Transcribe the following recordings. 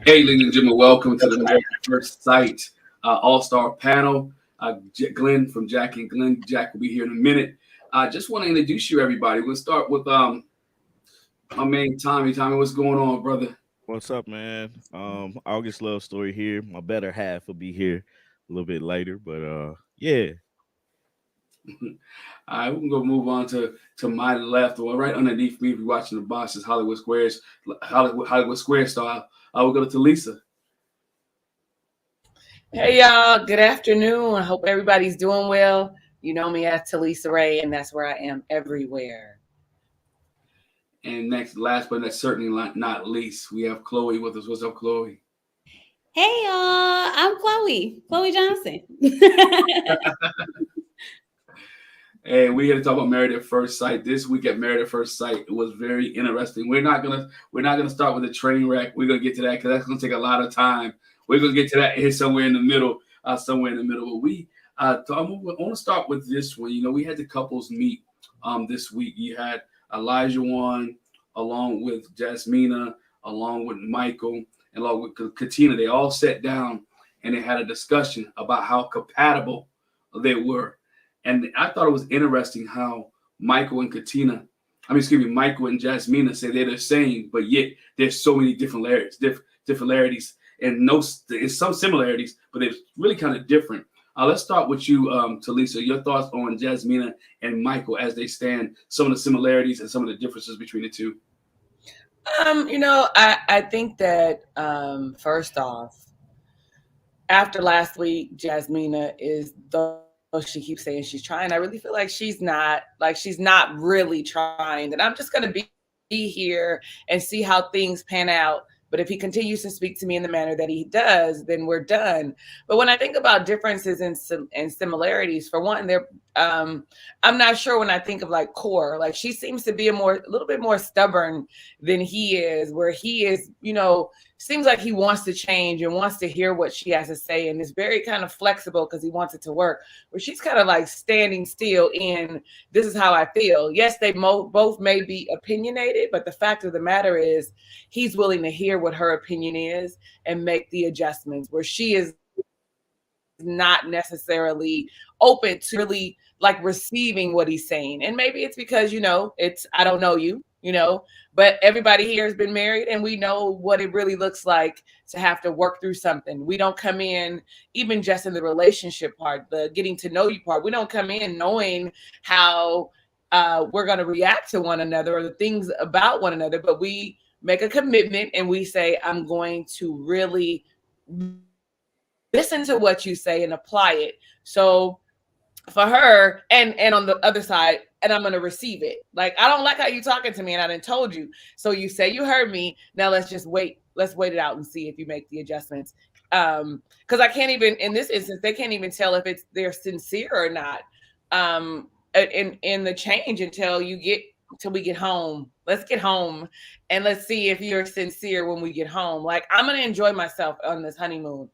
Hey, ladies and gentlemen, welcome to the Married at First Sight All-Star panel. Glenn from Jack and Glenn. Jack will be here in a minute. I just want to introduce you, everybody. We'll start with my man Tommy. Tommy, what's going on, brother? What's up, man? August love story here. My better half will be here a little bit later, but yeah. All right, we're gonna move on to my left, or right underneath me. If you're watching the box, is Hollywood Square style. We'll go to Lisa. Hey y'all, good afternoon. I hope everybody's doing well. You know me as Talisa Ray, and that's where I am everywhere. And next, last but certainly not least, we have Chloe with us. What's up, Chloe? Hey y'all, I'm Chloe Johnson. And we're going to talk about Married at First Sight. This week at Married at First Sight, it was very interesting. We're not gonna start with a train wreck. We're gonna get to that because that's gonna take a lot of time. We're gonna get to that here somewhere in the middle. But I want to start with this one. You know, we had the couples meet this week. You had Elijah on, along with Jasmina, along with Michael, and along with Katina. They all sat down and they had a discussion about how compatible they were. And I thought it was interesting how Michael and Jasmina say they're the same, but yet there's so many different similarities, and some similarities, but they're really kind of different. Let's start with you, Talisa. Your thoughts on Jasmina and Michael as they stand, some of the similarities and some of the differences between the two. I think that first off, after last week, Jasmina is she keeps saying she's trying. I really feel like she's not really trying. That I'm just going to be here and see how things pan out. But if he continues to speak to me in the manner that he does, then we're done. But when I think about differences and similarities, for one, I'm not sure when I think of like core. Like she seems to be a little bit more stubborn than he is, where he is, seems like he wants to change and wants to hear what she has to say, and is very kind of flexible because he wants it to work. Where she's kind of like standing still in, this is how I feel. Yes, they both may be opinionated, but the fact of the matter is he's willing to hear what her opinion is and make the adjustments, where she is not necessarily open to really like receiving what he's saying. And maybe it's because, I don't know you, but everybody here has been married and we know what it really looks like to have to work through something. We don't come in, even just in the relationship part, the getting to know you part, we don't come in knowing how we're going to react to one another or the things about one another, but we make a commitment and we say, I'm going to really listen to what you say and apply it. So for her and on the other side, and I'm going to receive it. Like, I don't like how you talking to me and I done told you. So you say you heard me. Now let's just wait. Let's wait it out and see if you make the adjustments. Because I can't even, in this instance, they can't even tell if they're sincere or not in the change until we get home. Let's get home and let's see if you're sincere when we get home. Like, I'm going to enjoy myself on this honeymoon.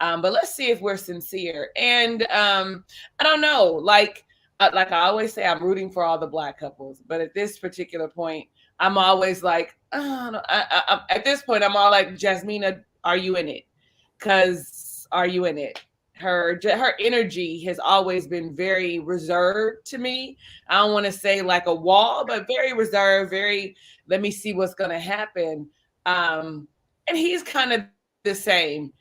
But let's see if we're sincere. And I don't know, like I always say, I'm rooting for all the Black couples. But at this particular point, I'm always like, at this point, I'm all like, Jasmina, are you in it? Because are you in it? Her energy has always been very reserved to me. I don't want to say like a wall, but very reserved, very, let me see what's going to happen. And he's kind of the same.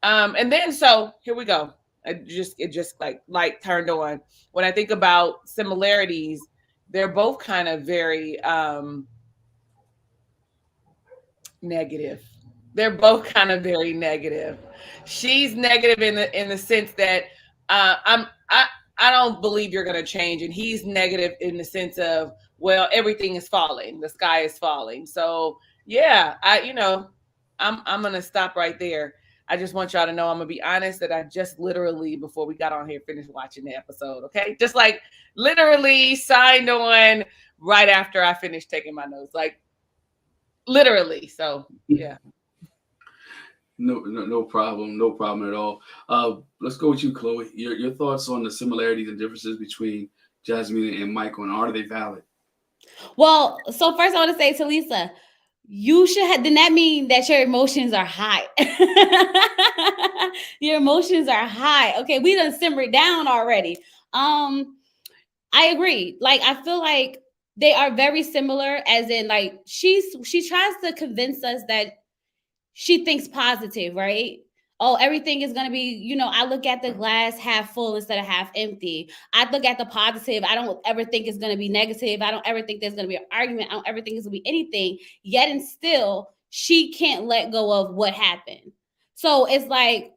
And then, so here we go. It just like turned on. When I think about similarities, they're both kind of very negative. They're both kind of very negative. She's negative in the sense that I don't believe you're going to change, and he's negative in the sense of, well, everything is falling, the sky is falling. So yeah, I'm going to stop right there. I just want y'all to know, I'm going to be honest, that I just literally, before we got on here, finished watching the episode, okay? Just like literally signed on right after I finished taking my notes, like literally. So, yeah. No problem. No problem at all. Let's go with you, Chloe. Your thoughts on the similarities and differences between Jasmina and Michael, and are they valid? Well, so first I want to say to Lisa, you should have, then that means that your emotions are high. Your emotions are high. Okay, we done simmered down already. I agree. Like, I feel like they are very similar, as in, like, she tries to convince us that she thinks positive, right? Oh, everything is going to be, I look at the glass half full instead of half empty. I look at the positive. I don't ever think it's going to be negative. I don't ever think there's going to be an argument. I don't ever think it's going to be anything. Yet and still, she can't let go of what happened. So it's like,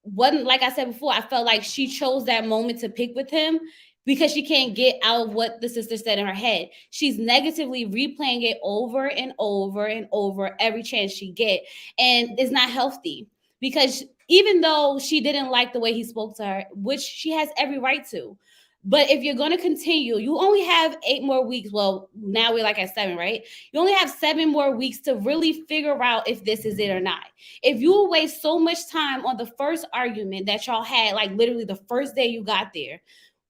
wasn't, like I said before, I felt like she chose that moment to pick with him because she can't get out of what the sister said in her head. She's negatively replaying it over and over and over every chance she get, and it's not healthy, because even though she didn't like the way he spoke to her, which she has every right to, but if you're going to continue, you only have 8 more weeks. Well, now we're like at 7, right? You only have 7 more weeks to really figure out if this is it or not. If you waste so much time on the first argument that y'all had, like literally the first day you got there,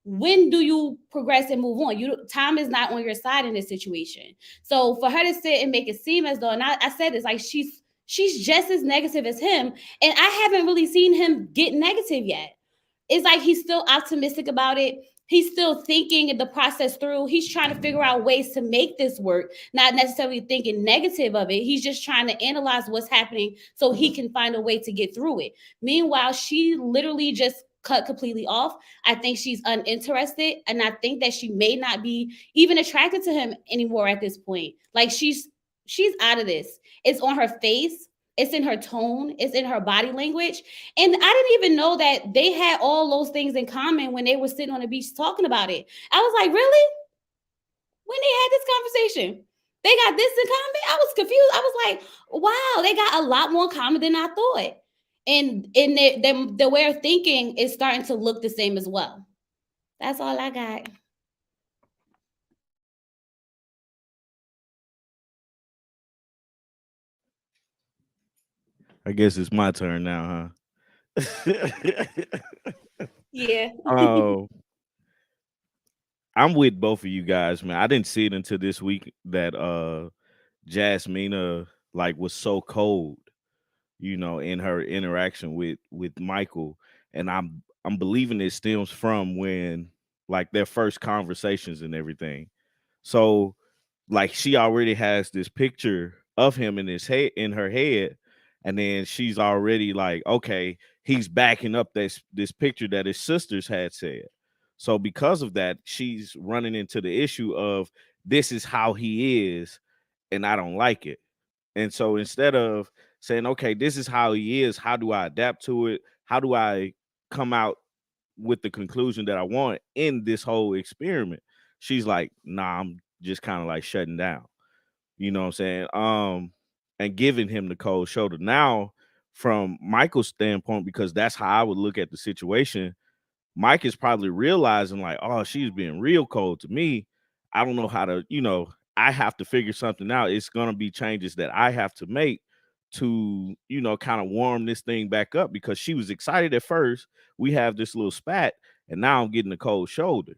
when do you progress and move on? Time is not on your side in this situation. So for her to sit and make it seem as though, and I said this, like she's just as negative as him, and I haven't really seen him get negative yet. It's like he's still optimistic about it. He's still thinking the process through. He's trying to figure out ways to make this work, not necessarily thinking negative of it. He's just trying to analyze what's happening so he can find a way to get through it. Meanwhile, she literally just cut completely off. I think she's uninterested, and I think that she may not be even attracted to him anymore at this point. Like she's out of this. It's on her face. It's in her tone. It's in her body language. And I didn't even know that they had all those things in common when they were sitting on the beach talking about it. I was like, really? When they had this conversation, they got this in common? I was confused. I was like, wow, they got a lot more common than I thought. And the way of thinking is starting to look the same as well. That's all I got. I guess it's my turn now, huh? Yeah. I'm with both of you guys, man. I didn't see it until this week that Jasmina like was so cold, in her interaction with Michael, and I'm believing it stems from when like their first conversations and everything. So like she already has this picture of him in her head, and then she's already like, okay, he's backing up this picture that his sisters had said. So because of that, she's running into the issue of this is how he is, and I don't like it. And so instead of saying, okay, this is how he is, how do I adapt to it? How do I come out with the conclusion that I want in this whole experiment? She's like, nah, I'm just kind of like shutting down. You know what I'm saying? And giving him the cold shoulder. Now, from Michael's standpoint, because that's how I would look at the situation, Mike is probably realizing like, oh, she's being real cold to me. I don't know how to, I have to figure something out. It's going to be changes that I have to make to, kind of warm this thing back up, because she was excited at first. We have this little spat, and now I'm getting the cold shoulder.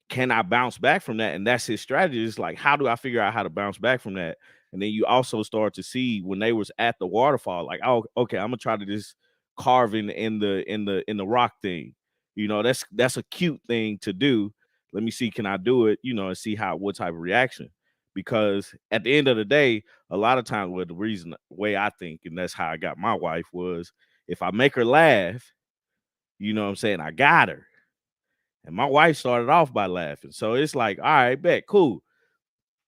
Can I bounce back from that? And that's his strategy. It's like, how do I figure out how to bounce back from that? And then you also start to see when they was at the waterfall, like, oh, okay, I'm gonna try to just carve in the rock thing. That's a cute thing to do. Let me see, can I do it? And see what type of reaction. Because at the end of the day, a lot of times, the way I think, and that's how I got my wife, was if I make her laugh, you know what I'm saying, I got her. And my wife started off by laughing. So it's like, all right, bet, cool.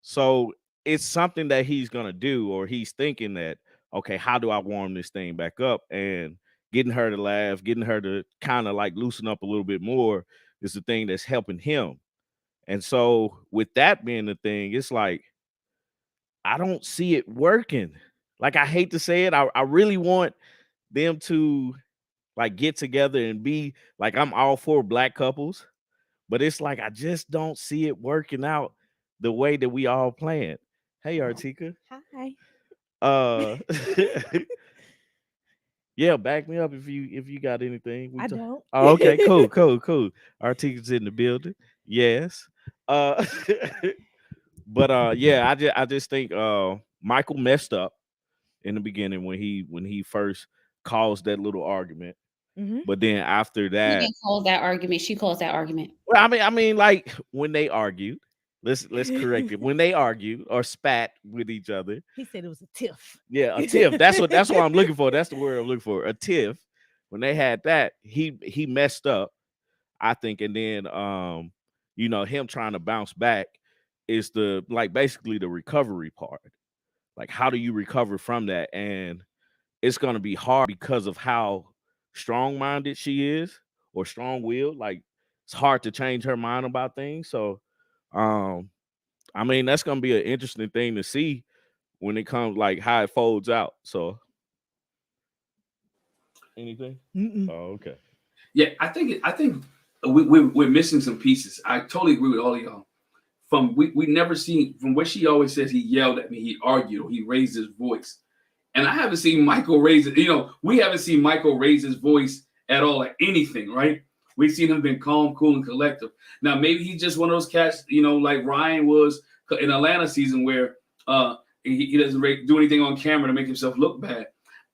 So it's something that he's going to do, or he's thinking that, okay, how do I warm this thing back up? And getting her to laugh, getting her to kind of like loosen up a little bit more is the thing that's helping him. And so with that being the thing, it's like, I don't see it working. Like, I hate to say it. I really want them to like get together and be like, I'm all for black couples, but it's like I just don't see it working out the way that we all planned. Hey, Artika. Hi. Yeah, back me up if you got anything. I don't. Oh, okay, cool. Artika's in the building. Yes. But yeah, I just think Michael messed up in the beginning when he first caused that little argument. But then after He that, didn't call that argument. She calls that argument. well, I mean, like when they argued, let's correct it. When they argued or spat with each other, He said it was a tiff. yeah, a tiff. That's what I'm looking for. That's the word I'm looking for. A tiff. When they had that, he messed up, I think, and then you know, him trying to bounce back is the basically the recovery part. Like, how do you recover from that? And it's gonna be hard because of how strong-minded she is or strong-willed. Like, it's hard to change her mind about things. So I mean, that's gonna be an interesting thing to see when it comes, like, how it folds out. So anything? Oh, okay. Yeah, I think we're missing some pieces. I totally agree with all of y'all. We never seen, from what she always says, he yelled at me, he argued, or he raised his voice. And I haven't seen Michael raise it. You know, we haven't seen Michael raise his voice at all at anything, right? We've seen him been calm, cool, and collective. Now, maybe he's just one of those cats, you know, like Ryan was in Atlanta season, where he doesn't do anything on camera to make himself look bad.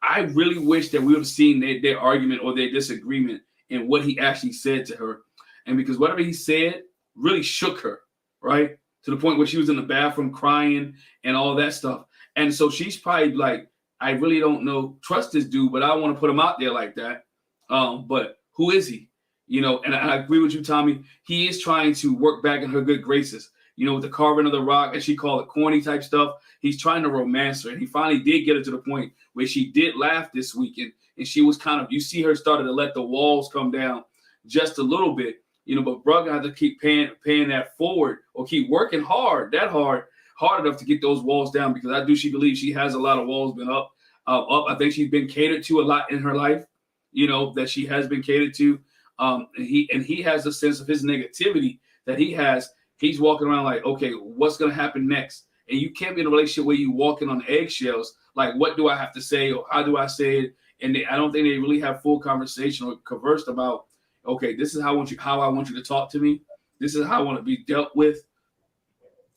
I really wish that we would have seen their argument or their disagreement in what he actually said to her. And because whatever he said really shook her, right? To the point where she was in the bathroom crying and all that stuff. And so she's probably like, I really don't know, trust this dude, but I don't want to put him out there like that. But who is he? You know, and I agree with you, Tommy. He is trying to work back in her good graces. You know, with the carving of the rock, as she called it, corny type stuff. He's trying to romance her. And he finally did get her to the point where she did laugh this weekend. And she was kind of, you see her started to let the walls come down just a little bit. You know, but brother had to keep paying that forward, or keep working hard enough to get those walls down, because I do believe she has a lot of walls been up. I think she's been catered to a lot in her life, you know, that she has been catered to. And he has a sense of his negativity that he has. He's walking around like, okay, what's going to happen next? And you can't be in a relationship where you're walking on eggshells. Like, what do I have to say, or how do I say it? And I don't think they really have full conversation or conversed about, okay, this is how I want you to talk to me. This is how I want to be dealt with.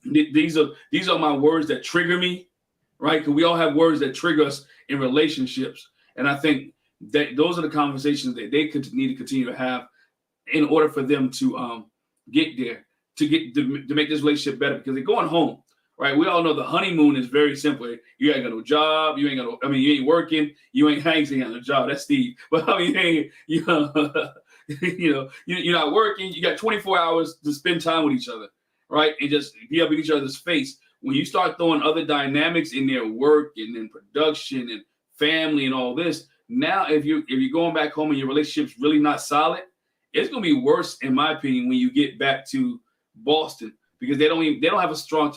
These are my words that trigger me, right? Because we all have words that trigger us in relationships. And I think that those are the conversations that they need to continue to have in order for them to get there, to make this relationship better, because they're going home, right? We all know the honeymoon is very simple. You ain't got no job. You ain't working. You ain't got no job. That's Steve. But I mean, you're not working. You got 24 hours to spend time with each other, right? And just be up in each other's face. When you start throwing other dynamics in there, work and then production and family and all this, now if you're going back home and your relationship's really not solid, it's gonna be worse, in my opinion, when you get back to Boston, because they don't have a strong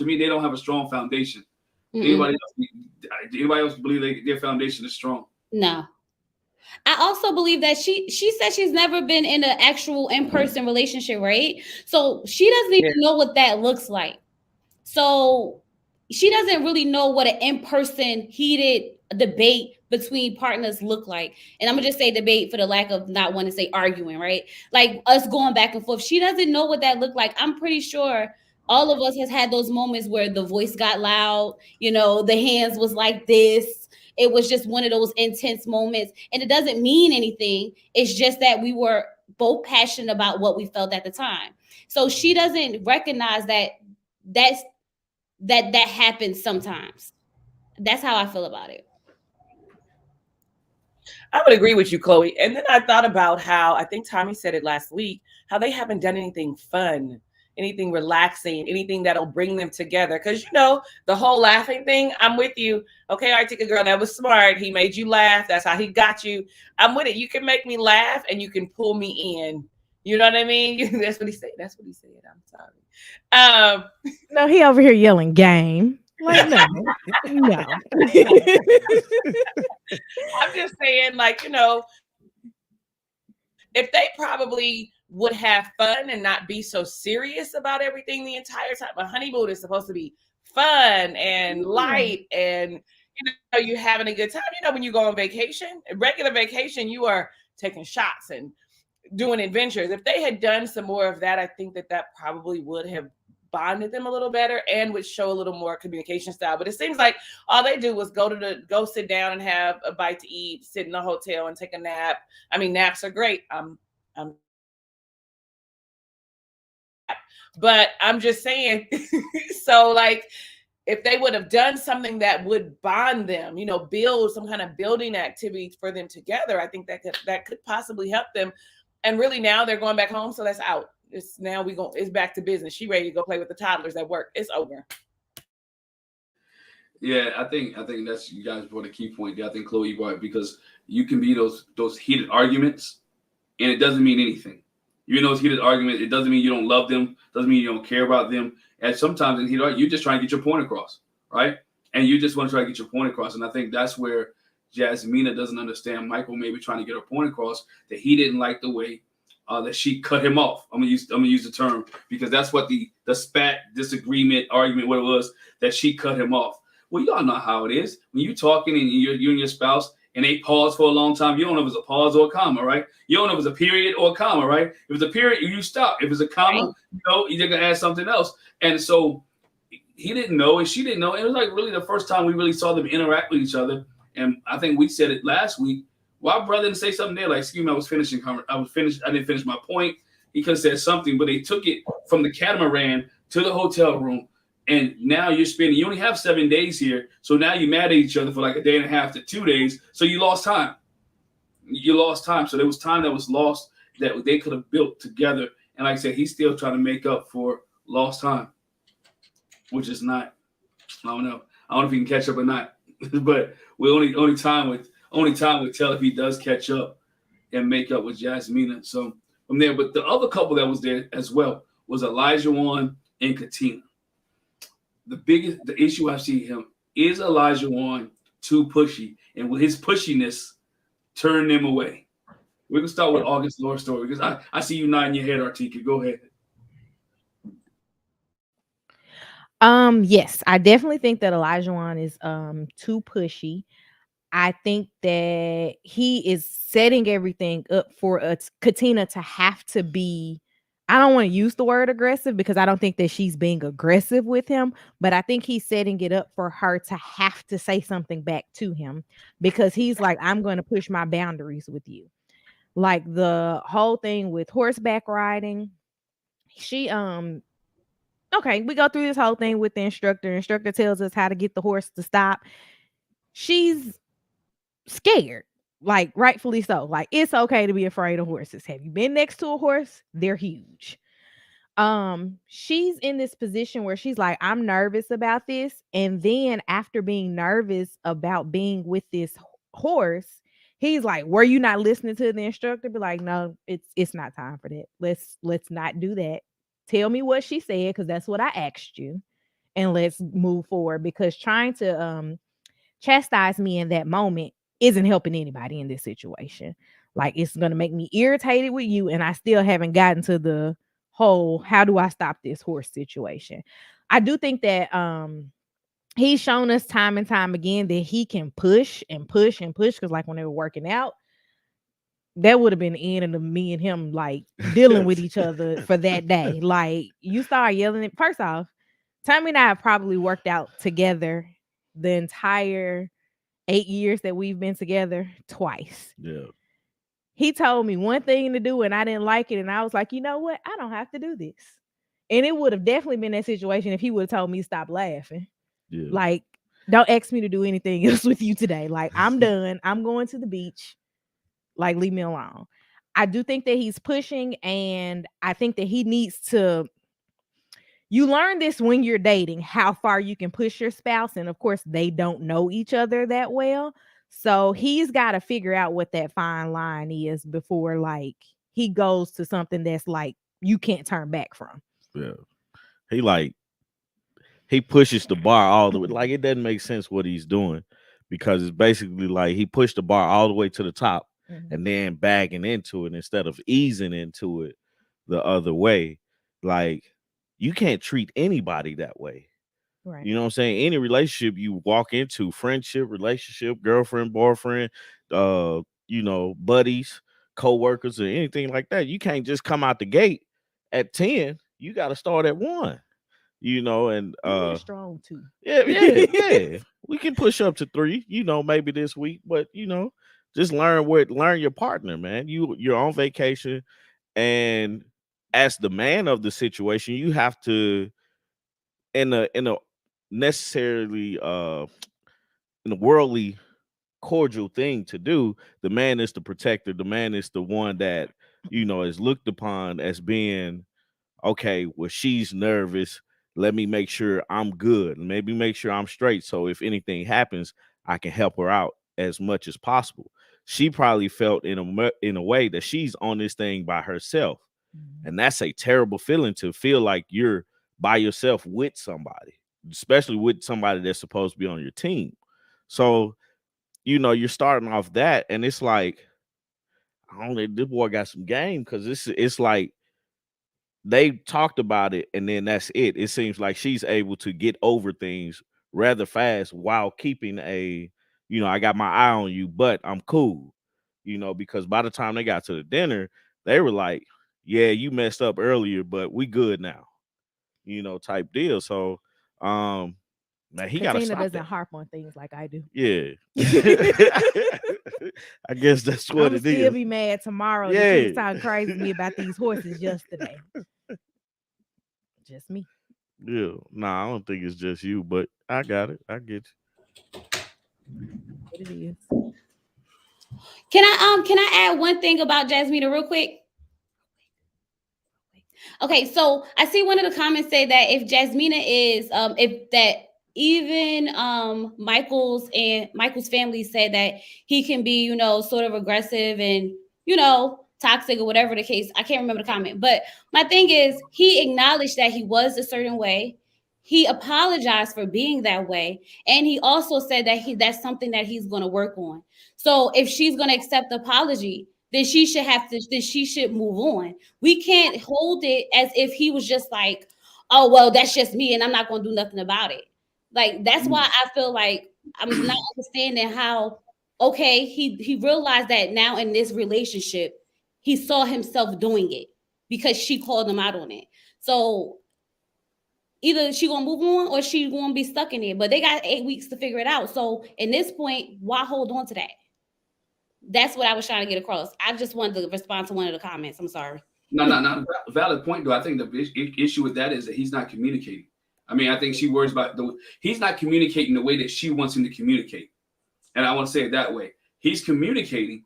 foundation. Anybody else believe their foundation is strong? No. I also believe that she said she's never been in an actual in-person relationship, right? So she doesn't even know what that looks like. So she doesn't really know what an in-person heated debate between partners look like. And I'm gonna just say debate for the lack of not wanting to say arguing, right? Like us going back and forth. She doesn't know what that looked like. I'm pretty sure all of us has had those moments where the voice got loud, you know, the hands was like this. It was just one of those intense moments. And it doesn't mean anything. It's just that we were both passionate about what we felt at the time. So she doesn't recognize that happens sometimes. That's how I feel about it. I would agree with you, Chloe. And then I thought about how, I think Tommy said it last week, how they haven't done anything fun, anything relaxing, anything that'll bring them together. Because, you know, the whole laughing thing, I'm with you. Okay, I take a girl that was smart. He made you laugh. That's how he got you. I'm with it. You can make me laugh and you can pull me in. You know what I mean? That's what he said. I'm sorry. No, he over here yelling game. Like, no. I'm just saying, like, you know, if they probably would have fun and not be so serious about everything the entire time. A honeymoon is supposed to be fun and light, and you know, you're having a good time. You know, when you go on vacation, regular vacation, you are taking shots and doing adventures. If they had done some more of that, I think that probably would have bonded them a little better and would show a little more communication style. But it seems like all they do was go sit down and have a bite to eat, sit in a hotel and take a nap. I mean, naps are great. But I'm just saying, so like, if they would have done something that would bond them, you know, build some kind of building activity for them together, I think that could possibly help them. And really now they're going back home, so that's out. It's now it's back to business. She ready to go play with the toddlers at work. It's over. Yeah, I think that's, you guys brought a key point there. I think Chloe brought it, because you can be those heated arguments, and it doesn't mean anything. You're in those heated arguments. It doesn't mean you don't love them. Doesn't mean you don't care about them. And sometimes in heated arguments, you're just trying to get your point across, right? And you just want to try to get your point across. And I think that's where Jasmina doesn't understand Michael maybe trying to get her point across, that he didn't like the way that she cut him off. I'm gonna use the term, because that's what the spat, disagreement, argument, what it was, that she cut him off. Well, y'all know how it is when you're talking and you and your spouse, and they pause for a long time. You don't know if it's a pause or a comma, right? You don't know if it's a period or a comma, right? If it's a period, you stop. If it's a comma, you know, you're gonna add something else. And so he didn't know, and she didn't know. It was like really the first time we really saw them interact with each other. And I think we said it last week. Well, our brother didn't say something there, like, excuse me, I didn't finish my point. He could have said something, but they took it from the catamaran to the hotel room. And now you only have 7 days here. So now you're mad at each other for like a day and a half to 2 days. So you lost time. So there was time that was lost that they could have built together. And like I said, he's still trying to make up for lost time, which is not, I don't know if he can catch up or not. But we only time would tell if he does catch up and make up with Jasmina. So from there, but the other couple that was there as well was Elijah Wan and Katina. The issue I see him is Elijah Wan too pushy, and will his pushiness turn them away? We can start with August Lore story, because I see you nodding your head, Artika. Go ahead. Yes, I definitely think that Elijah Wan is too pushy. I think that he is setting everything up for Katina to have to be, I don't want to use the word aggressive, because I don't think that she's being aggressive with him, but I think he's setting it up for her to have to say something back to him, because he's like, I'm going to push my boundaries with you. Like the whole thing with horseback riding, she okay, we go through this whole thing with the instructor. The instructor tells us how to get the horse to stop. She's scared, like rightfully so. Like, it's okay to be afraid of horses. Have you been next to a horse? They're huge. She's in this position where she's like, I'm nervous about this. And then after being nervous about being with this horse, he's like, were you not listening to the instructor? Be like, no, it's not time for that. Let's not do that. Tell me what she said, because that's what I asked you, and let's move forward, because trying to chastise me in that moment isn't helping anybody in this situation. Like, it's going to make me irritated with you, and I still haven't gotten to the whole how do I stop this horse situation. I do think that he's shown us time and time again that he can push and push and push, because like when they were working out, that would have been the end of me and him like dealing with each other for that day. Like, you start yelling. First off, Tommy and I have probably worked out together the entire 8 years that we've been together twice. Yeah. He told me one thing to do and I didn't like it. And I was like, you know what? I don't have to do this. And it would have definitely been that situation if he would have told me to stop laughing. Yeah. Like, don't ask me to do anything else with you today. Like, I'm done. I'm going to the beach. Like, leave me alone. I do think that he's pushing, and I think that he needs to. You learn this when you're dating, how far you can push your spouse. And of course, they don't know each other that well. So he's got to figure out what that fine line is before like he goes to something that's like you can't turn back from. Yeah. He pushes the bar all the way. Like, it doesn't make sense what he's doing, because it's basically like he pushed the bar all the way to the top and then bagging into it instead of easing into it the other way. Like, you can't treat anybody that way. Right. You know what I'm saying? Any relationship you walk into, friendship, relationship, girlfriend, boyfriend, buddies, co-workers, or anything like that, you can't just come out the gate at 10. You got to start at 1. you know, and You're strong too. yeah. We can push up to 3, you know, maybe this week, but you know, just learn your partner, man. You're on vacation, and as the man of the situation, you have to in a necessarily in a worldly cordial thing to do. The man is the protector. The man is the one that, you know, is looked upon as being, okay, well, she's nervous. Let me make sure I'm good. Maybe make sure I'm straight. So if anything happens, I can help her out as much as possible. She probably felt in a way that she's on this thing by herself. And that's a terrible feeling, to feel like you're by yourself with somebody, especially with somebody that's supposed to be on your team. So, you know, you're starting off that, and it's like, I don't know, this boy got some game, because it's like they talked about it and then that's it. It seems like she's able to get over things rather fast while keeping a, you know, I got my eye on you, but I'm cool, you know, because by the time they got to the dinner, they were like, yeah, you messed up earlier, but we good now, you know, type deal. So, man, he got to Katina stop doesn't that. harp on things like I do. Yeah. I guess that's what I'm it still is. be mad tomorrow. Yeah. Yeah. She was talking crazy to me about these horses yesterday. Just me. Yeah. Nah, I don't think it's just you, but I got it. I get What it is. Can I add one thing about Jasmina real quick? Okay, so I see one of the comments say that if Jasmina is if that even Michael's family said that he can be, you know, sort of aggressive and, you know, toxic or whatever the case. I can't remember the comment, but my thing is, he acknowledged that he was a certain way. He apologized for being that way, and he also said that that's something that he's going to work on. So if she's going to accept the apology, then she should move on. We can't hold it as if he was just like, oh, well, that's just me and I'm not going to do nothing about it. Like, that's why I feel like I'm not understanding how, okay, he realized that now in this relationship, he saw himself doing it because she called him out on it. So either she gonna move on or she gonna be stuck in it. But they got 8 weeks to figure it out. So in this point, why hold on to that? That's what I was trying to get across. I just wanted to respond to one of the comments. I'm sorry. No. Valid point, though. I think the issue with that is that he's not communicating. I mean, I think she worries about he's not communicating the way that she wants him to communicate. And I want to say it that way. He's communicating,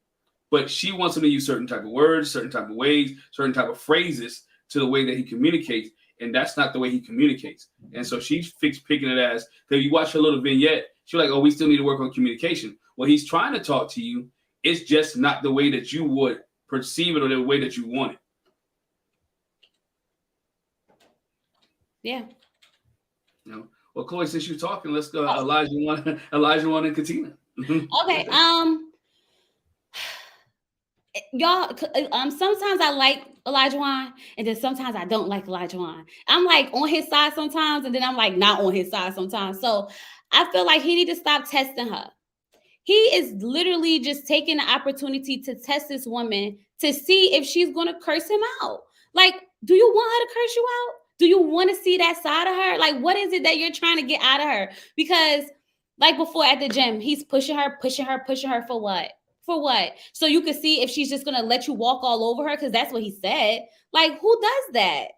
but she wants him to use certain type of words, certain type of ways, certain type of phrases to the way that he communicates. And that's not the way he communicates. And so she's picking it as, because you watch her little vignette, she's like, oh, we still need to work on communication. Well, he's trying to talk to you. It's just not the way that you would perceive it or the way that you want it. Yeah. You know? Well, Chloe, since you're talking, let's go. Elijah one, and Katina. Okay. Y'all, sometimes I like Elijah, and then sometimes I don't like Elijah. I'm like on his side sometimes, and then I'm like not on his side sometimes. So I feel like he need to stop testing her. He is literally just taking the opportunity to test this woman to see if she's going to curse him out. Like, do you want her to curse you out? Do you want to see that side of her? Like, what is it that you're trying to get out of her? Because like before at the gym, he's pushing her for what? For what? So you can see if she's just going to let you walk all over her, because that's what he said. Like, who does that?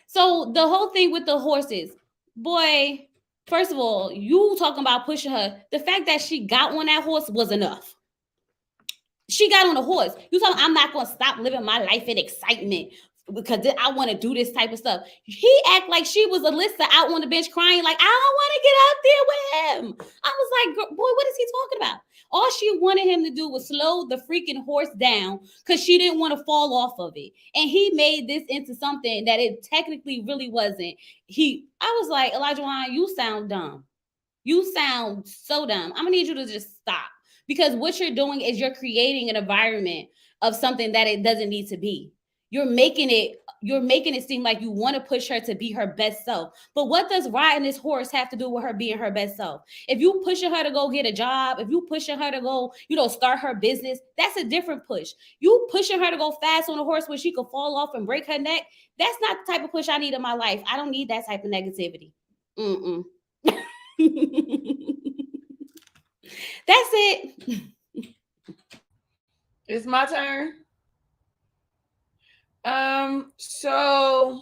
So the whole thing with the horses, boy, first of all, you talking about pushing her. The fact that she got on that horse was enough. She got on a horse. You talking, I'm not going to stop living my life in excitement because I want to do this type of stuff. He act like she was Alyssa out on the bench crying like, I don't want to get up there with him. I was like, boy, what is he talking about? All she wanted him to do was slow the freaking horse down because she didn't want to fall off of it. And he made this into something that it technically really wasn't. I was like, Elijah, you sound dumb. You sound so dumb. I'm going to need you to just stop. Because what you're doing is you're creating an environment of something that it doesn't need to be. You're making it you're making it seem like you want to push her to be her best self. But what does riding this horse have to do with her being her best self? If you pushing her to go get a job, if you pushing her to go, start her business, that's a different push. You pushing her to go fast on a horse where she could fall off and break her neck, that's not the type of push I need in my life. I don't need that type of negativity. That's it. It's my turn. So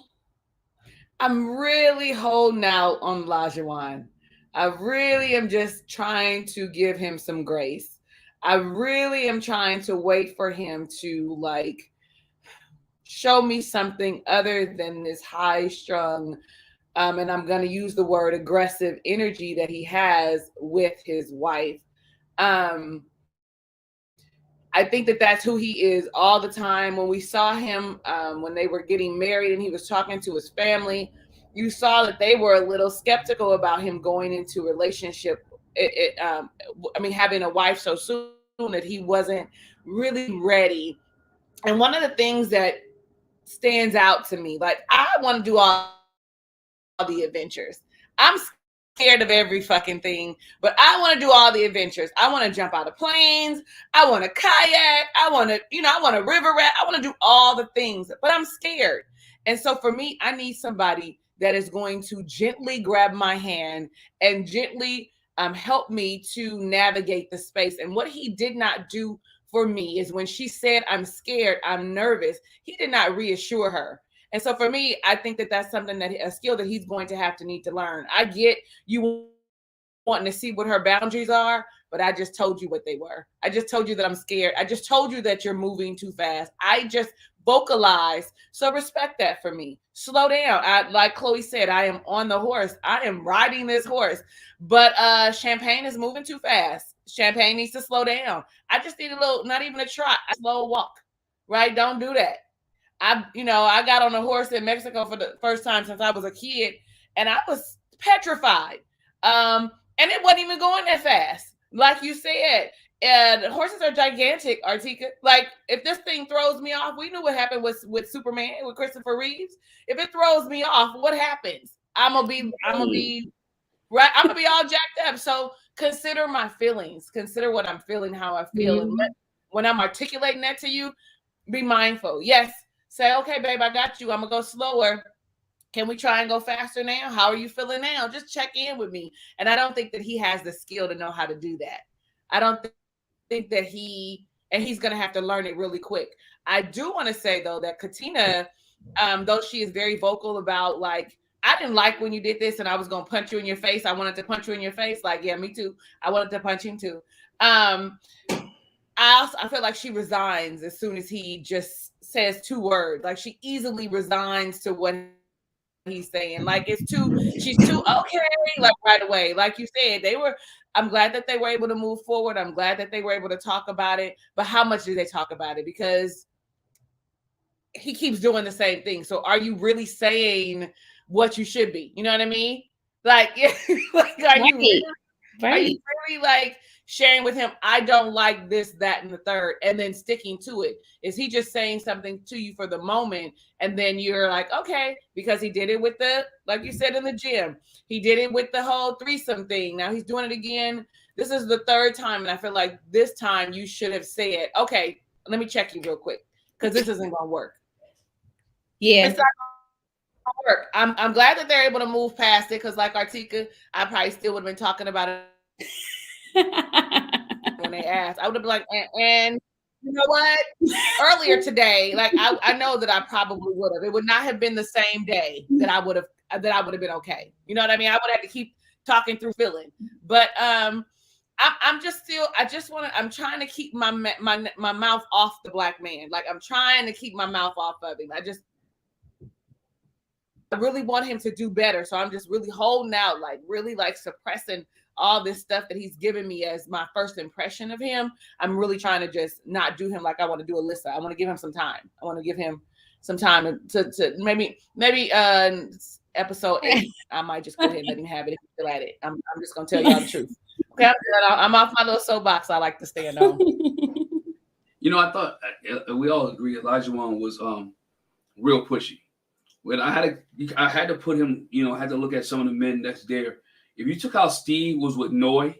I'm really holding out on Lajuan. I really am just trying to give him some grace. I really am trying to wait for him to like show me something other than this high strung, and I'm going to use the word aggressive energy that he has with his wife. I think that that's who he is all the time. When we saw him, when they were getting married and he was talking to his family, you saw that they were a little skeptical about him going into a relationship. Having a wife so soon, that he wasn't really ready. And one of the things that stands out to me, like, I want to do all the adventures. I'm scared of every fucking thing, but I want to do all the adventures. I want to jump out of planes. I want to kayak. I want to river rat. I want to do all the things, but I'm scared. And so for me, I need somebody that is going to gently grab my hand and gently help me to navigate the space. And what he did not do for me is when she said, I'm scared, I'm nervous, he did not reassure her. And so for me, I think that that's something a skill that he's going to need to learn. I get you wanting to see what her boundaries are, but I just told you what they were. I just told you that I'm scared. I just told you that you're moving too fast. I just vocalized. So respect that for me. Slow down. Like Chloe said, I am on the horse. I am riding this horse, but Champagne is moving too fast. Champagne needs to slow down. I just need a little, not even a trot, a slow walk, right? Don't do that. I got on a horse in Mexico for the first time since I was a kid, and I was petrified. And it wasn't even going that fast. Like you said, and horses are gigantic, Artika. Like, if this thing throws me off, we knew what happened with Superman, with Christopher Reeves. If it throws me off, what happens? I'm gonna be right. I'm gonna be all jacked up. So consider my feelings. Consider what I'm feeling, how I feel. Mm-hmm. And when I'm articulating that to you, be mindful. Yes. Say, okay, babe, I got you. I'm going to go slower. Can we try and go faster now? How are you feeling now? Just check in with me. And I don't think that he has the skill to know how to do that. I don't think that he's going to have to learn it really quick. I do want to say, though, that Katina, though she is very vocal about, like, I didn't like when you did this and I was going to punch you in your face. I wanted to punch you in your face. Like, yeah, me too. I wanted to punch him too. I feel like she resigns as soon as he just says two words. Like, she easily resigns to what he's saying. Like, she's too okay, like right away. Like you said, I'm glad that they were able to move forward. I'm glad that they were able to talk about it. But how much do they talk about it? Because he keeps doing the same thing. So are you really saying what you should be? You know what I mean? Like, are you really like sharing with him, I don't like this, that, and the third, and then sticking to it? Is he just saying something to you for the moment, and then you're like, okay, because he did it with like you said, in the gym, he did it with the whole threesome thing. Now he's doing it again. This is the third time, and I feel like this time you should have said, okay, let me check you real quick, because this isn't going to work. Yeah. It's not going to work. I'm glad that they're able to move past it, because like Artika, I probably still would have been talking about it when they asked. I would have been like, and you know what? Earlier today, like I know that I probably would have. It would not have been the same day that I would have been okay. You know what I mean? I would have to keep talking through feeling. But I'm trying to keep my mouth off the black man. Like, I'm trying to keep my mouth off of him. I really want him to do better. So I'm just really holding out, like really like suppressing all this stuff that he's given me as my first impression of him. I'm really trying to just not do him like I want to do Alyssa. I want to give him some time. I want to give him some time to maybe episode 8. I might just go ahead and let him have it if he's still at it. I'm just gonna tell y'all the truth. Okay, I'm off my little soapbox I like to stand on. You know, I thought we all agree Elijah Wan was real pushy. when I had to put him, I had to look at some of the men that's there. If you took how Steve was with Noi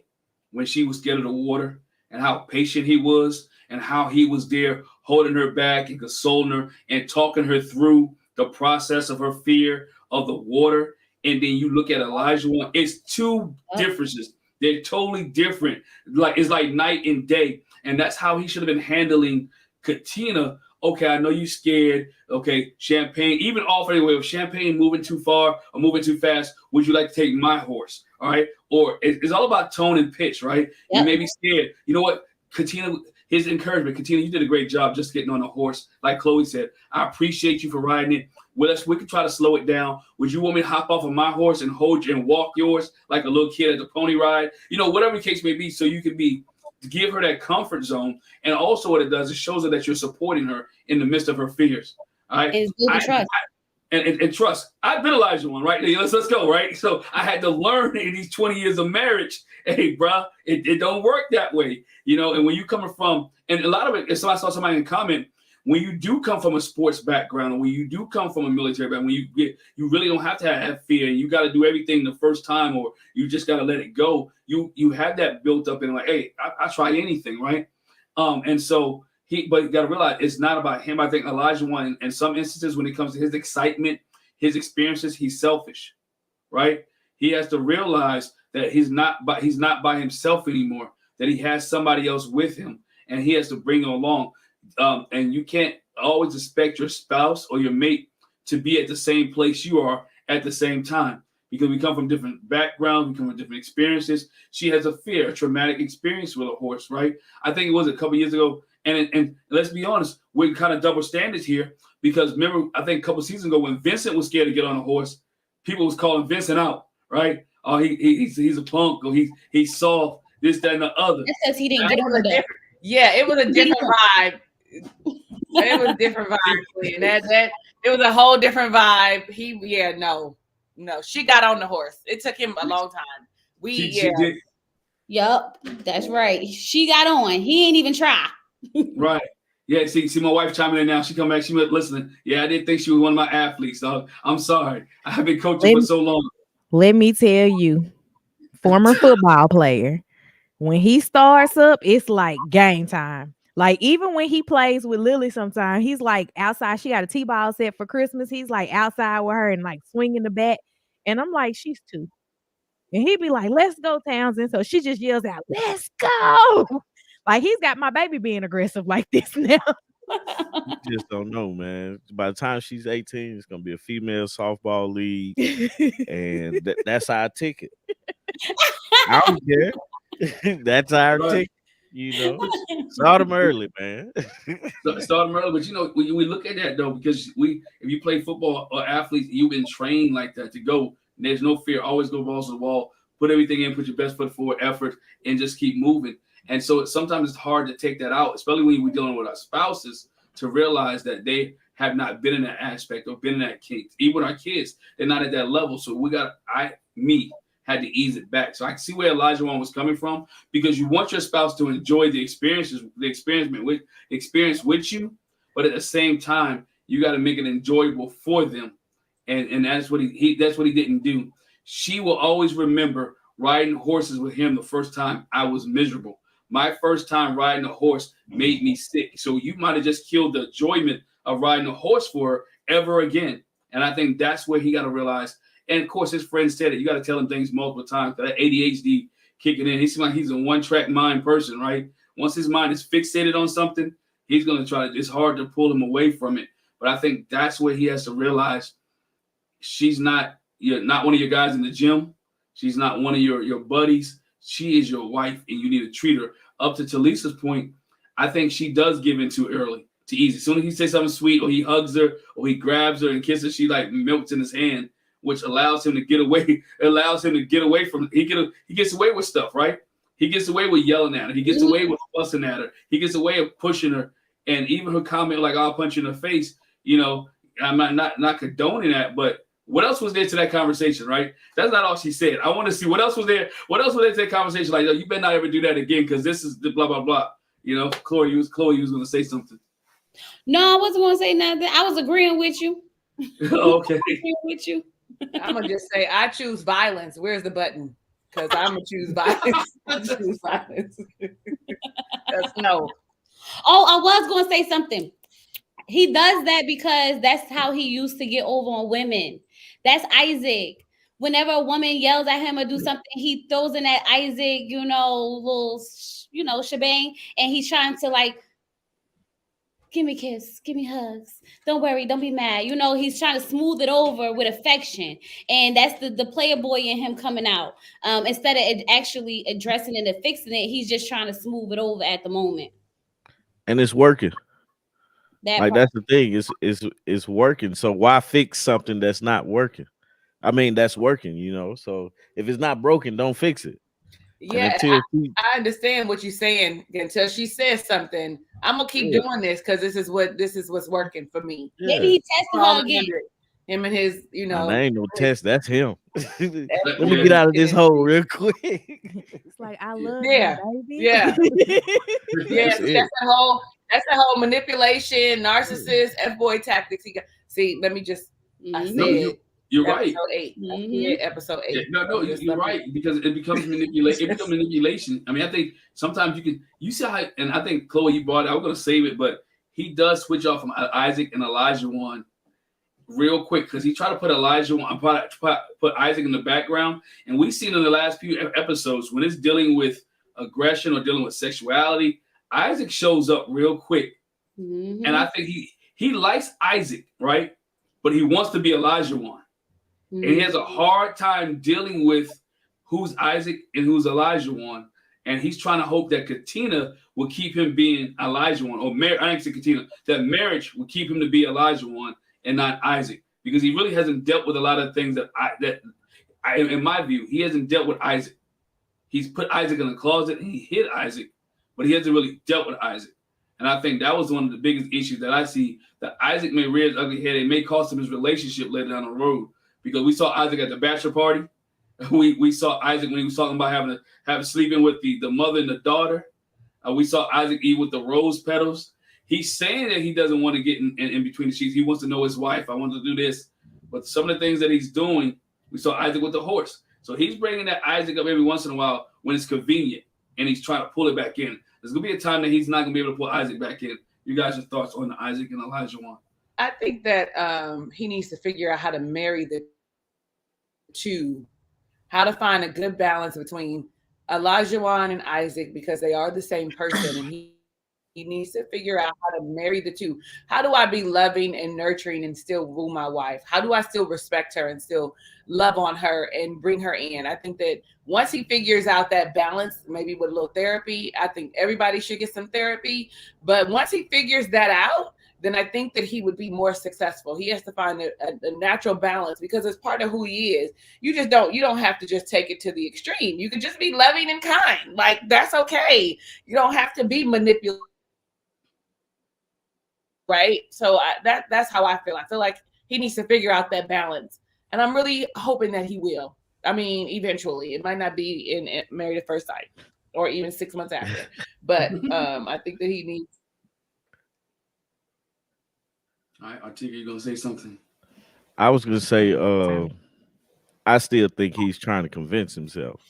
when she was scared of the water and how patient he was and how he was there holding her back and consoling her and talking her through the process of her fear of the water. And then you look at Elijah one, it's two differences. They're totally different. It's like night and day. And that's how he should have been handling Katina. Okay, I know you're scared. Okay, Champagne, even offering away with Champagne moving too far or moving too fast, would you like to take my horse? All right. Or it's all about tone and pitch, right? Yep. You may be scared. You know what? Katina, his encouragement, Katina, you did a great job just getting on a horse. Like Chloe said, I appreciate you for riding it. We can try to slow it down. Would you want me to hop off of my horse and hold you and walk yours like a little kid at the pony ride? Whatever the case may be, so you can give her that comfort zone. And also what it does, it shows her that you're supporting her in the midst of her fears. All right. It's good to trust. And trust. I've been Elijah one, right? Let's go, right? So I had to learn in these 20 years of marriage, hey, bro, it don't work that way. And when you coming from, and a lot of it, so I saw somebody in comment, when you do come from a sports background, or when you do come from a military background, when you really don't have to have fear, and you got to do everything the first time, or you just got to let it go. You have that built up in like, hey, I try anything, right? And so but you got to realize it's not about him. I think Elijah one, in some instances, when it comes to his excitement, his experiences, he's selfish, right? He has to realize that he's not by himself anymore. That he has somebody else with him, and he has to bring them along. And you can't always expect your spouse or your mate to be at the same place you are at the same time, because we come from different backgrounds, we come from different experiences. She has a traumatic experience with a horse, right? I think it was a couple years ago. And let's be honest, we're kind of double standards here, because remember, I think a couple seasons ago when Vincent was scared to get on a horse, people was calling Vincent out, right? Oh, he's a punk, or he's soft, this, that, and the other. That's because he didn't get over that. Yeah, it was a different vibe. It was a different vibe. That it was a whole different vibe. No. She got on the horse. It took him a long time. She did. Yup, that's right. She got on. He ain't even try. Right. Yeah, see my wife chiming in now. She come back. She was listening. Yeah, I didn't think she was one of my athletes. So I'm sorry. I've been coaching for so long. Let me tell you, former football player, when he starts up, it's like game time. Like even when he plays with Lily sometimes, he's like outside. She got a T-ball set for Christmas. He's like outside with her and like swinging the bat. And I'm like, she's 2. And he'd be like, let's go, Townsend. So she just yells out, let's go. Like he's got my baby being aggressive like this now. You just don't know, man. By the time she's 18, it's gonna be a female softball league, and that's our ticket. I don't care. That's our ticket. Start them early, man. Start them early, but we look at that though, because if you play football or athletes, you've been trained like that to go. There's no fear. Always go balls to the wall. Put everything in. Put your best foot forward, effort, and just keep moving. And so sometimes it's hard to take that out, especially when we're dealing with our spouses, to realize that they have not been in that aspect or been in that case. Even with our kids, they're not at that level. So had to ease it back. So I can see where Elijah one was coming from, because you want your spouse to enjoy the experience with you, but at the same time, you got to make it enjoyable for them. And that's what he didn't do. She will always remember riding horses with him the first time I was miserable. My first time riding a horse made me sick. So you might have just killed the enjoyment of riding a horse for her ever again. And I think that's where he got to realize. And of course, his friend said it. You got to tell him things multiple times. That ADHD kicking in. He seems like he's a one-track mind person, right? Once his mind is fixated on something, he's going to try to. It's hard to pull him away from it. But I think that's where he has to realize she's not one of your guys in the gym. She's not one of your buddies. She is your wife, and you need to treat her. Up to Talisa's point, I think she does give in too early, too easy. As soon as he says something sweet, or he hugs her, or he grabs her and kisses, she like melts in his hand, which allows him to get away. From. He gets away with stuff, right? He gets away with yelling at her. He gets away with fussing at her. He gets away with pushing her, and even her comment like "I'll punch you in the face." I'm not condoning that, but what else was there to that conversation, right? That's not all she said. I want to see what else was there. What else was there to that conversation? Like, you better not ever do that again, because this is the blah blah blah. Chloe was going to say something. No, I wasn't going to say nothing. I was agreeing with you. Okay. With you. I'm gonna just say I choose violence. Where's the button? Because I'm gonna choose violence. I choose violence. That's no. Oh, I was gonna say something. He does that because that's how he used to get over on women. That's Isaac. Whenever a woman yells at him or do something, he throws in that Isaac, little, shebang, and he's trying to like, give me a kiss, give me hugs. Don't worry, don't be mad. He's trying to smooth it over with affection, and that's the player boy in him coming out. Instead of actually addressing it and fixing it, he's just trying to smooth it over at the moment. And it's working. That's the thing. It's working. So why fix something that's not working? I mean, that's working, So if it's not broken, don't fix it. Yeah, I understand what you're saying. Until she says something, I'm gonna keep doing this because this is what's working for me. Yeah. Maybe he tested her again. Him and his, That ain't no test. That's him. Let me get out of this hole real quick. It's like I love you, baby. Yeah, that's the whole manipulation, narcissist, F-boy tactics. See, let me just. I said. You're right. Episode 8. Yeah, no, you're right, because it becomes manipulation. It becomes manipulation. I mean, I think sometimes you see how, and I think Chloe, you brought it. I was going to save it, but he does switch off from Isaac and Elijah one real quick because he tried to put Elijah one, put Isaac in the background, and we've seen in the last few episodes when it's dealing with aggression or dealing with sexuality, Isaac shows up real quick, and I think he likes Isaac, right? But he wants to be Elijah one. And he has a hard time dealing with who's Isaac and who's Elijah one. And he's trying to hope that Katina will keep him being Elijah one. Or I didn't say Katina. That marriage will keep him to be Elijah one and not Isaac. Because he really hasn't dealt with a lot of things that in my view, he hasn't dealt with Isaac. He's put Isaac in the closet and he hid Isaac. But he hasn't really dealt with Isaac. And I think that was one of the biggest issues that I see. That Isaac may rear his ugly head. It may cost him his relationship later down the road. Because we saw Isaac at the bachelor party. We saw Isaac when he was talking about having sleeping with the mother and the daughter. We saw Isaac eat with the rose petals. He's saying that he doesn't want to get in between the sheets. He wants to know his wife. I want to do this. But some of the things that he's doing, we saw Isaac with the horse. So he's bringing that Isaac up every once in a while when it's convenient. And he's trying to pull it back in. There's going to be a time that he's not going to be able to pull Isaac back in. You guys' thoughts on the Isaac and Elijah one? I think that he needs to figure out how to marry the two, how to find a good balance between Elijah and Isaac because they are the same person, and he needs to figure out how to marry the two. How do I be loving and nurturing and still woo my wife? How do I still respect her and still love on her and bring her in? I think that once he figures out that balance, maybe with a little therapy, I think everybody should get some therapy. But once he figures that out, then I think that he would be more successful. He has to find a natural balance because it's part of who he is. You don't have to just take it to the extreme. You can just be loving and kind. Like, that's okay. You don't have to be manipulative. Right? So that's how I feel. I feel like he needs to figure out that balance. And I'm really hoping that he will. I mean, eventually. It might not be in Married at First Sight or even 6 months after. But I think that he needs. All right, Artiga, you going to say something? I was going to say, I still think he's trying to convince himself.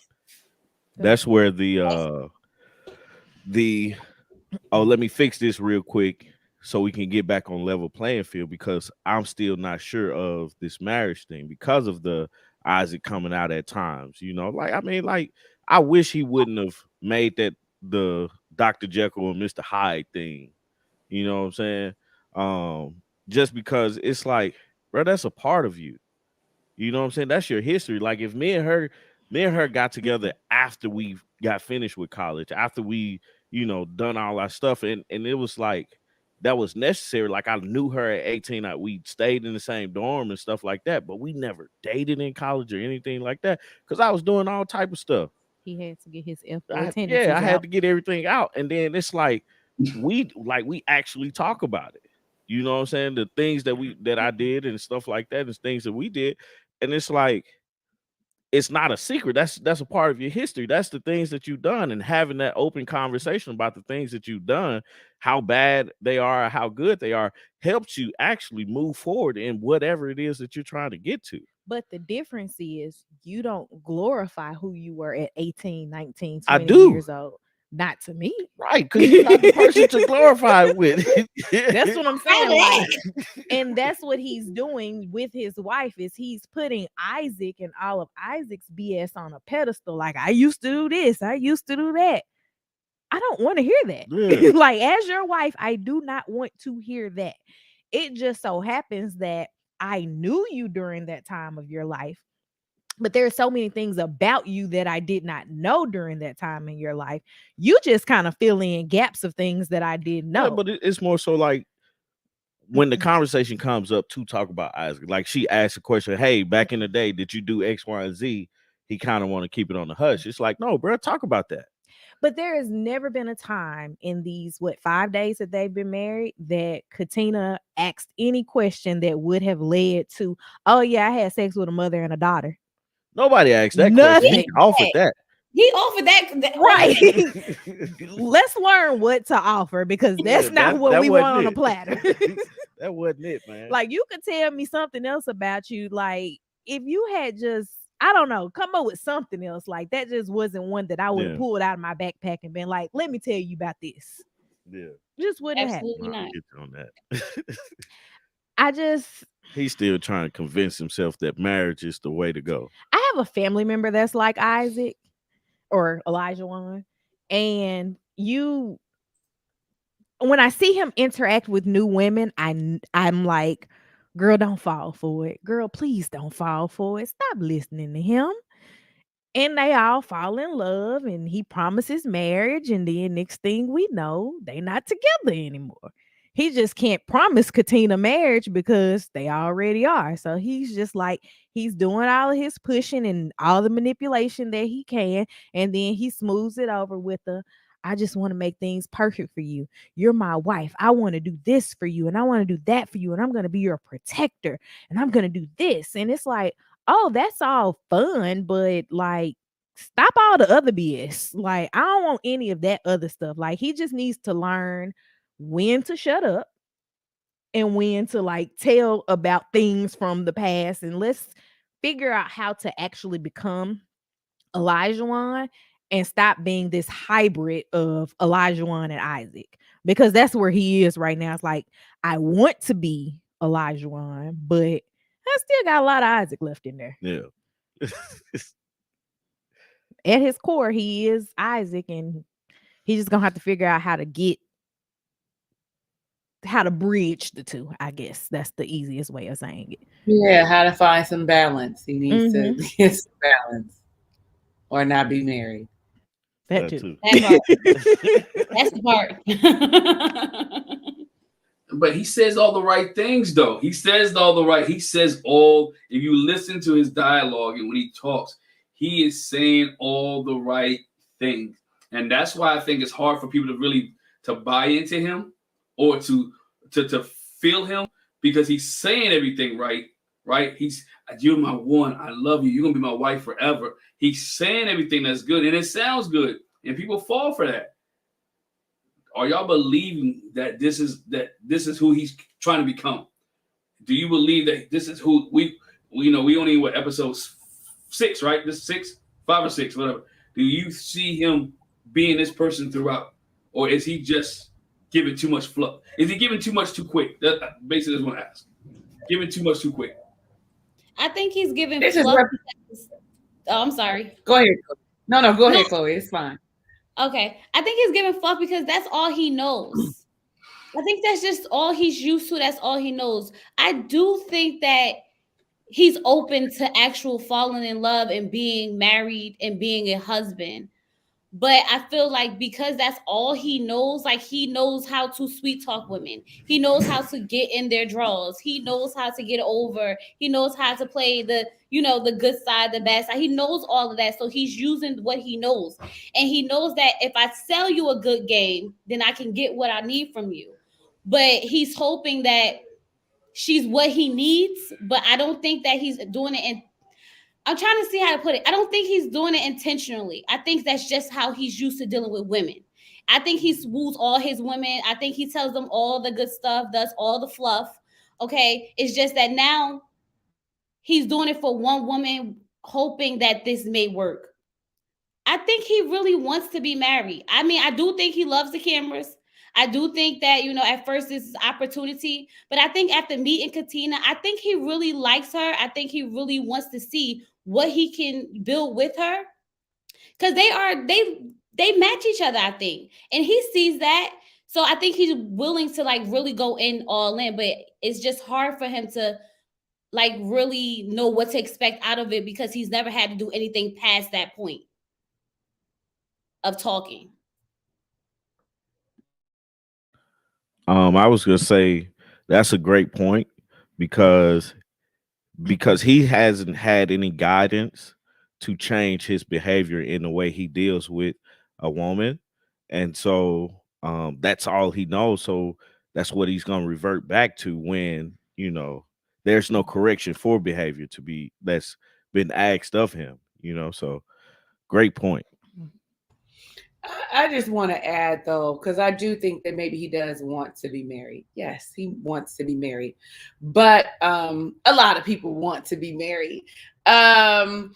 That's where let me fix this real quick so we can get back on level playing field, because I'm still not sure of this marriage thing because of the Isaac coming out at times, I wish he wouldn't have made that the Dr. Jekyll and Mr. Hyde thing. You know what I'm saying? Just because it's like, bro, that's a part of you. You know what I'm saying? That's your history. Like, if me and her got together after we got finished with college, after we, done all our stuff, and it was like that was necessary. Like, I knew her at 18. We stayed in the same dorm and stuff like that, but we never dated in college or anything like that because I was doing all type of stuff. He had to get his tendencies out. I had to get everything out, and then it's like we actually talk about it. You know what I'm saying? The things that I did and stuff like that, and things that we did. And it's like, it's not a secret. That's a part of your history. That's the things that you've done, and having that open conversation about the things that you've done, how bad they are, how good they are, helps you actually move forward in whatever it is that you're trying to get to. But the difference is you don't glorify who you were at 18, 19, I 20 do. years old. Not to me. Right, because you're not the person to glorify with. That's what I'm saying. Like, and that's what he's doing with his wife, is he's putting Isaac and all of Isaac's BS on a pedestal. Like, I used to do this, I used to do that. I don't want to hear that. Yeah. Like, as your wife, I do not want to hear that. It just so happens that I knew you during that time of your life, but there are so many things about you that I did not know during that time in your life. You just kind of fill in gaps of things that I didn't know. Yeah, but it's more so like when the conversation comes up to talk about Isaac, like she asked a question, hey, back in the day, did you do X, Y, and Z? He kind of want to keep it on the hush. It's like, no, bro, talk about that. But there has never been a time in these 5 days that they've been married that Katina asked any question that would have led to, oh yeah, I had sex with a mother and a daughter. Nobody asked that Nothing. question. He offered that. He offered that Right. Let's learn what to offer, because that's not what we want on a platter. That wasn't it, man. Like, you could tell me something else about you. Like, if you had just, I don't know, come up with something else. Like, that just wasn't one that I would have pulled out of my backpack and been like, let me tell you about this. Yeah. Just wouldn't have Absolutely happened. not. On that. He's still trying to convince himself that marriage is the way to go. I have a family member that's like Isaac or Elijah Wan, and when I see him interact with new women, I'm like, girl, don't fall for it. Girl, please don't fall for it. Stop listening to him. And they all fall in love, and he promises marriage, and then next thing we know, they not together anymore. He just can't promise Katina marriage because they already are. So he's just like, he's doing all of his pushing and all the manipulation that he can, and then he smooths it over with I just want to make things perfect for you. You're my wife. I want to do this for you, and I want to do that for you, and I'm going to be your protector, and I'm going to do this. And it's like, oh, that's all fun, but like, stop all the other BS. Like, I don't want any of that other stuff. Like, he just needs to learn when to shut up and when to like tell about things from the past, and let's figure out how to actually become Elijah Wan and stop being this hybrid of Elijah Wan and Isaac, because that's where he is right now. It's like, I want to be Elijah Wan, but I still got a lot of Isaac left in there. Yeah. At his core, he is Isaac, and he's just gonna have to figure out how to bridge the two. I guess that's the easiest way of saying it. Yeah, how to find some balance. He needs to get some balance, or not be married. That too. That's the part. But he says all the right things, though. He says all, if you listen to his dialogue and when he talks, he is saying all the right things. And that's why I think it's hard for people to really to buy into him or to feel him, because he's saying everything right? He's, you're my one, I love you, you're gonna be my wife forever. He's saying everything that's good, and it sounds good, and people fall for that. Are y'all believing that this is who he's trying to become? Do you believe that this is who we only what episode 6, right? This is 5 or 6, whatever. Do you see him being this person throughout, or is he just giving too much fluff? Is he giving too much too quick? That basically is what I ask. Giving too much too quick. I think he's giving fluff. Oh, I'm sorry. Go ahead. No, go ahead, Chloe. It's fine. Okay. I think he's giving fluff because that's all he knows. I think that's just all he's used to. That's all he knows. I do think that he's open to actual falling in love and being married and being a husband. But I feel like because that's all he knows, like he knows how to sweet talk women. He knows how to get in their drawers. He knows how to get over. He knows how to play the good side, the bad side. He knows all of that. So he's using what he knows. And he knows that if I sell you a good game, then I can get what I need from you. But he's hoping that she's what he needs. But I don't think that he's doing it I'm trying to see how to put it. I don't think he's doing it intentionally. I think that's just how he's used to dealing with women. I think he swoos all his women. I think he tells them all the good stuff, does all the fluff. Okay. It's just that now he's doing it for one woman, hoping that this may work. I think he really wants to be married. I mean, I do think he loves the cameras. I do think that, you know, at first this is opportunity, but I think after meeting Katina, I think he really likes her. I think he really wants to see what he can build with her, because they match each other, I think, and he sees that. So I think he's willing to like really go in all in, but it's just hard for him to like really know what to expect out of it because he's never had to do anything past that point of talking. I was gonna say that's a great point because he hasn't had any guidance to change his behavior in the way he deals with a woman, and so that's all he knows. So that's what he's gonna revert back to when, you know, there's no correction for behavior that's been asked of him. You know, so great point. I just want to add though, because I do think that maybe he does want to be married. Yes, he wants to be married, but a lot of people want to be married. And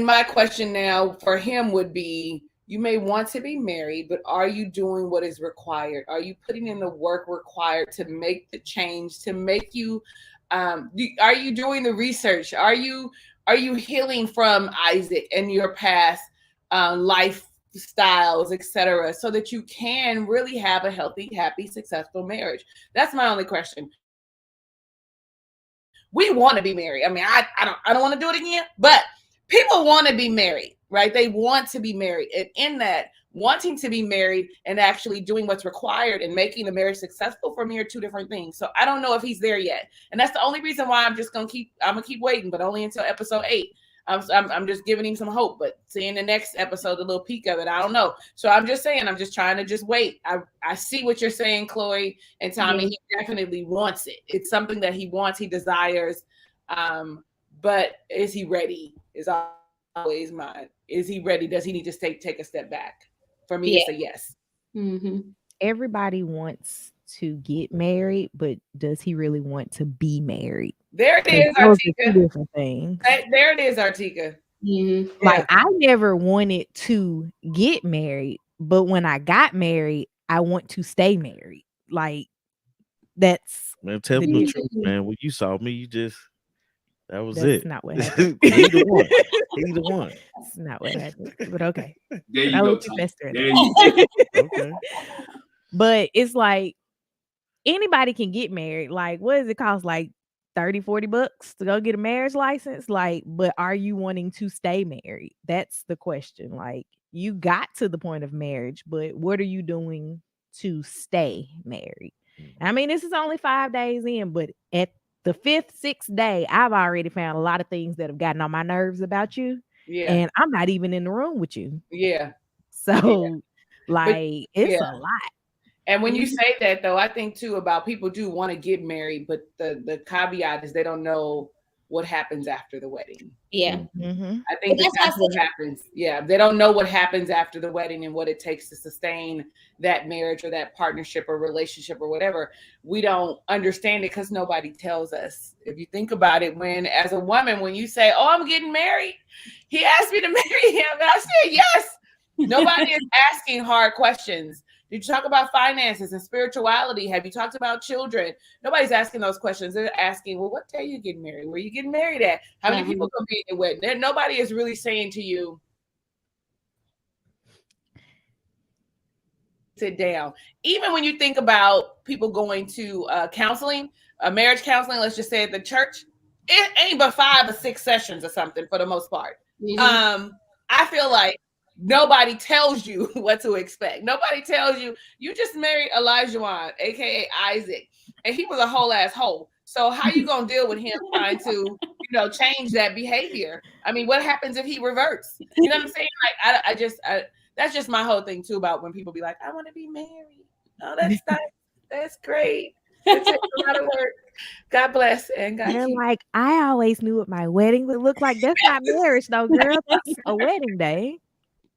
my question now for him would be, you may want to be married, but are you doing what is required? Are you putting in the work required to make the change, to make you, are you doing the research? Are you healing from Isaac and your past life styles, etc., so that you can really have a healthy, happy, successful marriage? That's my only question. We want to be married. I mean, I don't want to do it again, but people want to be married, right? They want to be married, and in that wanting to be married and actually doing what's required and making the marriage successful for me are two different things. So I don't know if he's there yet, and that's the only reason why I'm gonna keep waiting, but only until episode 8. I'm just giving him some hope, but seeing the next episode, a little peek of it, I don't know. So I'm just saying, I'm just trying to just wait. I see what you're saying, Chloe and Tommy. He definitely wants it. It's something that he wants, he desires. But is he ready? Is always mine. Is he ready? Does he need to take a step back? For me, it's a yes. Mm-hmm. Everybody wants to get married, but does he really want to be married? There it is, Artika. Two different things. There it is, Artika. Mm-hmm. Like, I never wanted to get married, but when I got married, I want to stay married. Like, that's, man, tell me the truth, man. When you saw me, that was that's it. Not what happened. Either one. It's not what happened. But okay. There you go. There you go. Okay. But it's like, anybody can get married. Like, what does it cost? Like $30-$40 to go get a marriage license? Like, but are you wanting to stay married? That's the question. Like, you got to the point of marriage, but what are you doing to stay married? I mean, this is only 5 days in, but at the 5th, 6th day, I've already found a lot of things that have gotten on my nerves about you. Yeah. And I'm not even in the room with you. Yeah. So, like, it's a lot. And when you say that, though, I think too about people do want to get married, but the caveat is they don't know what happens after the wedding. Yeah. Mm-hmm. I think that's what happens. Yeah. They don't know what happens after the wedding and what it takes to sustain that marriage or that partnership or relationship or whatever. We don't understand it because nobody tells us. If you think about it, as a woman, when you say, "Oh, I'm getting married," he asked me to marry him, and I said yes. Nobody is asking hard questions. Did you talk about finances and spirituality? Have you talked about children? Nobody's asking those questions. They're asking, well, what day are you getting married? Where are you getting married at? How many people can be in your wedding? Nobody is really saying to you, sit down. Even when you think about people going to counseling, marriage counseling, let's just say at the church, it ain't but 5 or 6 sessions or something for the most part. Mm-hmm. I feel like nobody tells you what to expect. Nobody tells you, you just married Elijah, aka Isaac, and he was a whole asshole. So how you gonna deal with him trying to, change that behavior? I mean, what happens if he reverts? You know what I'm saying? Like, that's just my whole thing too about when people be like, I want to be married. Oh, that's great. It takes a lot of work. God bless and God They're keep. like, I always knew what my wedding would look like. That's not marriage, though, girl. That's a wedding day.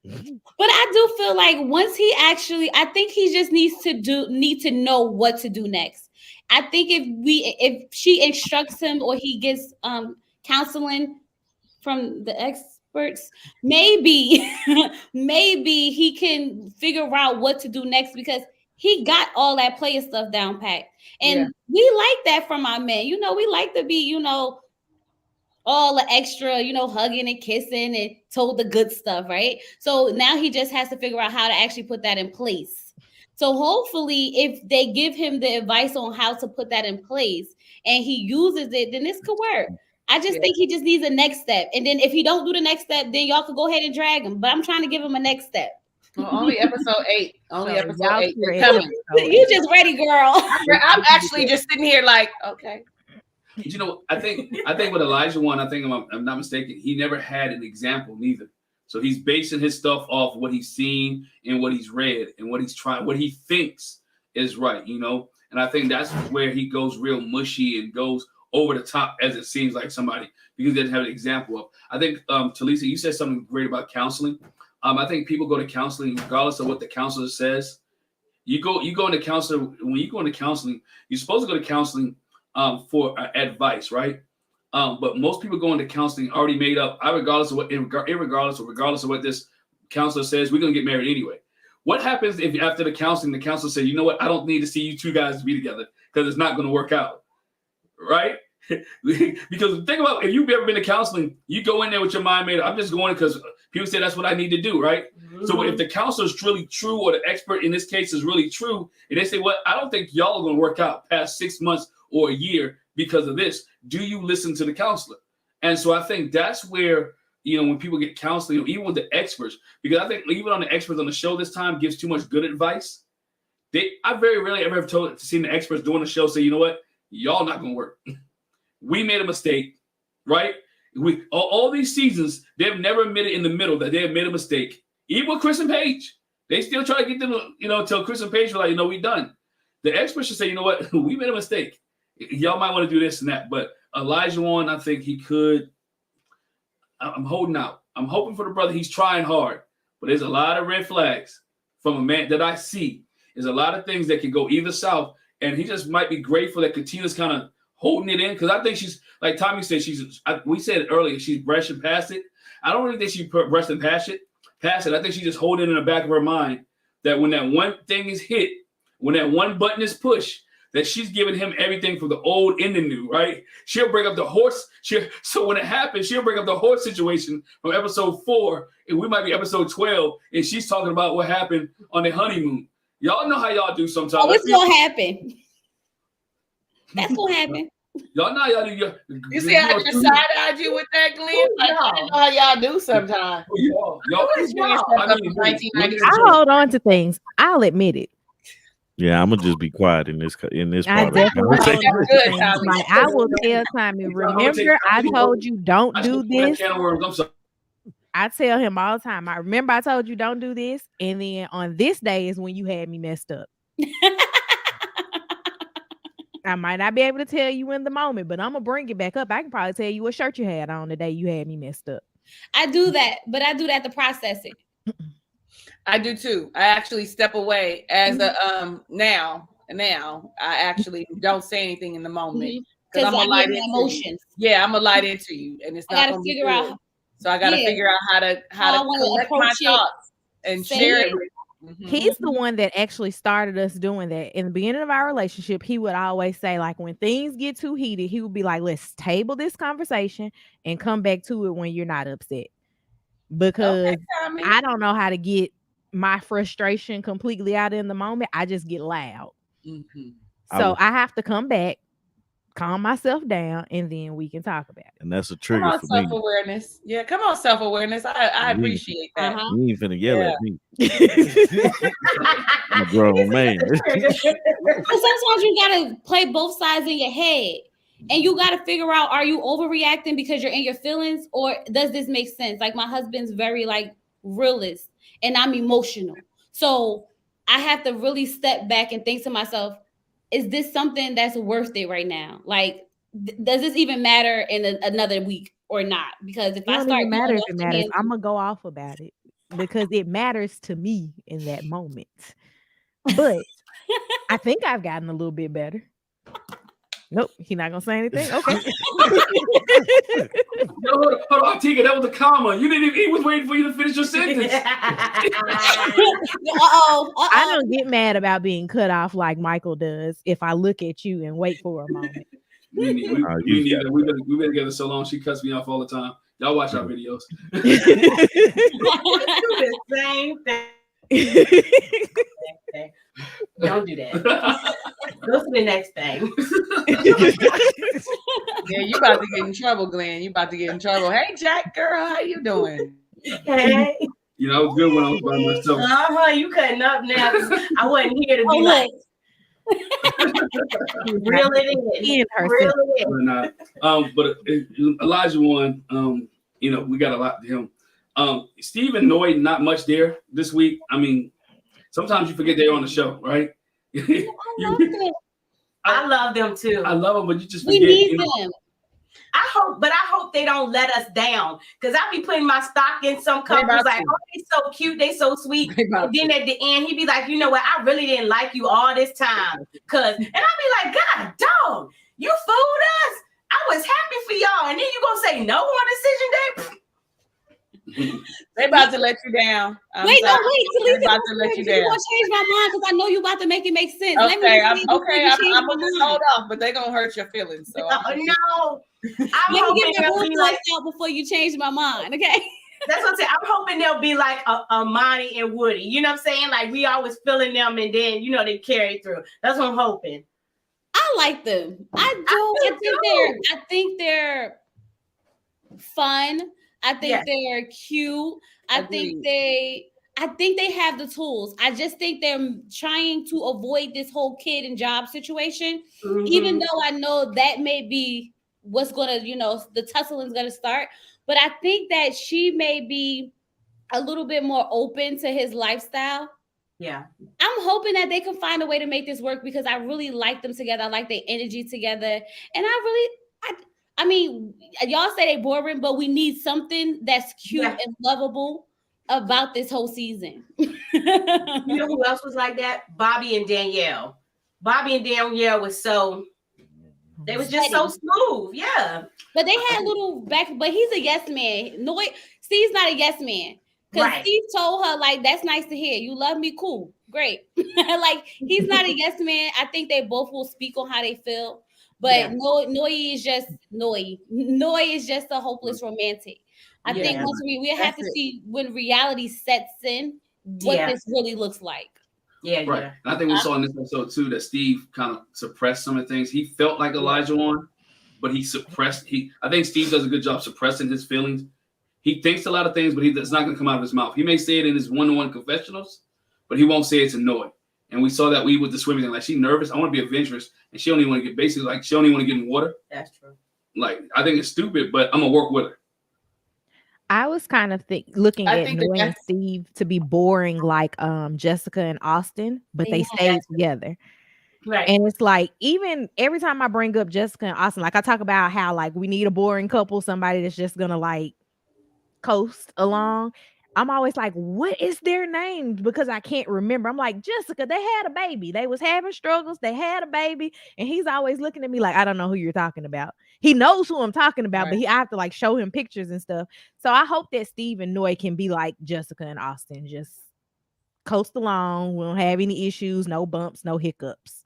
But I do feel like once he actually, I think he just needs to know what to do next. I think if she instructs him or he gets counseling from the experts, maybe maybe he can figure out what to do next, because he got all that player stuff down pat. And we like that from our men. You know, we like to be, you know, all the extra, you know, hugging and kissing and told the good stuff, right? So now he just has to figure out how to actually put that in place. So hopefully, if they give him the advice on how to put that in place and he uses it, then this could work. I just think he just needs a next step. And then if he don't do the next step, then y'all could go ahead and drag him. But I'm trying to give him a next step. Well, only episode 8. Only So episode y'all 8. hear They're it. coming. You just ready, girl. I'm actually just sitting here like, okay. You know, I think with Elijah one, I think I'm not mistaken, he never had an example neither. So he's basing his stuff off what he's seen and what he's read and what he's trying, what he thinks is right, you know. And I think that's where he goes real mushy and goes over the top, as it seems like somebody, because he doesn't have an example of. I think Talisa, you said something great about counseling. I think people go to counseling regardless of what the counselor says. You go into counseling. When you go into counseling, you're supposed to go to counseling for advice, right? But most people go into counseling already made up. Regardless of what this counselor says, we're gonna get married anyway. What happens if after the counselor says, you know what, I don't need to see you two guys to be together because it's not gonna work out, right? Because think about, if you've ever been to counseling, you go in there with your mind made up. I'm just going because people say that's what I need to do, right? Mm-hmm. So if the counselor is truly true, or the expert in this case is really true, and they say, well, I don't think y'all are going to work out past 6 months or a year because of this, do you listen to the counselor? And so I think that's where, you know, when people get counseling, even with the experts, because I think even on the experts on the show this time gives too much good advice. I very rarely ever seen the experts doing the show say, you know what, y'all not going to work. We made a mistake, right? All these seasons, they've never admitted in the middle that they have made a mistake. Even with Chris and Paige, they still try to get them, you know, tell Chris and Paige, like, you know, we done. The experts should say, you know what, we made a mistake. Y'all might want to do this and that. But Elijah One, I think he could. I'm holding out. I'm hoping for the brother. He's trying hard. But there's a lot of red flags from a man that I see. There's a lot of things that can go either south. And he just might be grateful that Katina's kind of holding it in, because I think she's, like Tommy said, we said it earlier, she's brushing past it. I don't really think she's brushing past it. I think she's just holding it in the back of her mind that when that one thing is hit, when that one button is pushed, that she's giving him everything from the old and the new, right? She'll bring up the horse. So when it happens, she'll bring up the horse situation from episode 4, and we might be episode 12, and she's talking about what happened on the honeymoon. Y'all know how y'all do sometimes. Oh, it's gonna happen. That's gonna happen. Y'all know y'all do. You see how I just side-eyed you with that, Glenn? Like, I know how y'all do sometimes. Y'all. I hold on to things. I'll admit it. Yeah, I'm gonna just be quiet in this part. I definitely hold on to things. Like, I will tell Tommy, remember I told you don't do this. I tell him all the time, I remember I told you don't do this, and then on this day is when you had me messed up. I might not be able to tell you in the moment, but I'm gonna bring it back up. I can probably tell you what shirt you had on the day you had me messed up. I do that, but I do that to process it. I do too. I actually step away as a now I actually don't say anything in the moment because I'm a light into emotions. Yeah, I'm a light into you, and it's not gonna figure out. So I got to figure out how to collect my thoughts and share it. Mm-hmm. He's the one that actually started us doing that. In the beginning of our relationship, he would always say, like, when things get too heated, he would be like, let's table this conversation and come back to it when you're not upset. Because I don't know how to get my frustration completely out in the moment. I just get loud. Mm-hmm. So I have to come back, calm myself down, and then we can talk about it. And that's a trigger for self-awareness. Yeah, come on, self-awareness. I appreciate that. You ain't finna yell at me. I'm a grown man. Sometimes you gotta play both sides in your head, and you gotta figure out, are you overreacting because you're in your feelings, or does this make sense? Like, my husband's very realist, and I'm emotional. So I have to really step back and think to myself, is this something that's worth it right now? Like, does this even matter in another week or not? Because if It I don't start even matter going if off it the matters. handle- I'm gonna go off about it because it matters to me in that moment. But I think I've gotten a little bit better. Nope, he's not gonna say anything. Okay. No, hold on, Tika, that was a comma. You didn't even, he was waiting for you to finish your sentence. I don't get mad about being cut off like Michael does if I look at you and wait for a moment. We need that. We've been together so long, she cuts me off all the time. Y'all watch our videos. Do the same thing. Don't do that. Go to the next thing. Yeah, you about to get in trouble, Glenn. You about to get in trouble. Hey, Jack, girl, how you doing? Hey. You know, it was good when I was by myself. You cutting up now. I wasn't here to be like, reel it in. Reel it in. But Elijah won. You know, we got a lot to him. Steve and Noy, not much there this week. I mean, sometimes you forget they're on the show, right? I love them too. I love them, but you just we forget. need You know? them. I hope they don't let us down, because I be putting my stock in some couples like, oh, they so cute, they so sweet. And then at the end, he be like, you know what? I really didn't like you all this time, and I be like, God, dog, you fooled us. I was happy for y'all, and then you gonna say no on decision day? They about to let you down. Wait, about to let you down. down. Gonna change my mind because I know you about to make it make sense. Okay, I'm gonna just hold off, but they're gonna hurt your feelings. So no, I'm Let me hoping get my they'll be like, out before you change my mind. Okay. that's what I'm saying. I'm hoping they'll be like a Monty and Woody. You know what I'm saying? Like, we always feeling them, and then they carry through. That's what I'm hoping. I like them. I think they're fun. I think they're cute. I think they have the tools. I just think they're trying to avoid this whole kid and job situation. Mm-hmm. Even though I know that may be what's gonna, the tussling's gonna start. But I think that she may be a little bit more open to his lifestyle. Yeah. I'm hoping that they can find a way to make this work, because I really like them together. I like their energy together. And I mean, y'all say they boring, but we need something that's cute and lovable about this whole season. You know who else was like that? Bobby and Danielle. Bobby and Danielle was they was just so smooth. Yeah. But they had little back, but he's a yes man. No, Steve's not a yes man. Because Steve told her, like, that's nice to hear. You love me, cool, great. Like, he's not a yes man. I think they both will speak on how they feel. But Noy is just Noy. Noy is just a hopeless romantic. I think once we have to see when reality sets in what this really looks like. Yeah, right. Yeah. And I think we saw in this episode too that Steve kind of suppressed some of the things. He felt like Elijah on, but he suppressed. I think Steve does a good job suppressing his feelings. He thinks a lot of things, but it's not going to come out of his mouth. He may say it in his one-on-one confessionals, but he won't say it to Noy. And we saw that with the swimming thing. Like, she's nervous. I want to be adventurous. And she don't even want to get, she don't even want to get in water. That's true. Like, I think it's stupid, but I'm going to work with her. I was kind of looking at Noy and Steve to be boring like Jessica and Austin, but they stayed together. Right. And it's like, even every time I bring up Jessica and Austin, like, I talk about how, like, we need a boring couple, somebody that's just going to, like, coast along. I'm always like, what is their names? Because I can't remember. I'm like, Jessica, they had a baby. They was having struggles. They had a baby. And he's always looking at me like, I don't know who you're talking about. He knows who I'm talking about, but I have to, like, show him pictures and stuff. So I hope that Steve and Noy can be like Jessica and Austin. Just coast along. We don't have any issues, no bumps, no hiccups.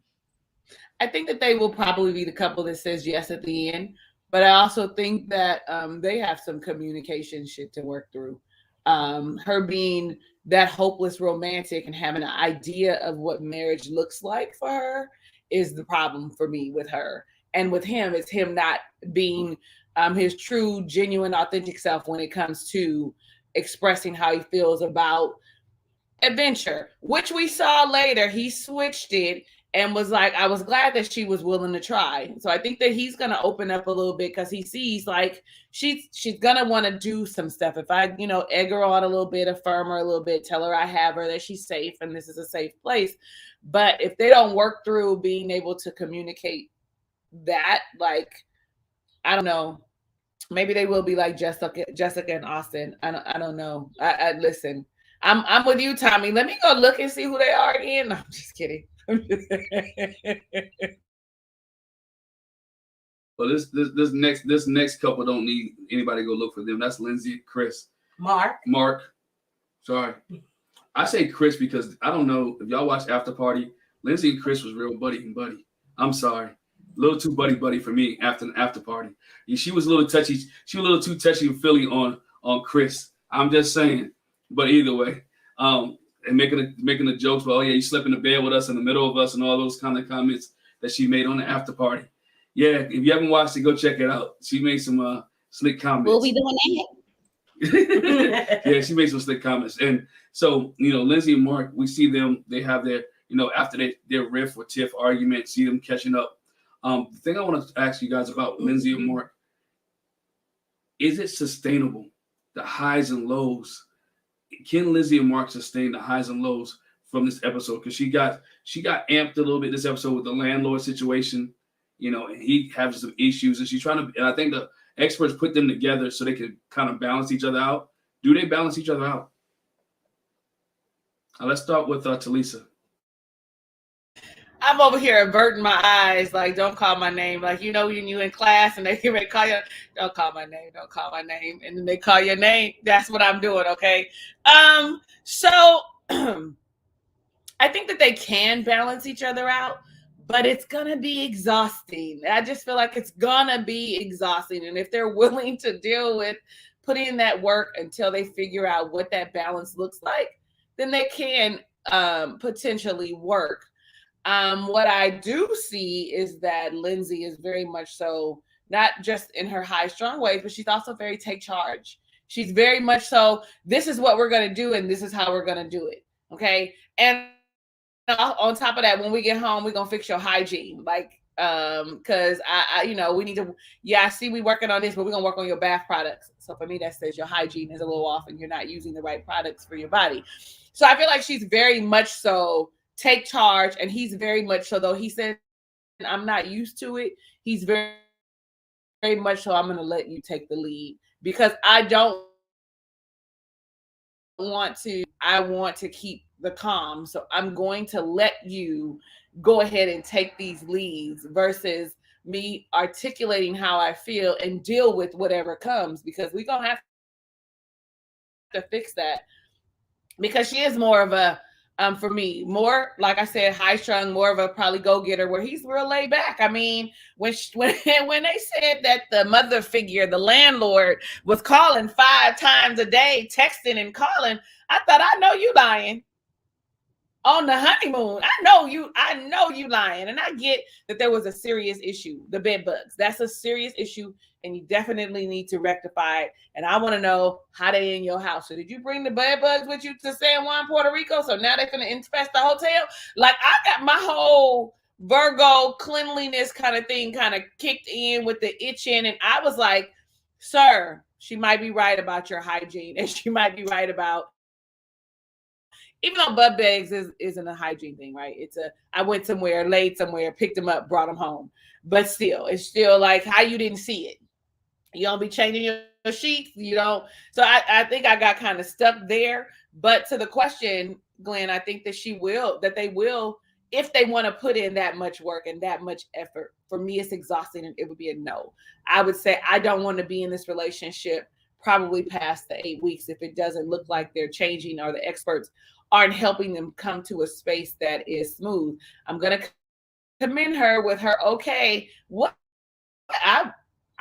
I think that they will probably be the couple that says yes at the end. But I also think that they have some communication shit to work through. Her being that hopeless romantic and having an idea of what marriage looks like for her is the problem for me with her. And with him, it's him not being his true, genuine, authentic self when it comes to expressing how he feels about adventure, which we saw later. He switched it and was like, I was glad that she was willing to try. So I think that he's going to open up a little bit because he sees like she's going to want to do some stuff. If I, you know, egg her on a little bit, affirm her a little bit, tell her I have her, that she's safe and this is a safe place. But if they don't work through being able to communicate that, like, I don't know, maybe they will be like Jessica and Austin. I don't know. I listen. I'm with you, Tommy. Let me go look and see who they are again. No, I'm just kidding. Well, this next couple don't need anybody to go look for them. That's Lindsay and Chris. Mark. Sorry. I say Chris because I don't know if y'all watch After Party. Lindsay and Chris was real buddy and buddy. I'm sorry. A little too buddy for me after the After Party. She was a little touchy. She was a little too touchy and feely on Chris. I'm just saying. But either way, and making the jokes about, oh yeah, you slept in the bed with us in the middle of us and all those kind of comments that she made on the After Party. Yeah, if you haven't watched it, go check it out. She made some slick comments. We'll be doing that. Yeah, she made some slick comments. And so, you know, Lindsay and Mark, we see them, they have their, you know, after their riff or tiff argument, see them catching up. The thing I want to ask you guys about Lindsay and Mark, is it sustainable? The highs and lows. Can Lindsay and Mark sustain the highs and lows from this episode? Because she got amped a little bit this episode with the landlord situation, you know, and he has some issues, and she's trying to. And I think the experts put them together so they can kind of balance each other out. Do they balance each other out? Let's start with Talisa. I'm over here averting my eyes, like, don't call my name. Like, you know, when you in class and they call you, don't call my name, and then they call your name. That's what I'm doing, okay? So I think that they can balance each other out, but it's gonna be exhausting. I just feel like it's gonna be exhausting. And if they're willing to deal with putting in that work until they figure out what that balance looks like, then they can potentially work. What I do see is that Lindsay is very much so, not just in her high strong ways, but she's also very take charge. She's very much so, this is what we're going to do, and this is how we're going to do it. Okay. And on top of that, when we get home, we're going to fix your hygiene. Like, cause I, you know, we need to, yeah, I see we working on this, but we're going to work on your bath products. So for me, that says your hygiene is a little off and you're not using the right products for your body. So I feel like she's very much so take charge, and he's very much so, though he said, I'm not used to it, he's very, very much so, I'm going to let you take the lead because I want to keep the calm. So I'm going to let you go ahead and take these leads versus me articulating how I feel and deal with whatever comes, because we're going to have to fix that, because she is more of a, for me, more, like I said, high strung, more of a probably go getter, where he's real laid back. I mean, when they said that the mother figure, the landlord, was calling 5 times a day, texting and calling, I thought, I know you lying on the honeymoon. I know you lying. And I get that there was a serious issue, the bed bugs. That's a serious issue, and you definitely need to rectify it. And I want to know how they in your house. So did you bring the bed bugs with you to San Juan, Puerto Rico? So now they're going to infest the hotel? Like, I got my whole Virgo cleanliness kind of thing kind of kicked in with the itching. And I was like, sir, she might be right about your hygiene. And she might be right about, even though bed bugs isn't a hygiene thing, right? It's I went somewhere, laid somewhere, picked them up, brought them home. But still, it's still like how you didn't see it. You don't be changing your sheets. You don't. So I think I got kind of stuck there. But to the question, Glenn, I think that they will, if they want to put in that much work and that much effort. For me, it's exhausting, and it would be a no. I would say I don't want to be in this relationship probably past the 8 weeks if it doesn't look like they're changing or the experts aren't helping them come to a space that is smooth. I'm going to commend her with her, okay, what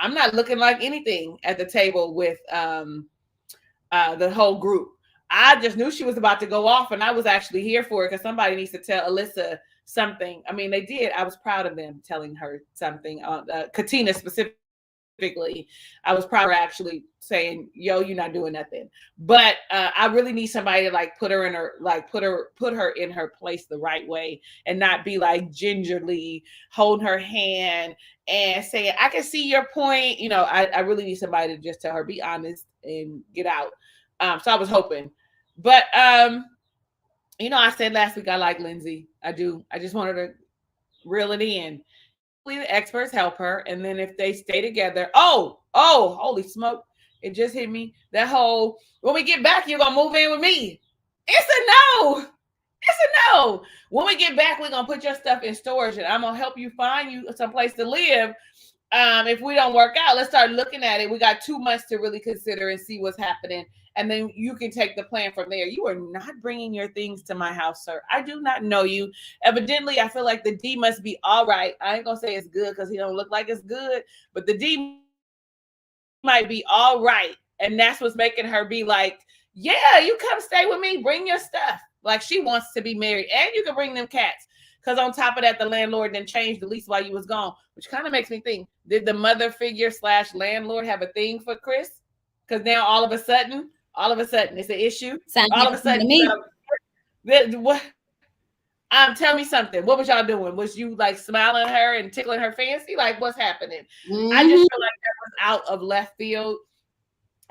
I'm not looking like anything at the table with the whole group. I just knew she was about to go off, and I was actually here for it because somebody needs to tell Alyssa something. I mean, they did. I was proud of them telling her something, Katina specifically. I was probably actually saying, yo, you're not doing nothing. But I really need somebody to like put her in her place the right way and not be like gingerly holding her hand and saying, I can see your point. You know, I really need somebody to just tell her, be honest and get out. So I was hoping. But you know, I said last week I like Lindsay. I do. I just wanted to reel it in. The experts help her, and then if they stay together, oh, holy smoke, it just hit me. That whole, when we get back, you're gonna move in with me. It's a no. When we get back, we're gonna put your stuff in storage, and I'm gonna help you find you someplace to live. If we don't work out, let's start looking at it. We got 2 months to really consider and see what's happening, and then you can take the plan from there. You are not bringing your things to my house, sir. I do not know you. Evidently, I feel like the D must be all right. I ain't gonna say it's good because he don't look like it's good, but the D might be all right, and that's what's making her be like, yeah, you come stay with me, bring your stuff. Like she wants to be married, and you can bring them cats. Because on top of that, the landlord then changed the lease while you was gone, which kind of makes me think, did the mother figure / landlord have a thing for Chris? Because now all of a sudden, it's an issue. All of a sudden, what? Tell me something. What was y'all doing? Was you like smiling at her and tickling her fancy? Like, what's happening? Mm-hmm. I just feel like that was out of left field.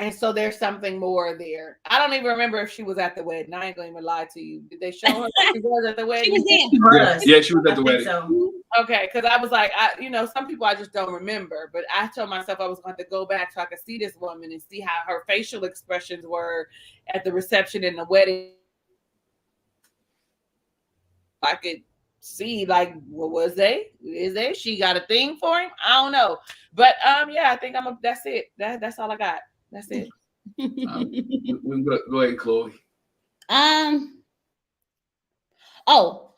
And so there's something more there. I don't even remember if she was at the wedding. I ain't gonna even lie to you. Did they show her that she was at the wedding? She was yeah, she was at the wedding. So. Okay, because I was like, some people I just don't remember. But I told myself I was going to go back so I could see this woman and see how her facial expressions were at the reception and the wedding. I could see, like, what was they? Is they? She got a thing for him? I don't know. But yeah, I think that's it. That's all I got. That's it. We go ahead, Chloe. Oh,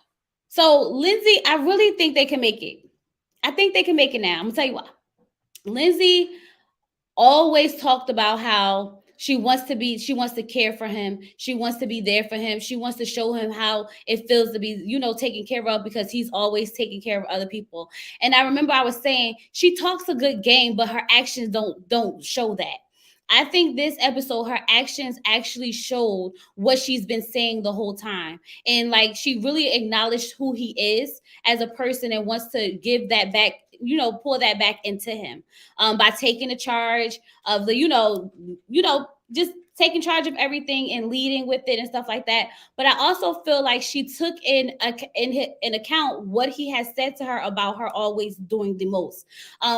so Lindsay, I really think they can make it. I think they can make it now. I'm gonna tell you why. Lindsay always talked about how she wants to care for him. She wants to be there for him. She wants to show him how it feels to be, taken care of, because he's always taking care of other people. And I remember I was saying she talks a good game, but her actions don't show that. I think this episode, her actions actually showed what she's been saying the whole time. And like, she really acknowledged who he is as a person and wants to give that back, pull that back into him by taking the charge of the, just taking charge of everything and leading with it and stuff like that. But I also feel like she took in account what he has said to her about her always doing the most,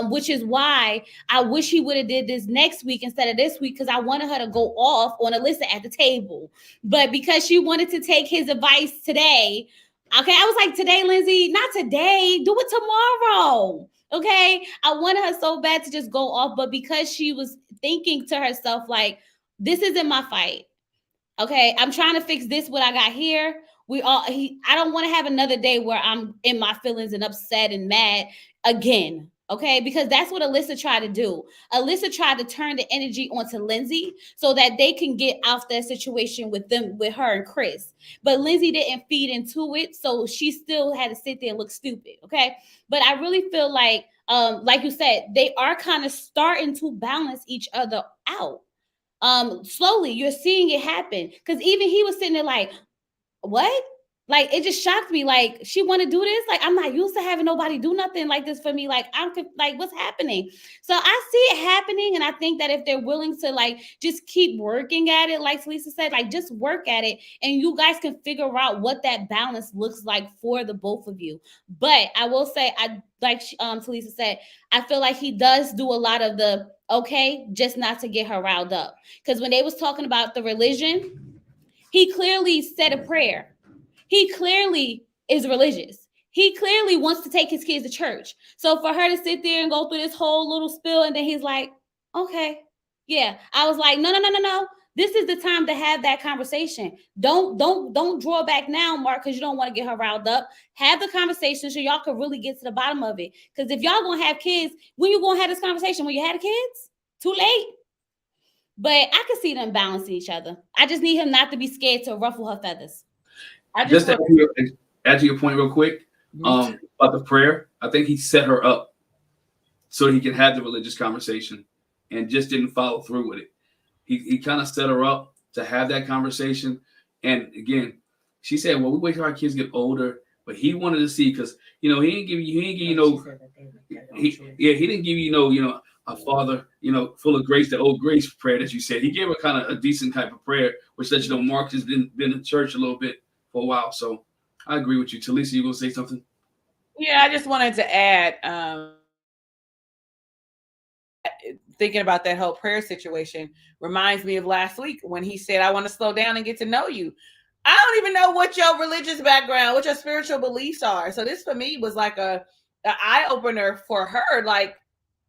which is why I wish he would have did this next week instead of this week, because I wanted her to go off on Alyssa at the table. But because she wanted to take his advice today, okay, I was like, today, Lindsay, not today, do it tomorrow. Okay, I wanted her so bad to just go off, but because she was thinking to herself, like, this isn't my fight. Okay, I'm trying to fix this, what I got here. I don't want to have another day where I'm in my feelings and upset and mad again. Okay, because that's what Alyssa tried to do. Alyssa tried to turn the energy onto Lindsay so that they can get out that situation with her and Chris. But Lindsay didn't feed into it, so she still had to sit there and look stupid. Okay, but I really feel like you said, they are kind of starting to balance each other out. Slowly, you're seeing it happen, because even he was sitting there like, what? Like, it just shocked me. Like, she want to do this? Like, I'm not used to having nobody do nothing like this for me. Like, what's happening? So I see it happening, and I think that if they're willing to, like, just keep working at it, like Talisa said, like, just work at it, and you guys can figure out what that balance looks like for the both of you. But I will say, Talisa said, I feel like he does do a lot of the, okay, just not to get her riled up. Because when they was talking about the religion, he clearly said a prayer. He clearly is religious. He clearly wants to take his kids to church. So for her to sit there and go through this whole little spill, and then he's like, okay, yeah. I was like, no. This is the time to have that conversation. Don't draw back now, Mark, because you don't want to get her riled up. Have the conversation so y'all can really get to the bottom of it. Because if y'all gonna have kids, when you gonna have this conversation? When you had kids? Too late. But I can see them balancing each other. I just need him not to be scared to ruffle her feathers. Just to add to your point real quick, about the prayer, I think he set her up so he can have the religious conversation, and just didn't follow through with it. He kind of set her up to have that conversation. And again, she said, well, we wait till our kids get older, but he wanted to see, because he didn't give you he didn't give you a father full of grace, the old grace prayer that you said. He gave her kind of a decent type of prayer, which lets Mark has been in church a little bit for a while. So I agree with you. Talisa, you gonna say something? Yeah, I just wanted to add, thinking about that whole prayer situation reminds me of last week when he said, I want to slow down and get to know you. I don't even know what your religious background, what your spiritual beliefs are. So this for me was like an eye-opener for her. Like,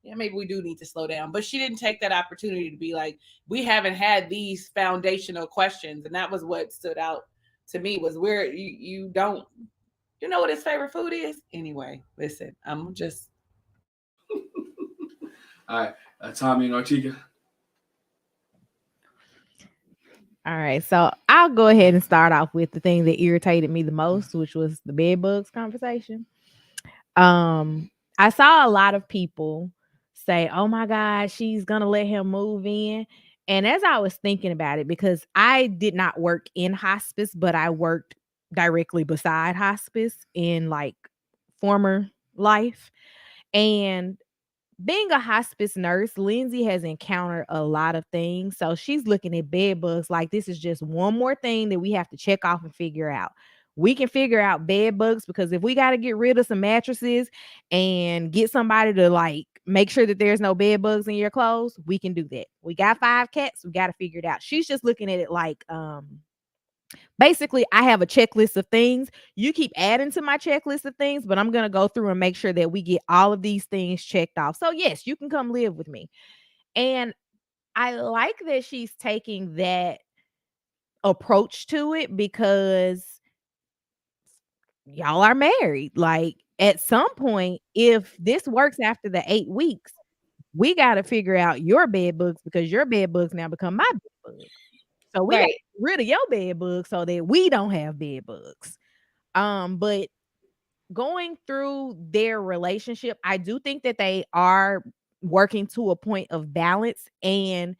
yeah, maybe we do need to slow down. But she didn't take that opportunity to be like, we haven't had these foundational questions. And that was what stood out to me, was where you don't, know what his favorite food is? Anyway, listen, I'm just. All right, Tommy and Ortega. All right, so I'll go ahead and start off with the thing that irritated me the most, which was the bed bugs conversation. I saw a lot of people say, oh my God, she's gonna let him move in. And as I was thinking about it, because I did not work in hospice, but I worked directly beside hospice in like former life. And being a hospice nurse, Lindsay has encountered a lot of things. So she's looking at bed bugs like this is just one more thing that we have to check off and figure out. We can figure out bed bugs, because if we got to get rid of some mattresses and get somebody to like make sure that there's no bed bugs in your clothes, we can do that. We got 5 cats. We got to figure it out. She's just looking at it like, basically, I have a checklist of things. You keep adding to my checklist of things, but I'm going to go through and make sure that we get all of these things checked off. So yes, you can come live with me. And I like that she's taking that approach to it, because y'all are married. Like at some point, if this works after the 8 weeks, we got to figure out your bed bugs, because your bed bugs now become my bed bugs. So we got to get rid of your bed bugs so that we don't have bed bugs. But going through their relationship, I do think that they are working to a point of balance. And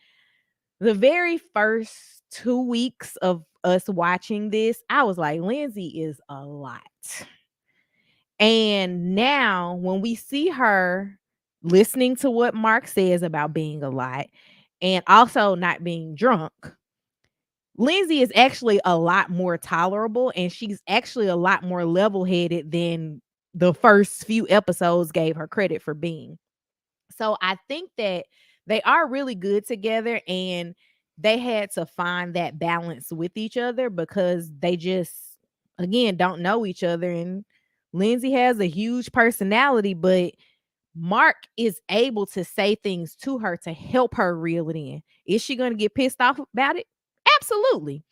the very first 2 weeks of us watching this, I was like, Lindsay is a lot. And now when we see her listening to what Mark says about being a lot and also not being drunk, Lindsay is actually a lot more tolerable, and she's actually a lot more level-headed than the first few episodes gave her credit for being. So I think that they are really good together, and they had to find that balance with each other, because they just, again, don't know each other. And Lindsay has a huge personality, but Mark is able to say things to her to help her reel it in. Is she going to get pissed off about it? Absolutely.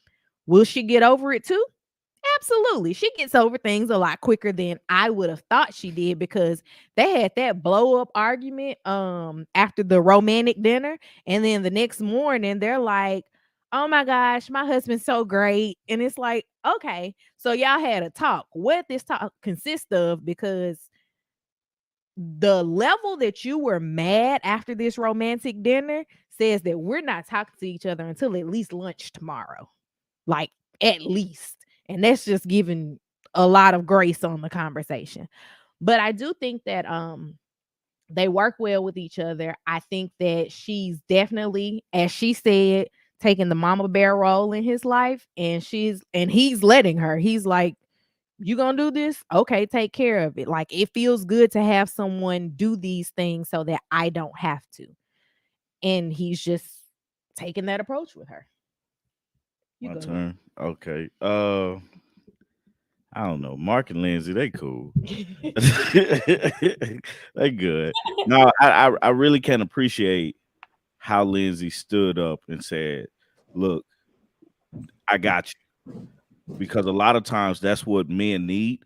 Will she get over it too? Absolutely. She gets over things a lot quicker than I would have thought she did, because they had that blow up argument after the romantic dinner, and then the next morning they're like, oh my gosh, my husband's so great. And it's like, okay, so y'all had a talk. What this talk consists of? Because the level that you were mad after this romantic dinner says that we're not talking to each other until at least lunch tomorrow. Like at least. And that's just giving a lot of grace on the conversation. But I do think that they work well with each other. I think that she's definitely, as she said, taking the mama bear role in his life, and he's letting her. He's like, you gonna do this? Okay, take care of it. Like, it feels good to have someone do these things so that I don't have to. And he's just taking that approach with her. My turn. Okay. I don't know. Mark and Lindsay, they cool. They good. No, I really can appreciate how Lindsay stood up and said, look, I got you. Because a lot of times that's what men need,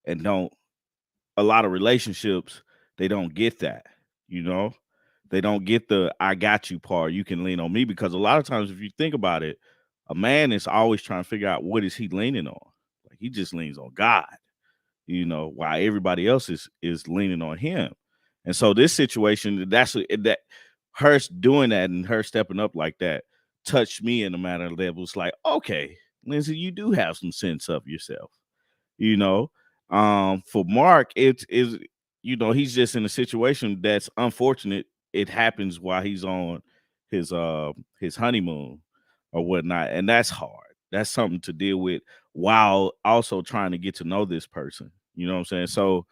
and a lot of relationships, they don't get that, They don't get the I got you part. You can lean on me, because a lot of times, if you think about it, a man is always trying to figure out what is he leaning on. Like, he just leans on God, while everybody else is leaning on him. And so this situation, that her doing that and her stepping up like that touched me in a manner that was like, okay, Lindsay, you do have some sense of yourself, you know. For Mark, it is, you know, he's just in a situation that's unfortunate. It happens while he's on his honeymoon or whatnot, and that's hard. That's something to deal with while also trying to get to know this person. You know what I'm saying? So,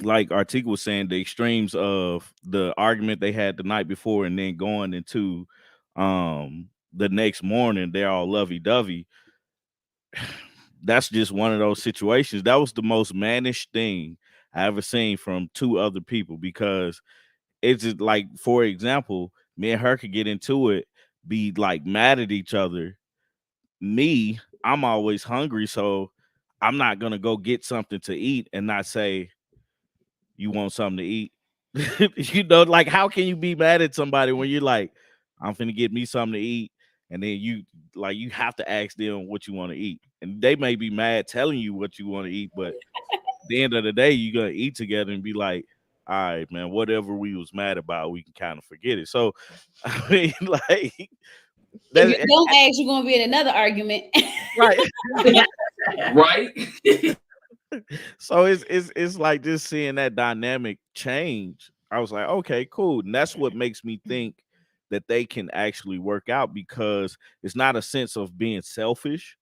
like Artika was saying, the extremes of the argument they had the night before and then going into the next morning, they're all lovey-dovey. That's just one of those situations. That was the most mannish thing I ever seen from two other people, because it's just like, for example, me and her could get into it, be like mad at each other. Me, I'm always hungry, so I'm not gonna go get something to eat and not say, you want something to eat? You know, like, how can you be mad at somebody when you're like, I'm finna get me something to eat, and then you have to ask them what you want to eat, and they may be mad telling you what you want to eat, but at the end of the day, you're gonna eat together and be like, all right, man, whatever we was mad about, we can kind of forget it. So, I mean, like, if you don't ask, you're gonna be in another argument, right? Right. So it's like just seeing that dynamic change. I was like, okay, cool. And that's what makes me think that they can actually work out, because it's not a sense of being selfish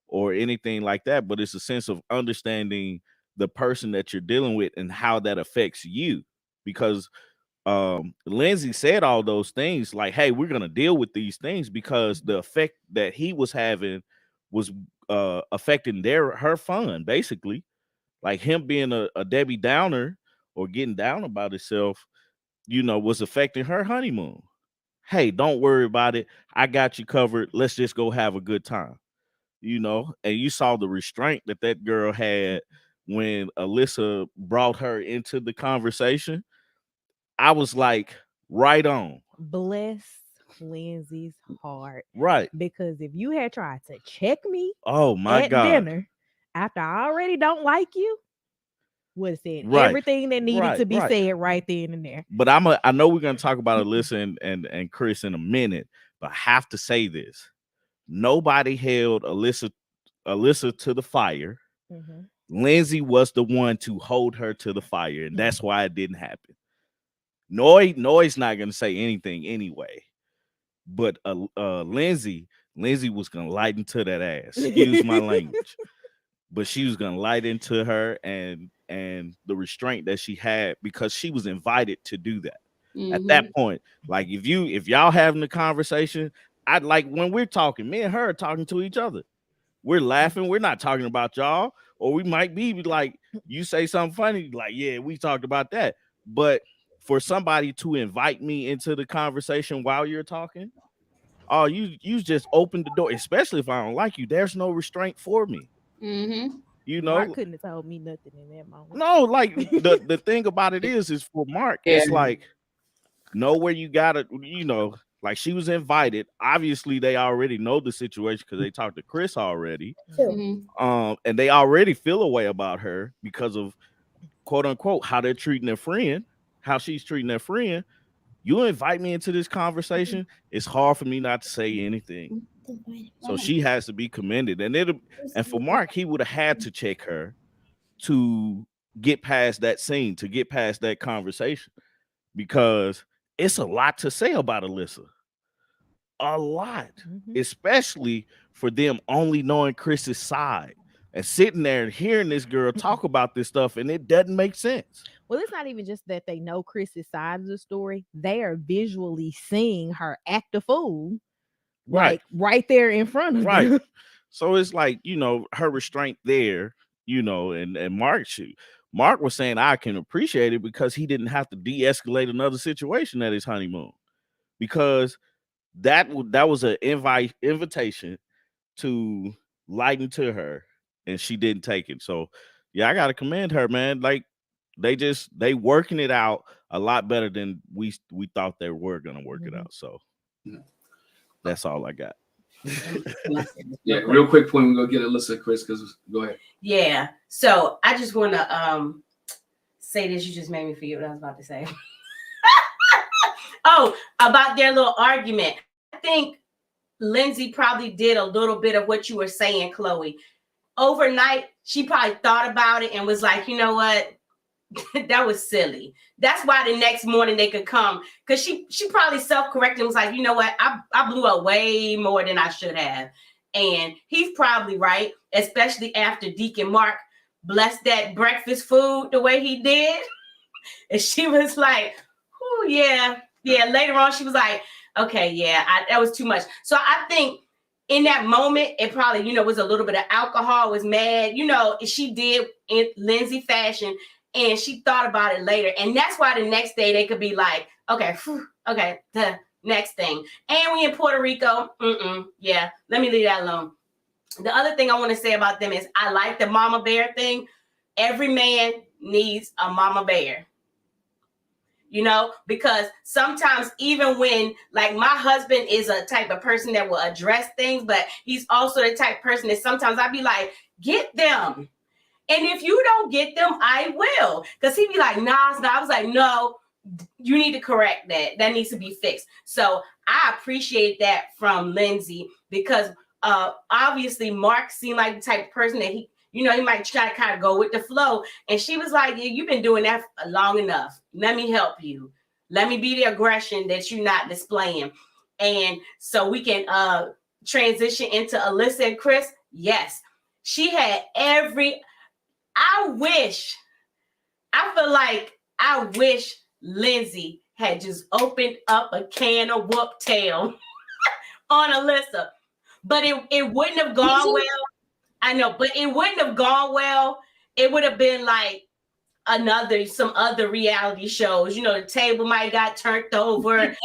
or anything like that, but it's a sense of understanding the person that you're dealing with and how that affects you. Because Lindsay said all those things like, hey, we're gonna deal with these things, because the effect that he was having was affecting her fun, basically. Like, him being a Debbie Downer or getting down about himself, you know, was affecting her honeymoon. Hey, don't worry about it. I got you covered. Let's just go have a good time, you know. And you saw the restraint that girl had when Alyssa brought her into the conversation. I was like, right on. Bless Lindsay's heart. Right. Because if you had tried to check me oh my at God. dinner after I already don't like you, would have said Right. everything that needed to be said right then and there. But I know we're gonna talk about Alyssa and Chris in a minute, but I have to say this. Nobody held Alyssa to the fire. Mhm. Lindsay was the one to hold her to the fire, and that's why it didn't happen. Noy's not gonna say anything anyway, but Lindsay was gonna light into that ass. Excuse my language, but she was gonna light into her and the restraint that she had, because she was invited to do that. At that point, like, if y'all having a conversation, I'd like, when we're talking, me and her are talking to each other. We're laughing. We're not talking about y'all. Or we might be like, you say something funny, like, yeah, we talked about that. But for somebody to invite me into the conversation while you're talking, oh, you just opened the door, especially if I don't like you. There's no restraint for me. You know, Mark couldn't have told me nothing in that moment. No, like, the thing about it is for Mark, it's like, know where you gotta, you know, like, she was invited. Obviously, they already know the situation because they talked to Chris already. And they already feel a way about her because of, quote unquote, how they're treating their friend, how she's treating their friend. You invite me into this conversation, it's hard for me not to say anything. So she has to be commended. And for Mark, he would have had to check her to get past that scene, to get past that conversation, because it's a lot to say about Alyssa. A lot, especially for them only knowing Chris's side and sitting there and hearing this girl talk about this stuff, and it doesn't make sense. Well, it's not even just that they know Chris's side of the story. They are visually seeing her act a fool, like right there in front of them. So it's like, you know, her restraint there, you know, and Mark was saying, I can appreciate it because he didn't have to de-escalate another situation at his honeymoon, because that was an invitation to lighten to her, and she didn't take it. So yeah, I gotta commend her, man. Like, they working it out a lot better than we thought they were gonna work it out. So that's all I got. Yeah, real quick point, we're gonna get Alyssa, Chris, because go ahead. Yeah, so I just want to say this. You just made me forget what I was about to say. Oh, about their little argument. I think Lindsay probably did a little bit of what you were saying, Chloe. Overnight, she probably thought about it and was like, you know what? That was silly. That's why the next morning they could come, because she probably self-corrected and was like, you know what? I blew up way more than I should have. And he's probably right, especially after Deacon Mark blessed that breakfast food the way he did. And she was like, oh, yeah. Later on, she was like, okay, yeah, that was too much. So I think in that moment, it probably, was a little bit of alcohol, was mad. She did in Lindsay fashion, and she thought about it later. And that's why the next day they could be like, okay, the next thing. And we in Puerto Rico. Yeah, let me leave that alone. The other thing I want to say about them is I like the mama bear thing. Every man needs a mama bear. Because sometimes even when, like, my husband is a type of person that will address things, but he's also the type of person that sometimes I'd be like, get them. And if you don't get them, I will. Because he'd be like, nah, I was like, no, you need to correct that. That needs to be fixed. So I appreciate that from Lindsay, because obviously Mark seemed like the type of person that he might try to kind of go with the flow. And she was like, yeah, you've been doing that long enough. Let me help you. Let me be the aggression that you're not displaying. And so we can transition into Alyssa and Chris. Yes, she had I wish Lindsay had just opened up a can of whoop tail on Alyssa. But it wouldn't have gone well. I know, but it wouldn't have gone well. It would have been like some other reality shows. The table might have got turned over.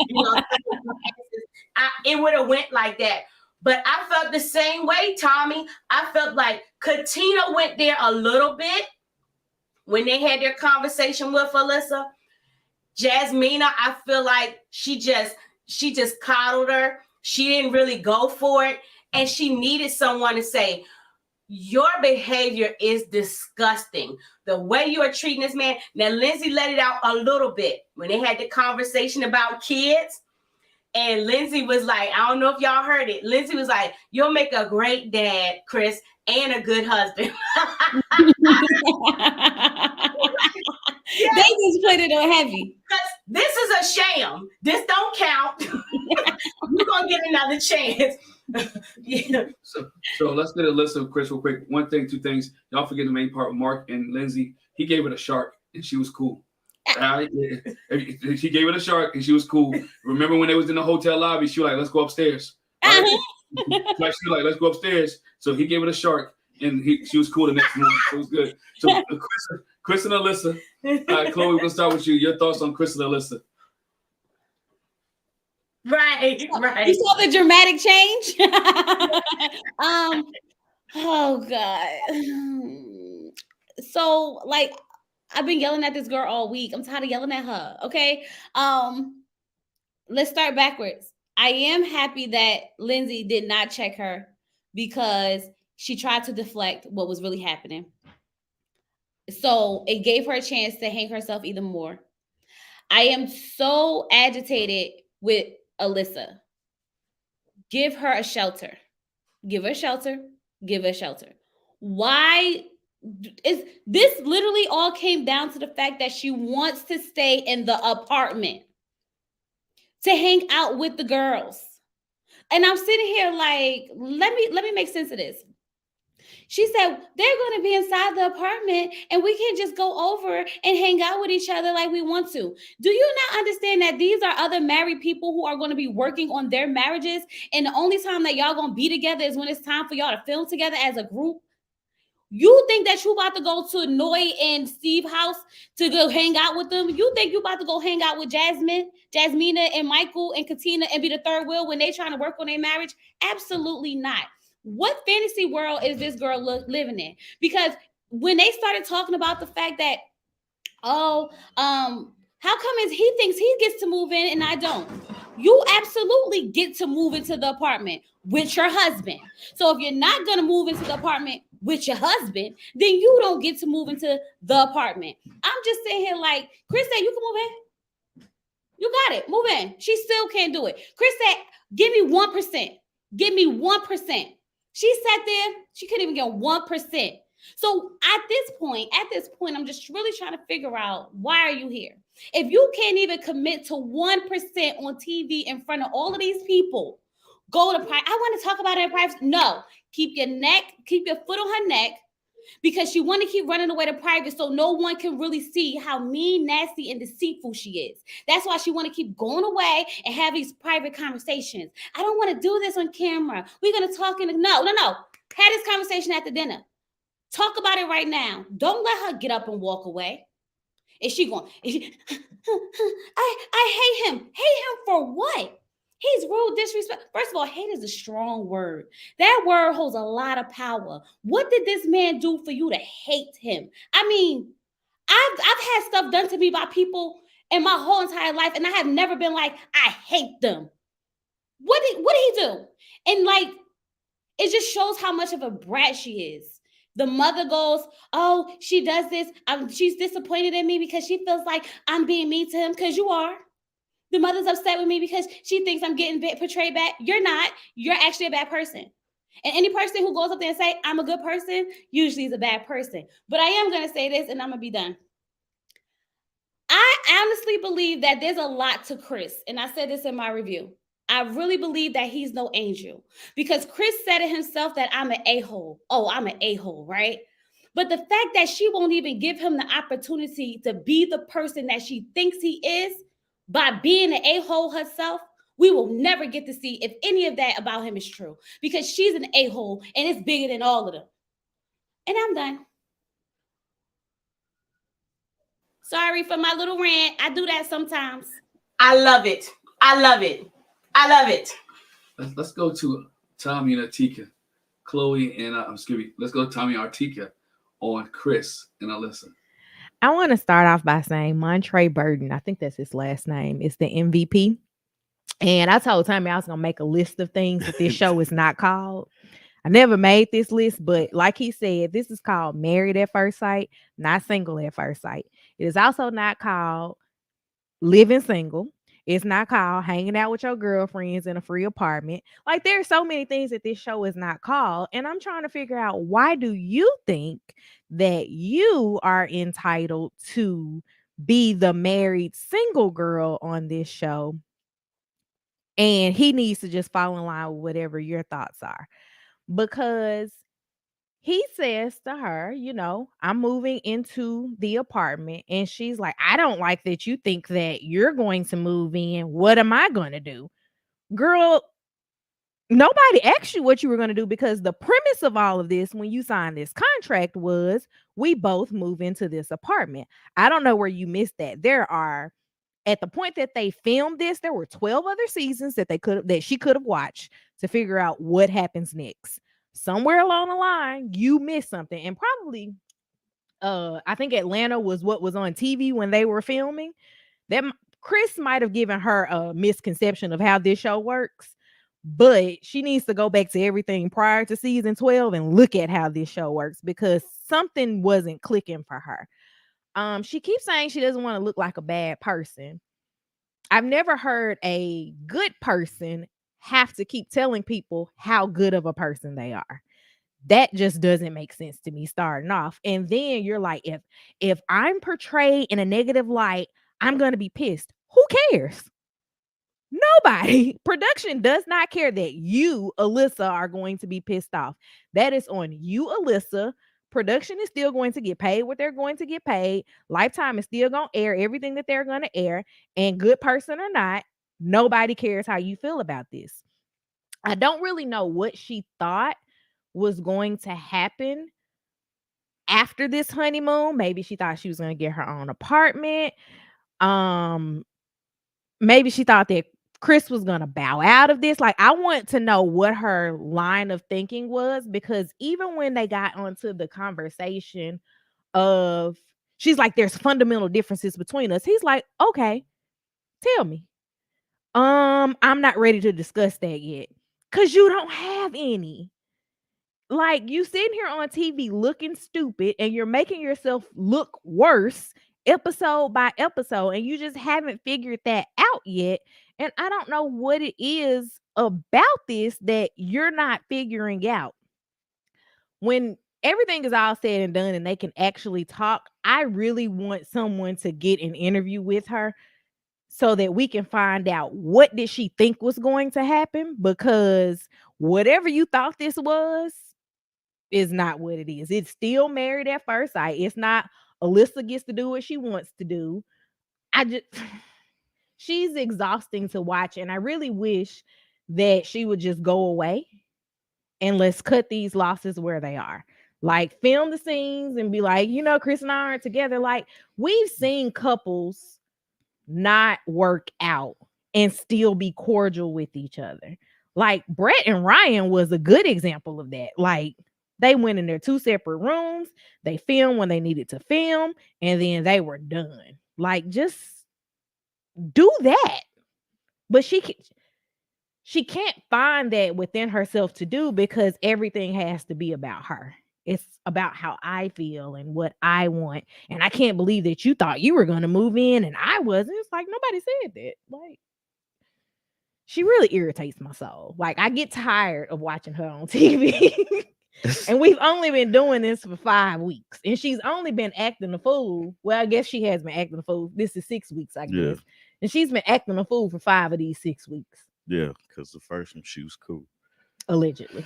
It would have went like that. But I felt the same way, Tommy. I felt like Katina went there a little bit when they had their conversation with Alyssa. Jasmina, I feel like she just coddled her. She didn't really go for it. And she needed someone to say, your behavior is disgusting. The way you are treating this man. Now, Lindsay let it out a little bit when they had the conversation about kids. And Lindsay was like, I don't know if y'all heard it. Lindsay was like, you'll make a great dad, Chris, and a good husband. They just put it on heavy. This is a sham. This don't count. You're going to get another chance. Yeah. So let's get a list of Chris real quick. One thing, two things. Y'all forget the main part with Mark and Lindsay. He gave it a shark and she was cool. She gave it a shark and she was cool. Remember when they was in the hotel lobby, she was like, let's go upstairs. Right? She was like, let's go upstairs. So he gave it a shark and she was cool the next morning. So it was good. So Chris and Alyssa. Chloe, we're going to start with you. Your thoughts on Chris and Alyssa. Right. You saw the dramatic change? Oh God. So, like, I've been yelling at this girl all week. I'm tired of yelling at her. Okay. Let's start backwards. I am happy that Lindsay did not check her because she tried to deflect what was really happening. So it gave her a chance to hang herself even more. I am so agitated with Alyssa. Give her a shelter. Give her shelter. Give her shelter. Why is this literally all came down to the fact that she wants to stay in the apartment to hang out with the girls. And I'm sitting here like, let me make sense of this. She said, they're going to be inside the apartment and we can just go over and hang out with each other like we want to. Do you not understand that these are other married people who are going to be working on their marriages? And the only time that y'all going to be together is when it's time for y'all to film together as a group? You think that you about to go to Noy and Steve's house to go hang out with them? You think you about to go hang out with Jasmina and Michael and Katina and be the third wheel when they trying to work on their marriage? Absolutely not. What fantasy world is this girl living in? Because when they started talking about the fact that, how come he thinks he gets to move in and I don't? You absolutely get to move into the apartment with your husband. So if you're not going to move into the apartment with your husband, then you don't get to move into the apartment. I'm just sitting here like, Chris said, you can move in. You got it. Move in. She still can't do it. Chris said, give me 1%. Give me 1%. She sat there. She couldn't even get 1%. So at this point, I'm just really trying to figure out, why are you here? If you can't even commit to 1% on TV in front of all of these people, go to private. I want to talk about it in private. No, keep your foot on her neck, because she want to keep running away to private so no one can really see how mean, nasty, and deceitful she is. That's why she want to keep going away and have these private conversations. I don't want to do this on camera. We're going to talk in no. Have this conversation at the dinner. Talk about it right now. Don't let her get up and walk away. I hate him. Hate him for what? He's rude, disrespect. First of all, hate is a strong word. That word holds a lot of power. What did this man do for you to hate him? I mean, I've had stuff done to me by people in my whole entire life, and I have never been like, I hate them. What did he do? And like, it just shows how much of a brat she is. The mother goes, oh, she does this. She's disappointed in me because she feels like I'm being mean to him, because you are. The mother's upset with me because she thinks I'm getting portrayed bad. You're not. You're actually a bad person. And any person who goes up there and say, I'm a good person, usually is a bad person. But I am going to say this, and I'm going to be done. I honestly believe that there's a lot to Chris. And I said this in my review. I really believe that he's no angel, because Chris said it himself that I'm an a-hole. Oh, I'm an a-hole, right? But the fact that she won't even give him the opportunity to be the person that she thinks he is, by being an a-hole herself, we will never get to see if any of that about him is true, because she's an a-hole and it's bigger than all of them. And I'm done. Sorry for my little rant. I do that sometimes. I love it. I love it. I love it. Let's go to Tommy and Atika. Chloe and let's go to Tommy and Artika on Chris and Alyssa. I want to start off by saying Montre Burden, I think that's his last name, is the MVP. And I told Tommy I was going to make a list of things that this show is not called. I never made this list, but like he said, this is called Married at First Sight, not Single at First Sight. It is also not called Living Single. It's not called Hanging Out with Your Girlfriends in a Free Apartment. Like, there's so many things that this show is not called. And I'm trying to figure out, why do you think that you are entitled to be the married single girl on this show, and he needs to just fall in line with whatever your thoughts are? Because he says to her, I'm moving into the apartment. And she's like, I don't like that you think that you're going to move in. What am I going to do? Girl, nobody asked you what you were going to do, because the premise of all of this, when you signed this contract, was we both move into this apartment. I don't know where you missed that. At the point that they filmed this, there were 12 other seasons that she could have watched to figure out what happens next. Somewhere along the line, you missed something. And probably, I think Atlanta was what was on TV when they were filming. That Chris might have given her a misconception of how this show works, but she needs to go back to everything prior to season 12 and look at how this show works, because something wasn't clicking for her. She keeps saying she doesn't want to look like a bad person. I've never heard a good person have to keep telling people how good of a person they are. That just doesn't make sense to me starting off. And then you're like, if I'm portrayed in a negative light, I'm going to be pissed. Who cares? Nobody. Production does not care that you, Alyssa, are going to be pissed off. That is on you, Alyssa. Production is still going to get paid what they're going to get paid. Lifetime is still going to air everything that they're going to air. And good person or not, nobody cares how you feel about this. I don't really know what she thought was going to happen after this honeymoon. Maybe she thought she was going to get her own apartment. Maybe she thought that Chris was going to bow out of this. Like, I want to know what her line of thinking was, because even when they got onto the conversation of, she's like, there's fundamental differences between us. He's like, okay, tell me. I'm not ready to discuss that yet, because you don't have any. Like, you sitting here on TV looking stupid and you're making yourself look worse episode by episode, and you just haven't figured that out yet. And I don't know what it is about this that you're not figuring out. When everything is all said and done and they can actually talk, I really want someone to get an interview with her so that we can find out what did she think was going to happen, because whatever you thought this was is not what it is. It's still Married at First Sight. It's not Alyssa gets to do what she wants to do. I just she's exhausting to watch, and I really wish that she would just go away and let's cut these losses where they are. Like, film the scenes and be like, Chris and I aren't together. Like, we've seen couples not work out and still be cordial with each other. Like, Brett and Ryan was a good example of that. Like, they went in their 2 separate rooms, they filmed when they needed to film, and then they were done. Like, just do that. But she can't find that within herself to do, because everything has to be about her. It's about how I feel and what I want. And I can't believe that you thought you were going to move in and I wasn't. It's like, nobody said that. Like, she really irritates my soul. Like, I get tired of watching her on TV. And we've only been doing this for 5 weeks. And she's only been acting a fool. Well, I guess she has been acting a fool. This is 6 weeks, I guess. Yeah. And she's been acting a fool for 5 of these 6 weeks. Yeah, because the first one, she was cool. Allegedly.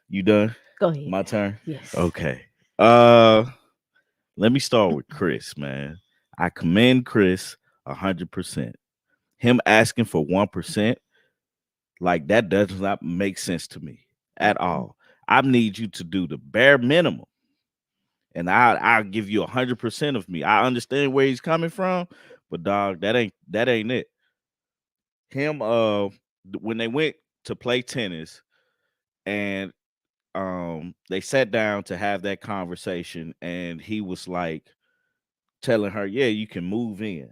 You done? Go ahead. My turn? Yes. Okay. Let me start with Chris, man. I commend Chris 100%. Him asking for 1%, like, that does not make sense to me at all. I need you to do the bare minimum, and I'll give you 100% of me. I understand where he's coming from, but dog, that ain't it. Him, when they went to play tennis, and they sat down to have that conversation, and he was like telling her, yeah, you can move in.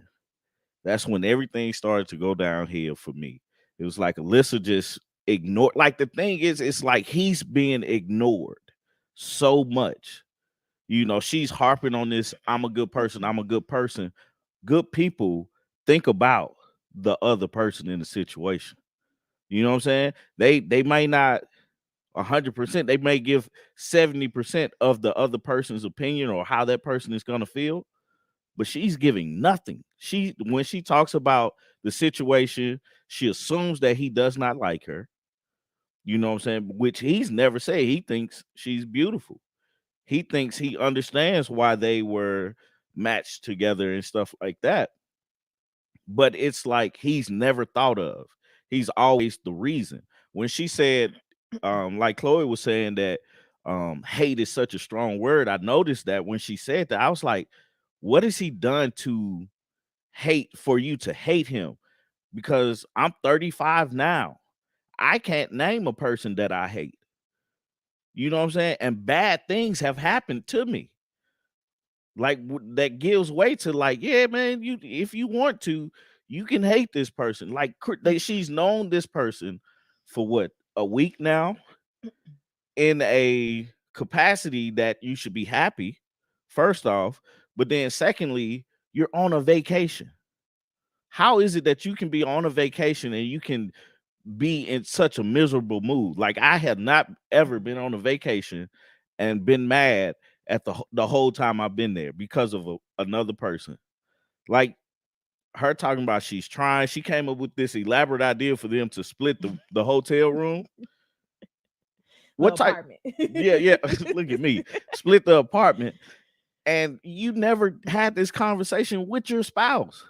That's when everything started to go downhill for me. It was like Alyssa just ignored. Like, the thing is, it's like he's being ignored so much. She's harping on this, I'm a good person, I'm a good person. Good people think about the other person in the situation. You know what I'm saying? They may not 100%, they may give 70% of the other person's opinion or how that person is going to feel, but she's giving nothing. When she talks about the situation, she assumes that he does not like her. You know what I'm saying? Which he's never said. He thinks she's beautiful. He thinks he understands why they were matched together and stuff like that. But it's like he's never thought of. He's always the reason. When she said, like Chloe was saying, that hate is such a strong word, I noticed that when she said that, I was like, what has he done to hate for you to hate him? Because I'm 35 now. I can't name a person that I hate. You know what I'm saying? And bad things have happened to me. Like, that gives way to, like, yeah, man, if you want to, you can hate this person. Like, she's known this person for what, a week now, in a capacity that you should be happy, first off. But then secondly, you're on a vacation. How is it that you can be on a vacation and you can be in such a miserable mood? Like, I have not ever been on a vacation and been mad at the whole time I've been there because of another person. Like, her talking about she's trying. She came up with this elaborate idea for them to split the hotel room. What type? Apartment. Yeah. Look at me. Split the apartment. And you never had this conversation with your spouse.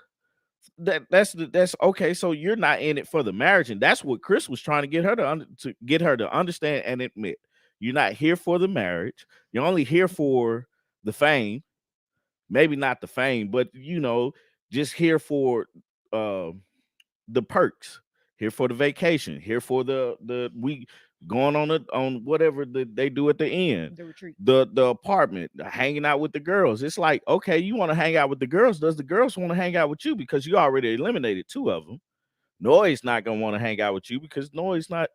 That's okay. So you're not in it for the marriage, and that's what Chris was trying to get her to understand and admit. You're not here for the marriage. You're only here for the fame. Maybe not the fame, but just here for the perks. Here for the vacation. Here for the we going on whatever they do at the end. The retreat. The apartment, hanging out with the girls. It's like, okay, you want to hang out with the girls. Does the girls want to hang out with you? Because you already eliminated 2 of them. Noy's not gonna want to hang out with you because Noy's not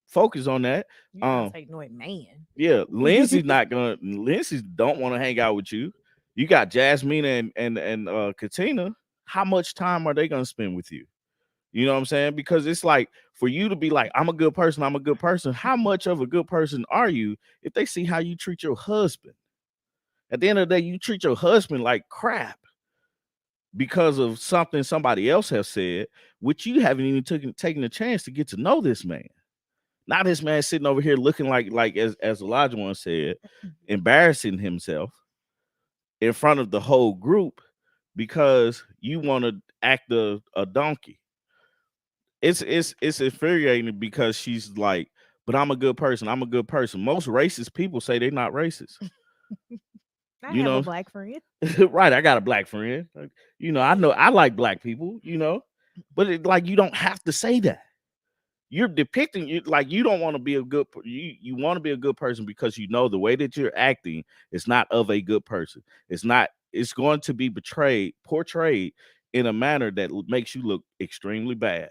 focus on that. You don't take no man. Yeah, Lindsay don't want to hang out with you. You got Jasmina and Katina. How much time are they gonna spend with you? You know what I'm saying? Because it's like for you to be like, I'm a good person, I'm a good person. How much of a good person are you if they see how you treat your husband? At the end of the day, you treat your husband like crap because of something somebody else has said, which you haven't even taken the chance to get to know this man. Now this man sitting over here looking like as Elijah once said, embarrassing himself in front of the whole group because you want to act a donkey. It's infuriating because she's like, but I'm a good person. I'm a good person. Most racist people say they're not racist. I have a black friend. Right. I got a black friend. You know I like black people, you know, but like you don't have to say that. You're depicting you like you don't want to be a good you want to be a good person because you know the way that you're acting is not of a good person. It's going to be portrayed in a manner that makes you look extremely bad.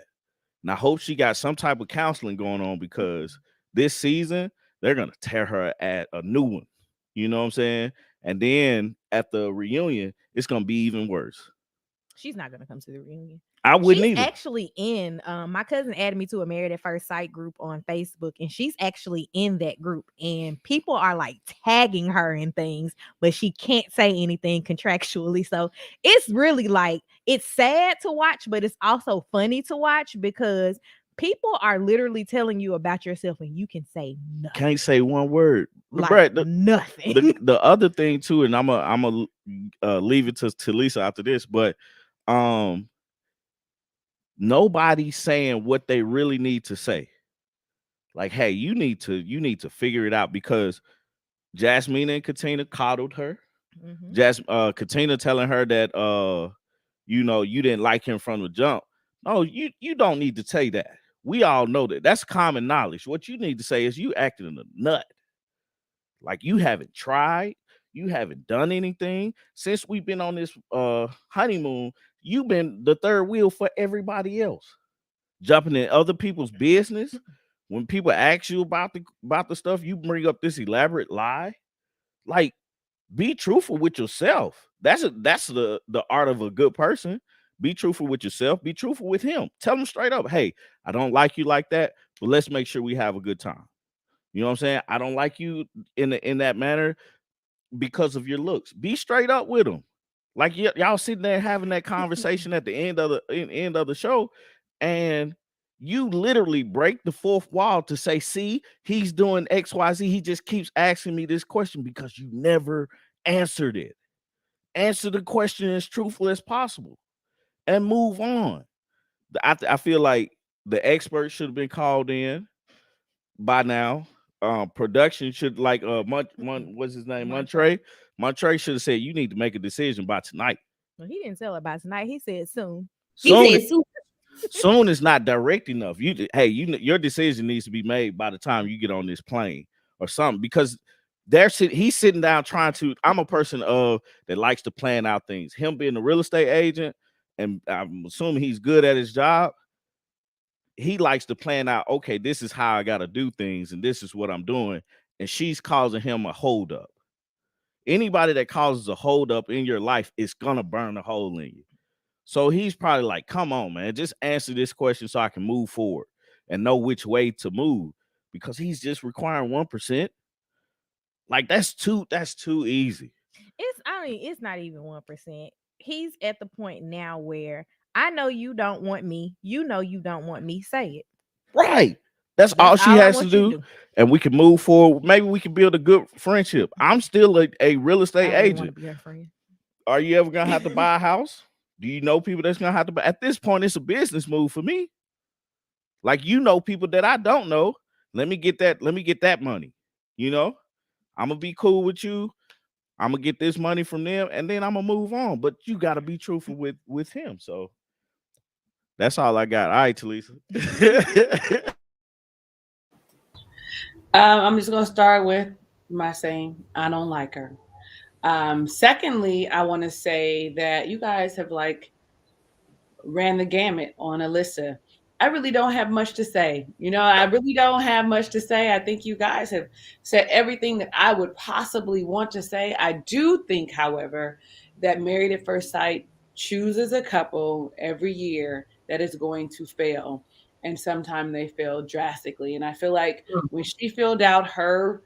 And I hope she got some type of counseling going on because this season they're gonna tear her at a new one. You know what I'm saying? And then at the reunion, it's gonna be even worse. She's not gonna come to the reunion. I wouldn't she's either. Actually in my cousin added me to a Married at First Sight group on Facebook, and she's actually in that group, and people are like tagging her and things, but she can't say anything contractually. So it's really like it's sad to watch, but it's also funny to watch because people are literally telling you about yourself and you can say nothing. Can't say one word. Like Brett, nothing. The other thing too, and I'm a leave it to Lisa after this, but nobody's saying what they really need to say. Like, hey, you need to figure it out because Jasmina and Katina coddled her. Katina telling her that you know, you didn't like him from the jump. No, you don't need to say that. We all know that. That's common knowledge. What you need to say is you acted in a nut. Like you haven't tried, you haven't done anything. Since we've been on this honeymoon, you've been the third wheel for everybody else. Jumping in other people's business. When people ask you about the stuff, you bring up this elaborate lie. Like, be truthful with yourself. That's the art of a good person. Be truthful with yourself. Be truthful with him. Tell him straight up, hey, I don't like you like that, but let's make sure we have a good time. You know what I'm saying? I don't like you in that manner because of your looks. Be straight up with him. Like y'all sitting there having that conversation at the end of the show, and you literally break the fourth wall to say, see, he's doing XYZ. He just keeps asking me this question because you never answered it. Answer the question as truthful as possible and move on. I feel like the expert should have been called in by now. Production should what's his name? Montre should have said you need to make a decision by tonight. Well, he didn't tell it by tonight. He said soon. Soon is not direct enough. Your decision needs to be made by the time you get on this plane or something, because he's sitting down trying to. I'm a person that likes to plan out things. Him being a real estate agent, and I'm assuming he's good at his job. He likes to plan out, okay, this is how I got to do things, and this is what I'm doing. And she's causing him a holdup. Anybody that causes a holdup in your life is going to burn a hole in you. So he's probably like, come on, man, just answer this question so I can move forward and know which way to move, because he's just requiring 1%. Like, that's too easy. It's not even 1%. He's at the point now where I know you don't want me. You know you don't want me. Say it. Right. That's all she has to do. And we can move forward. Maybe we can build a good friendship. I'm still a real estate agent. Be your friend. Are you ever going to have to buy a house? Do you know people that's going to have to buy? At this point, it's a business move for me. Like, you know, people that I don't know. Let me get that money. You know, I'm going to be cool with you. I'm going to get this money from them, and then I'm going to move on. But you got to be truthful with him. So that's all I got. All right, Talisa. I'm just going to start with my saying, I don't like her. Secondly, I want to say that you guys have ran the gamut on Alyssa. I really don't have much to say. I really don't have much to say. I think you guys have said everything that I would possibly want to say. I do think, however, that Married at First Sight chooses a couple every year that is going to fail. And sometimes they fail drastically. And I feel like when she filled out her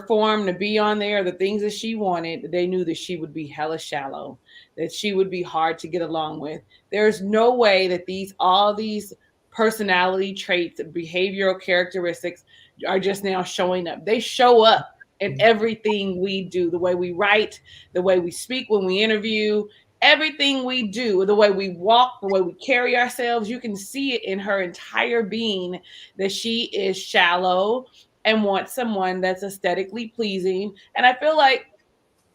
form to be on there, the things that she wanted, they knew that she would be hella shallow, that she would be hard to get along with. There's no way that all these personality traits, behavioral characteristics are just now showing up. They show up in everything we do, the way we write, the way we speak when we interview, everything we do, the way we walk, the way we carry ourselves. You can see it in her entire being that she is shallow and wants someone that's aesthetically pleasing. And I feel like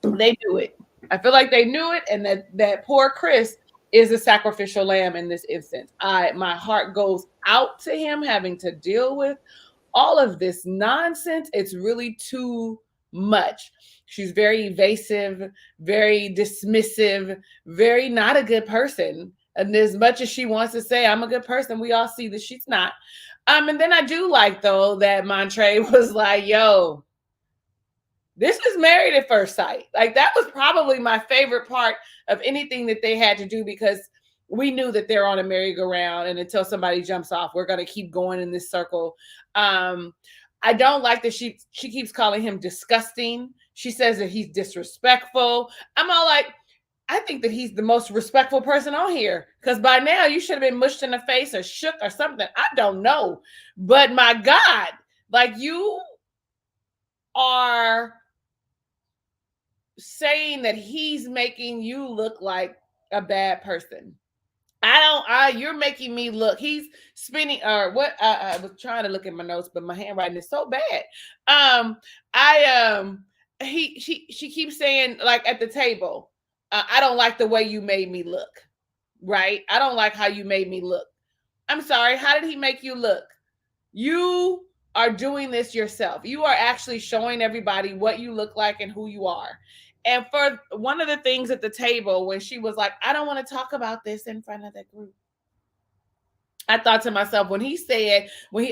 they knew it. I feel like they knew it, and that poor Chris is a sacrificial lamb in this instance. My heart goes out to him having to deal with all of this nonsense. It's really too much. She's very evasive, very dismissive, very not a good person. And as much as she wants to say, I'm a good person, we all see that she's not. And then I do like, though, that Montre was like, yo, this is Married at First Sight. Like, that was probably my favorite part of anything that they had to do, because we knew that they're on a merry-go-round, and until somebody jumps off, we're going to keep going in this circle. I don't like that she keeps calling him disgusting. She says that he's disrespectful. I'm all like, I think that he's the most respectful person on here, because by now you should have been mushed in the face or shook or something. I don't know. But my God, like, you are saying that he's making you look like a bad person. You're making me look. He's spinning, or what? I was trying to look at my notes, but my handwriting is so bad. She keeps saying, like, at the table, I don't like the way you made me look, right? I don't like how you made me look. I'm sorry. How did he make you look? You are doing this yourself. You are actually showing everybody what you look like and who you are. And for one of the things at the table, when she was like, I don't want to talk about this in front of the group, I thought to myself, when he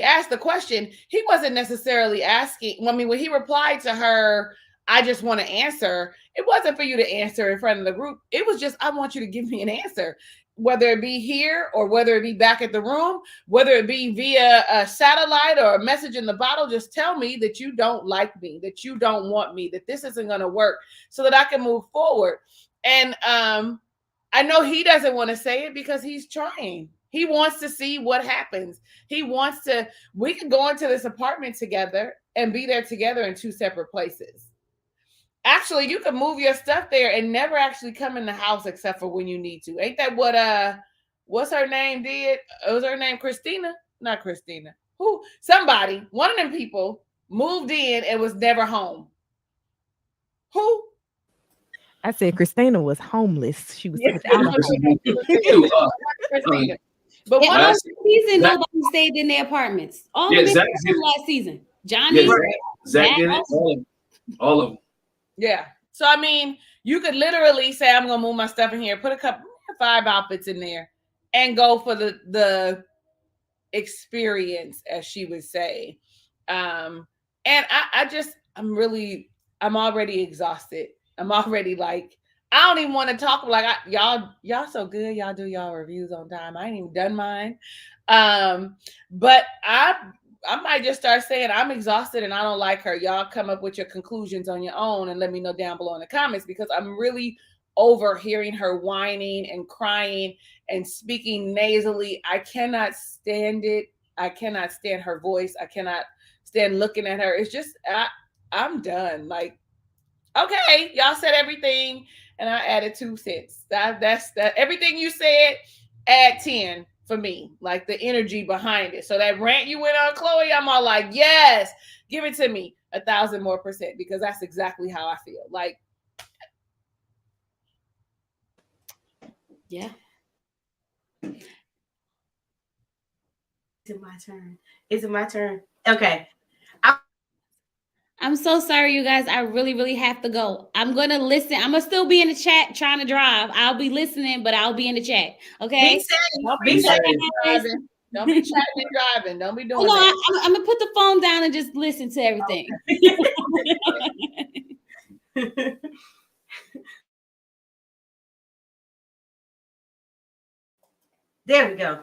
asked the question, he wasn't necessarily asking. I mean, when he replied to her, I just want to answer, it wasn't for you to answer in front of the group. It was just, I want you to give me an answer, whether it be here or whether it be back at the room, whether it be via a satellite or a message in the bottle. Just tell me that you don't like me, that you don't want me, that this isn't going to work, so that I can move forward. And I know he doesn't want to say it because he's trying. He wants to see what happens. We can go into this apartment together and be there together in two separate places. Actually, you can move your stuff there and never actually come in the house except for when you need to. Ain't that what what's her name did? Was her name Christina? Not Christina. Who? Somebody, one of them people moved in and was never home. Who? I said Christina was homeless. She was Christina. But one last season, nobody stayed in their apartments. All of them last season. Johnny, Zach did it. All of them. Yeah. So, I mean, you could literally say, I'm going to move my stuff in here, put 5 outfits in there, and go for the experience, as she would say. And I'm already exhausted. I'm already like, I don't even want to talk. Like, y'all so good. Y'all do y'all reviews on time. I ain't even done mine. But I might just start saying I'm exhausted and I don't like her. Y'all come up with your conclusions on your own and let me know down below in the comments, because I'm really over hearing her whining and crying and speaking nasally. I cannot stand it. I cannot stand her voice. I cannot stand looking at her. It's just, I'm done. Like, okay, y'all said everything and I added 2 cents. That's everything you said, add 10. For me, like the energy behind it. So that rant you went on, Chloe, I'm all like, yes, give it to me 1,000% more, because that's exactly how I feel. Like, yeah. Is it my turn? Okay. I'm so sorry, you guys. I really, really have to go. I'm going to listen. I'm going to still be in the chat trying to drive. I'll be listening, but I'll be in the chat. Okay? Be safe. Don't be chatting and driving. Don't be doing No, that. I'm gonna put the phone down and just listen to everything. Okay. There we go.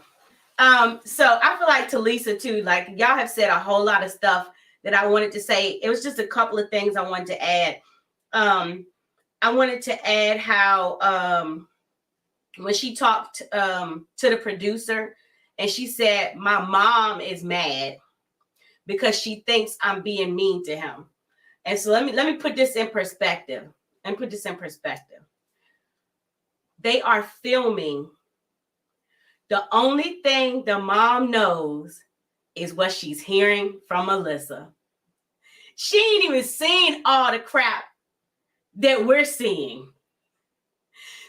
So I feel like to Lisa too, like y'all have said a whole lot of stuff that I wanted to say. It was just a couple of things I wanted to add. I wanted to add how when she talked to the producer and she said, my mom is mad because she thinks I'm being mean to him. And so let me put this in perspective. They are filming. The only thing the mom knows is what she's hearing from Alyssa. She ain't even seen all the crap that we're seeing.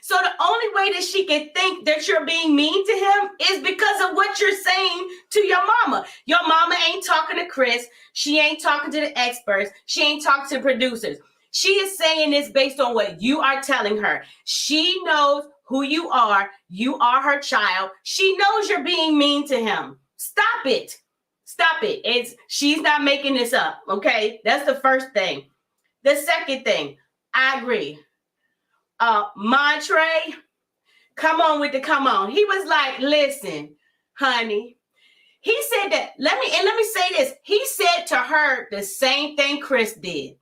So the only way that she can think that you're being mean to him is because of what you're saying to your mama. Your mama ain't talking to Chris. She ain't talking to the experts. She ain't talking to producers. She is saying this based on what you are telling her. She knows who you are. You are her child. She knows you're being mean to him. Stop it. Stop it. She's not making this up. Okay. That's the first thing. The second thing, I agree. Montre, come on. He was like, listen, honey. He said that, let me say this. He said to her the same thing Chris did.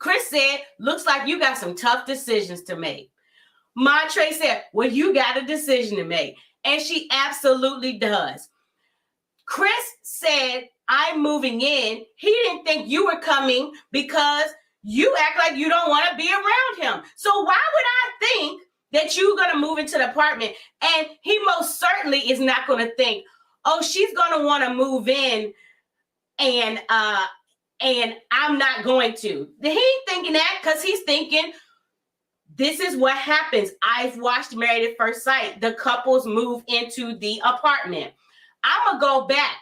Chris said, looks like you got some tough decisions to make. Montre said, well, you got a decision to make. And she absolutely does. Chris said, I'm moving in. He didn't think you were coming because you act like you don't want to be around him. So why would I think that you're going to move into the apartment? And he most certainly is not going to think, oh, she's going to want to move in and I'm not going to. He ain't thinking that because he's thinking, this is what happens. I've watched Married at First Sight. The couples move into the apartment. I'm going to go back.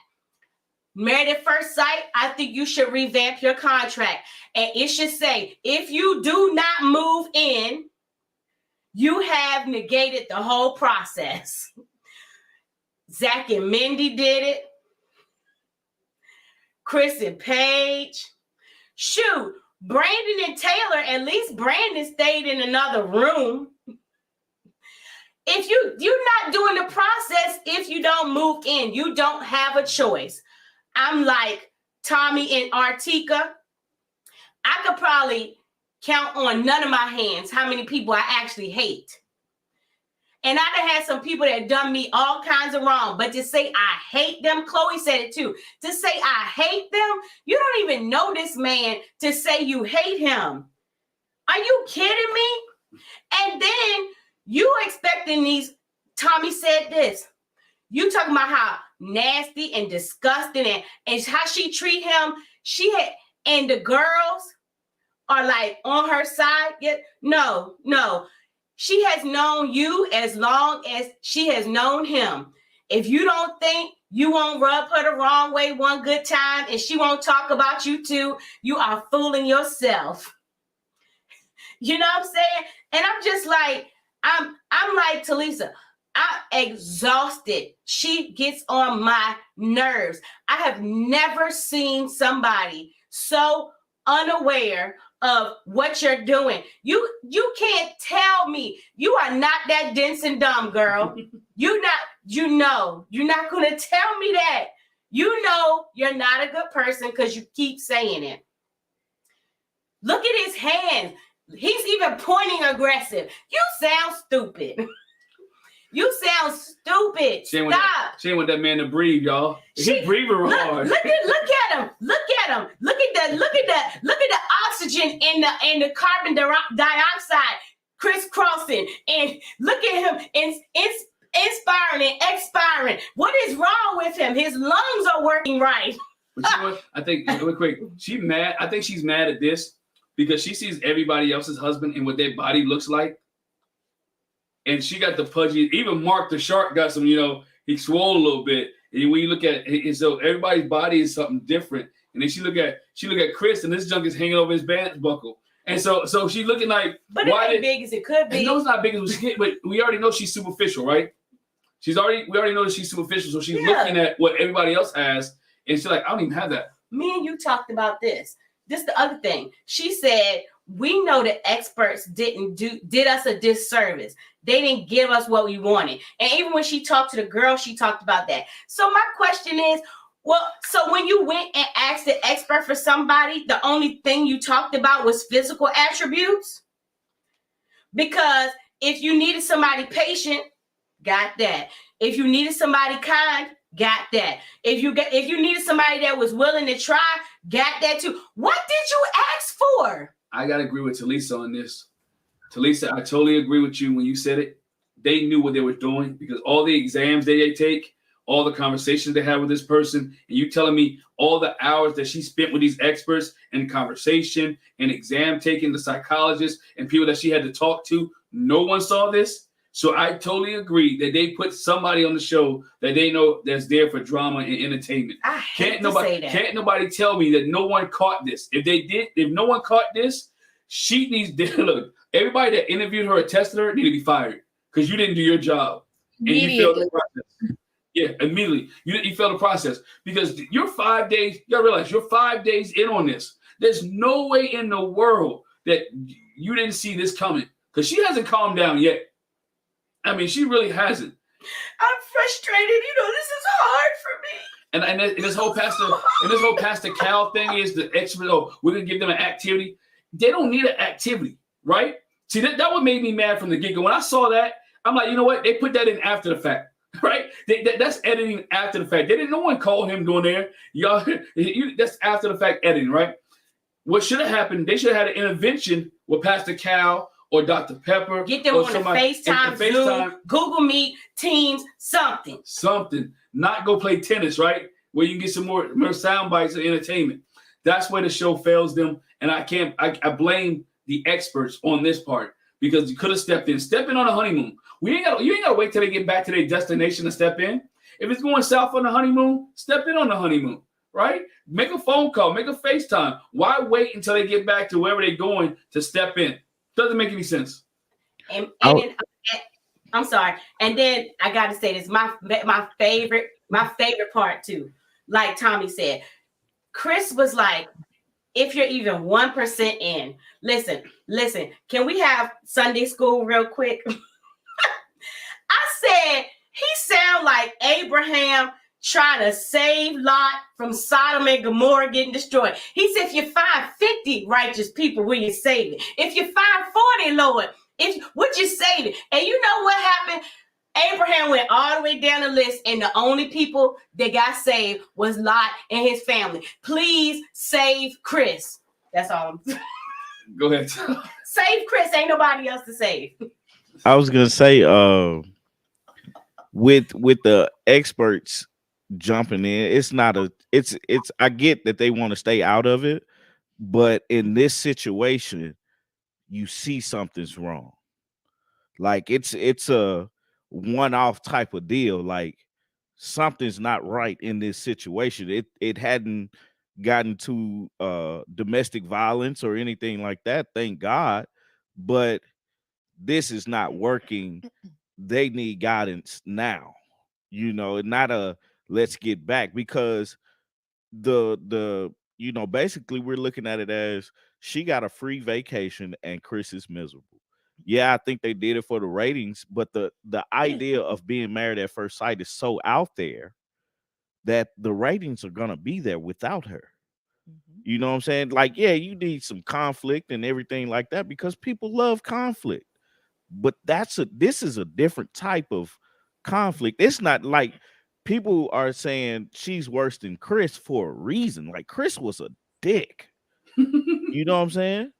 Married at First Sight, I think you should revamp your contract. And it should say, if you do not move in, you have negated the whole process. Zach and Mindy did it. Chris and Paige. Shoot, Brandon and Taylor, at least Brandon stayed in another room. If you're not doing the process, if you don't move in, you don't have a choice. I'm like Tommy and Artika. I could probably count on none of my hands how many people I actually hate. And I've had some people that done me all kinds of wrong. But to say I hate them, Chloe said it too. To say I hate them, you don't even know this man to say you hate him. Are you kidding me? And then you expecting these, Tommy said this. You talking about how nasty and disgusting and how she treat him. And the girls are like on her side. No. She has known you as long as she has known him. If you don't think you won't rub her the wrong way one good time and she won't talk about you too, you are fooling yourself. You know what I'm saying? And I'm just like, I'm like Talisa, I'm exhausted. She gets on my nerves. I have never seen somebody so unaware of what you're doing. You can't tell me you are not that dense and dumb, girl. You're not going to tell me that. You know you're not a good person because you keep saying it. Look at his hands. He's even pointing aggressive. You sound stupid. You sound stupid. Stop. She ain't want that man to breathe, y'all. He's breathing hard. Look at him. Look at the oxygen in the carbon dioxide crisscrossing. And look at him inspiring and expiring. What is wrong with him? His lungs are working right. But you know what? I think real quick, she's mad. I think she's mad at this because she sees everybody else's husband and what their body looks like. And she got the pudgy, even Mark the Shark got some, he swole a little bit. And when you look at it, so everybody's body is something different. And then she look at Chris and this junk is hanging over his pants buckle. And so she's looking like, but it ain't big as it could be. No, it's not big as it could, but we already know she's superficial, right? We already know that she's superficial, so she's looking at what everybody else has, and she's like, I don't even have that. Me and you talked about this. This is the other thing. She said, we know that experts did us a disservice. They didn't give us what we wanted. And even when she talked to the girl, she talked about that. So my question is, well, so when you went and asked the expert for somebody, the only thing you talked about was physical attributes? Because if you needed somebody patient, got that. If you needed somebody kind, got that. If you needed somebody that was willing to try, got that too. What did you ask for? I gotta agree with Talisa on this. Talisa, I totally agree with you when you said it. They knew what they were doing because all the exams they take, all the conversations they had with this person, and you telling me all the hours that she spent with these experts in conversation and exam taking, the psychologists and people that she had to talk to, no one saw this. So I totally agree that they put somebody on the show that they know that's there for drama and entertainment. Can't nobody tell me that no one caught this. If no one caught this, she needs to look. Everybody that interviewed her or tested her need to be fired because you didn't do your job and you failed the process. Yeah, immediately you failed the process because you're 5 days. You gotta realize you're 5 days in on this. There's no way in the world that you didn't see this coming because she hasn't calmed down yet. I mean, she really hasn't. I'm frustrated. You know, this is hard for me. And this whole Pastor Cal thing is the expert. Oh, we're gonna give them an activity. They don't need an activity, right? See, that what made me mad from the get-go. When I saw that, I'm like, you know what? They put that in after the fact, right? That's editing after the fact. No one called him doing there. Y'all, that's after the fact editing, right? What should have happened? They should have had an intervention with Pastor Cal or Dr. Pepper. Get them on the FaceTime, Zoom, Google Meet, Teams, something. Something. Not go play tennis, right? Where you can get some more sound bites of entertainment. That's where the show fails them. And I blame the experts on this part because you could have stepped in. Step in on a honeymoon. You ain't gotta wait till they get back to their destination to step in. If it's going south on the honeymoon, step in on the honeymoon, right? Make a phone call, make a FaceTime. Why wait until they get back to wherever they're going to step in? Doesn't make any sense. And then, I'm sorry. And then I got to say this, my favorite part too. Like Tommy said, Chris was like, if you're even 1% in, listen, can we have Sunday school real quick? I said, he sound like Abraham trying to save Lot from Sodom and Gomorrah getting destroyed. He said, if you find 50 righteous people, will you save it? If you find 40, Lord, would you save it? And you know what happened? Abraham went all the way down the list, and the only people that got saved was Lot and his family. Please save Chris. That's all. Go ahead. Save Chris. Ain't nobody else to save. I was gonna say, with the experts jumping in, it's I get that they want to stay out of it, but in this situation, you see something's wrong. Like it's a one-off type of deal. Like something's not right in this situation. It hadn't gotten to domestic violence or anything like that, thank God, but this is not working. They need guidance now, and not a let's get back, because the basically we're looking at it as she got a free vacation and Chris is miserable. Yeah, I think they did it for the ratings, but the idea of being married at first sight is so out there that the ratings are gonna be there without her. You know what I'm saying? Like, yeah, you need some conflict and everything like that because people love conflict. But this is a different type of conflict. It's not like people are saying she's worse than Chris for a reason. Like Chris was a dick. You know what I'm saying?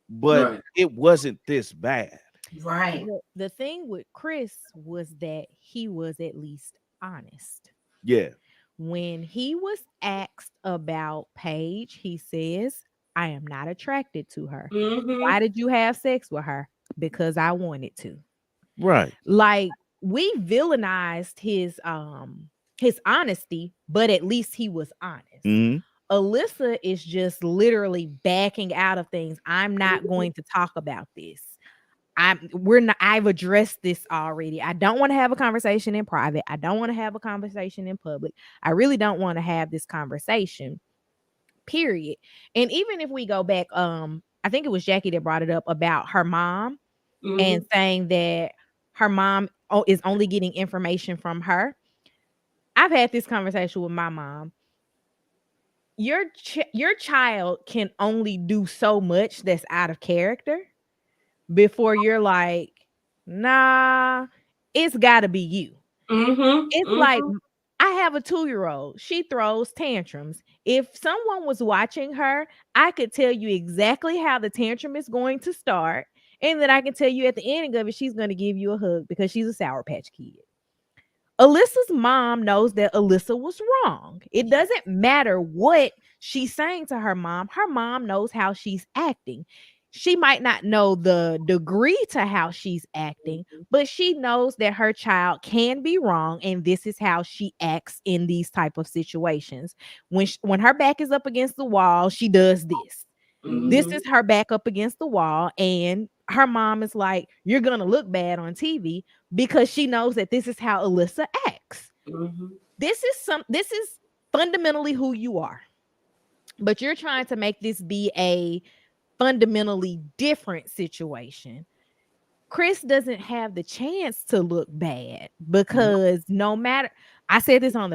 But it wasn't this bad. Right. The thing with Chris was that he was at least honest. Yeah. When he was asked about Paige, he says, I am not attracted to her. Mm-hmm. Why did you have sex with her? Because I wanted to. Right. Like, we villainized his honesty, but at least he was honest. Mm-hmm. Alyssa is just literally backing out of things. I'm not going to talk about this. I've addressed this already. I don't want to have a conversation in private. I don't want to have a conversation in public. I really don't want to have this conversation. Period. And even if we go back, I think it was Jackie that brought it up about her mom and saying that her mom is only getting information from her. I've had this conversation with my mom. Your child can only do so much that's out of character before you're like, nah, it's got to be you. It's like, I have a 2-year-old. She throws tantrums. If someone was watching her, I could tell you exactly how the tantrum is going to start. And then I can tell you at the ending of it, she's going to give you a hug because she's a Sour Patch Kid. Alyssa's mom knows that Alyssa was wrong. It doesn't matter what she's saying to her mom. Her mom knows how she's acting. She might not know the degree to how she's acting, but she knows that her child can be wrong, and this is how she acts in these type of situations. When her back is up against the wall, she does this. This is her back up against the wall, and her mom is like, you're gonna look bad on TV, because she knows that this is how Alyssa acts. This is fundamentally who you are, but you're trying to make this be a fundamentally different situation. Chris doesn't have the chance to look bad, because no matter, I said this on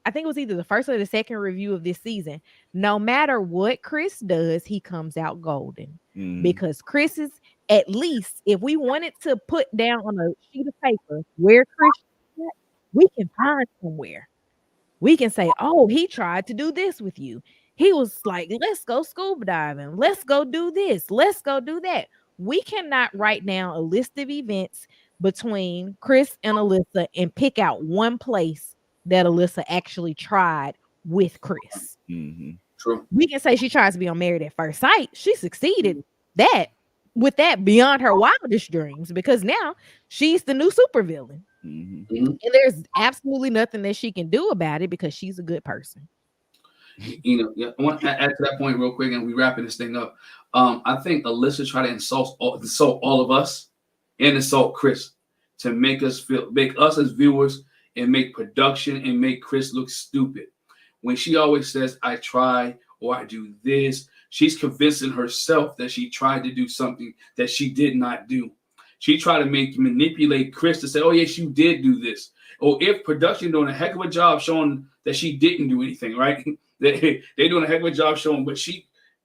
I think it was either the first or the second review of this season, no matter what Chris does, he comes out golden. Because Chris is, at least if we wanted to put down on a sheet of paper where Chris is at, we can find somewhere. We can say, oh, he tried to do this with you. He was like, let's go scuba diving. Let's go do this. Let's go do that. We cannot write down a list of events between Chris and Alyssa and pick out one place that Alyssa actually tried with Chris. True. We can say she tries to be on Married at First Sight. She succeeded with that beyond her wildest dreams, because now she's the new supervillain. And there's absolutely nothing that she can do about it because she's a good person. I want to add to that point real quick, and we wrapping this thing up. I think Alyssa tried to insult all of us and insult Chris to make us as viewers and make production and make Chris look stupid. When she always says, I try, or I do this, she's convincing herself that she tried to do something that she did not do. She tried to manipulate Chris to say, oh, yes, you did do this. Or if production doing a heck of a job showing that she didn't do anything, right? They're doing a heck of a job showing, but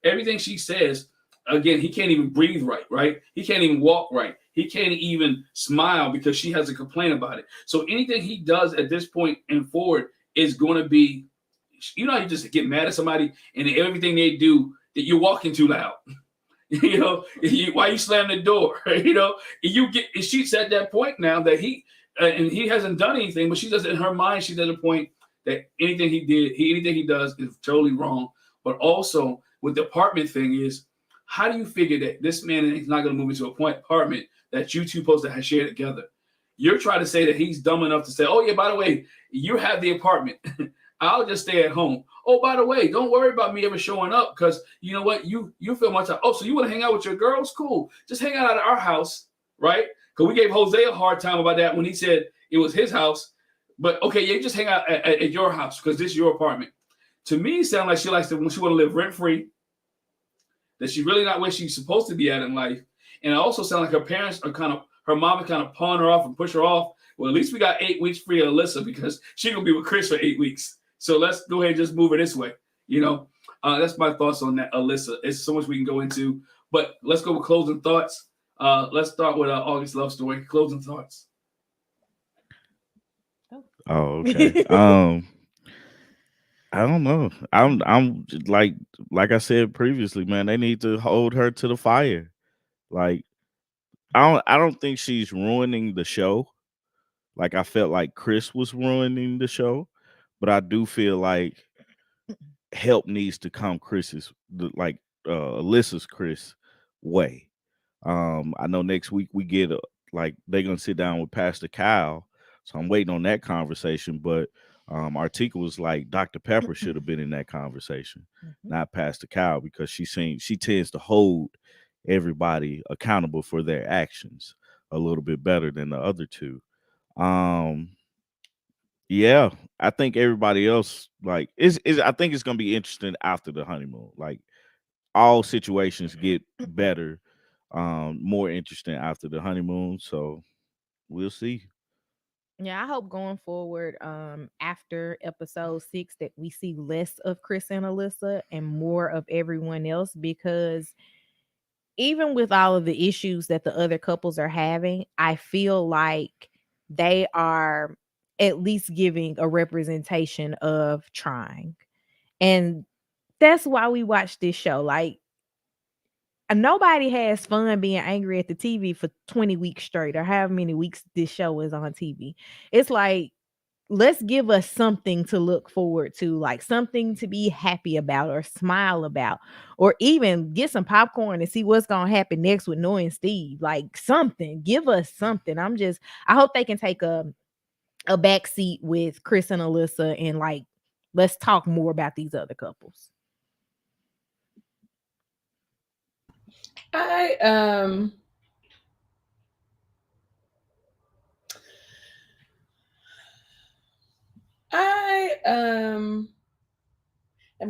everything she says, again, he can't even breathe right? He can't even walk right. He can't even smile because she has a complaint about it. So anything he does at this point and forward is going to be, you know, you just get mad at somebody and everything they do, that you're walking too loud. Why you slam the door? She's at that point now that he hasn't done anything, but she does, in her mind, she's at a point that anything he does is totally wrong. But also with the apartment thing is, how do you figure that this man is not going to move into a apartment that you two supposed to have shared together? You're trying to say that he's dumb enough to say, oh yeah, by the way, you have the apartment. I'll just stay at home. Oh, by the way, don't worry about me ever showing up, because you know what? You feel much like, oh, so you want to hang out with your girls? Cool. Just hang out at our house, right? Because we gave Jose a hard time about that when he said it was his house. But okay, yeah, just hang out at your house because this is your apartment. To me, it sounds like she likes to, when she want to live rent-free, that she's really not where she's supposed to be at in life. And it also sounds like her parents are her mom is kind of pawn her off and push her off. Well, at least we got 8 weeks free of Alyssa because she's going to be with Chris for 8 weeks. So let's go ahead and just move it this way. That's my thoughts on that, Alyssa. It's so much we can go into, but let's go with closing thoughts. Let's start with August love story. Closing thoughts. Oh, okay. I don't know. I'm like I said previously, man, they need to hold her to the fire. Like, I don't think she's ruining the show. Like, I felt like Chris was ruining the show, but I do feel like help needs to come Alyssa's Chris way. I know next week we get they're gonna sit down with Pastor Kyle, so I'm waiting on that conversation. But Artika was like, Dr. Pepper should have been in that conversation, not Pastor Kyle, because she tends to hold everybody accountable for their actions a little bit better than the other two. Yeah, I think everybody else like is I think it's gonna be interesting after the honeymoon. Like all situations get better, more interesting after the honeymoon. So we'll see. Yeah, I hope going forward, after episode 6, that we see less of Chris and Alyssa and more of everyone else, because even with all of the issues that the other couples are having, I feel like they are at least giving a representation of trying. And that's why we watch this show. Like, nobody has fun being angry at the TV for 20 weeks straight, or however many weeks this show is on TV. It's like, let's give us something to look forward to, like something to be happy about or smile about, or even get some popcorn and see what's going to happen next with Noah and Steve. Like, something, give us something. I hope they can take a back seat with Chris and Alyssa, and like, let's talk more about these other couples. I am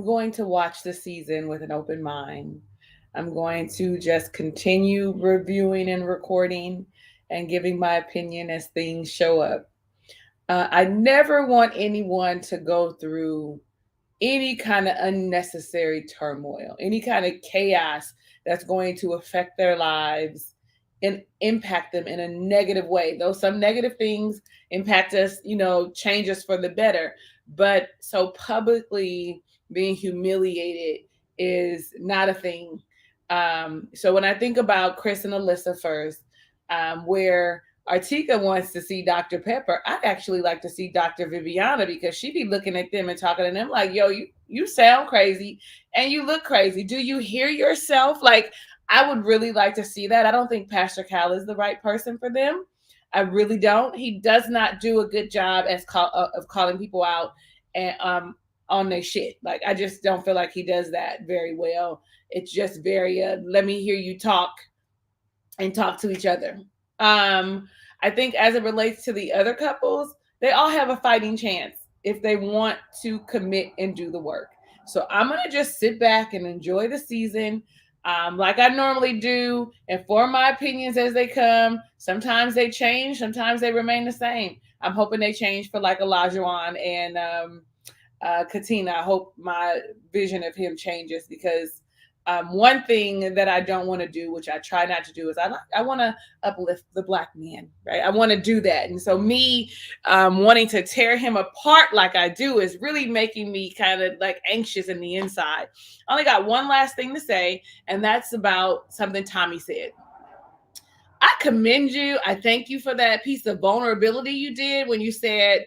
going to watch the season with an open mind. I'm going to just continue reviewing and recording and giving my opinion as things show up. I never want anyone to go through any kind of unnecessary turmoil, any kind of chaos that's going to affect their lives and impact them in a negative way. Though some negative things impact us, change us for the better. But so publicly being humiliated is not a thing. So when I think about Chris and Alyssa first, where Artika wants to see Dr. Pepper, I'd actually like to see Dr. Viviana, because she'd be looking at them and talking to them like, yo, you sound crazy and you look crazy. Do you hear yourself? Like, I would really like to see that. I don't think Pastor Cal is the right person for them. I really don't. He does not do a good job of calling people out and on their shit. Like, I just don't feel like he does that very well. It's just very let me hear you talk and talk to each other. I think as it relates to the other couples, they all have a fighting chance if they want to commit and do the work. So I'm going to just sit back and enjoy the season like I normally do, and form my opinions as they come. Sometimes they change, sometimes they remain the same. I'm hoping they change for like Olajuwon and Katina. I hope my vision of him changes, because one thing that I don't want to do, which I try not to do, is I want to uplift the Black man, right? I want to do that. And so me wanting to tear him apart like I do is really making me kind of like anxious in the inside. I only got one last thing to say, and that's about something Tommy said. I commend you. I thank you for that piece of vulnerability you did when you said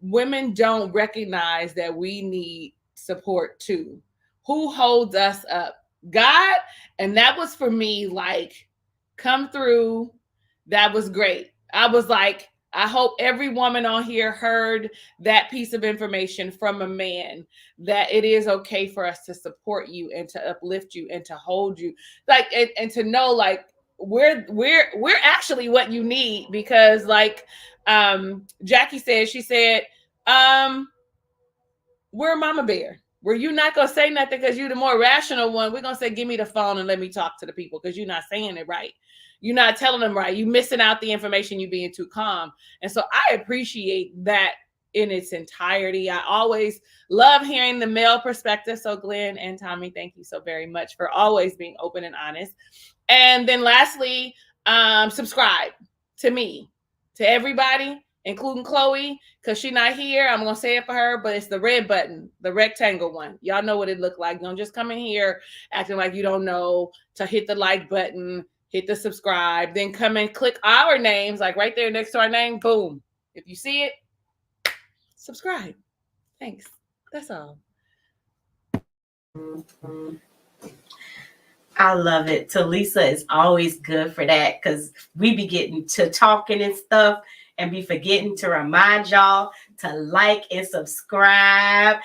women don't recognize that we need support too. Who holds us up? God. And that was for me, like, come through. That was great. I was like, I hope every woman on here heard that piece of information from a man, that it is okay for us to support you and to uplift you and to hold you, like, and to know, like, we're actually what you need. Because like Jackie said, she said, we're Mama Bear. Where you're not going to say nothing because you're the more rational one. We're going to say, give me the phone and let me talk to the people, because you're not saying it right. You're not telling them right. You're missing out the information. You being too calm. And so I appreciate that in its entirety. I always love hearing the male perspective. So Glenn and Tommy, thank you so very much for always being open and honest. And then lastly, subscribe to me, to everybody, including Chloe, because she's not here. I'm going to say it for her, but it's the red button, the rectangle one. Y'all know what it looked like. Don't just come in here acting like you don't know to hit the like button, hit the subscribe, then come and click our names, like right there next to our name. Boom. If you see it, subscribe. Thanks. That's all. I love it. Talisa is always good for that, because we be getting to talking and stuff and be forgetting to remind y'all to like and subscribe.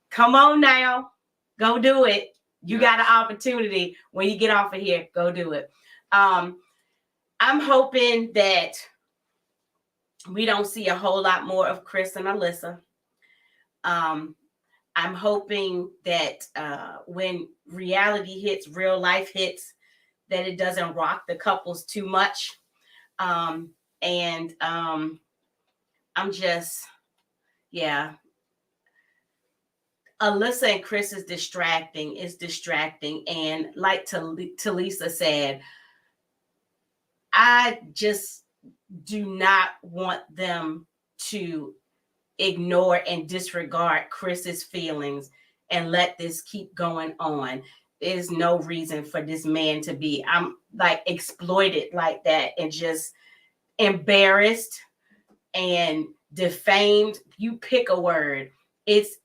Come on now. Go do it. You got an opportunity when you get off of here. Go do it. I'm hoping that we don't see a whole lot more of Chris and Alyssa. I'm hoping that when reality hits, real life hits, that it doesn't rock the couples too much. I'm just, Alyssa and Chris is distracting. And like Talisa said, I just do not want them to ignore and disregard Chris's feelings and let this keep going on. There's no reason for this man to be exploited like that and just embarrassed and defamed. You pick a word. It's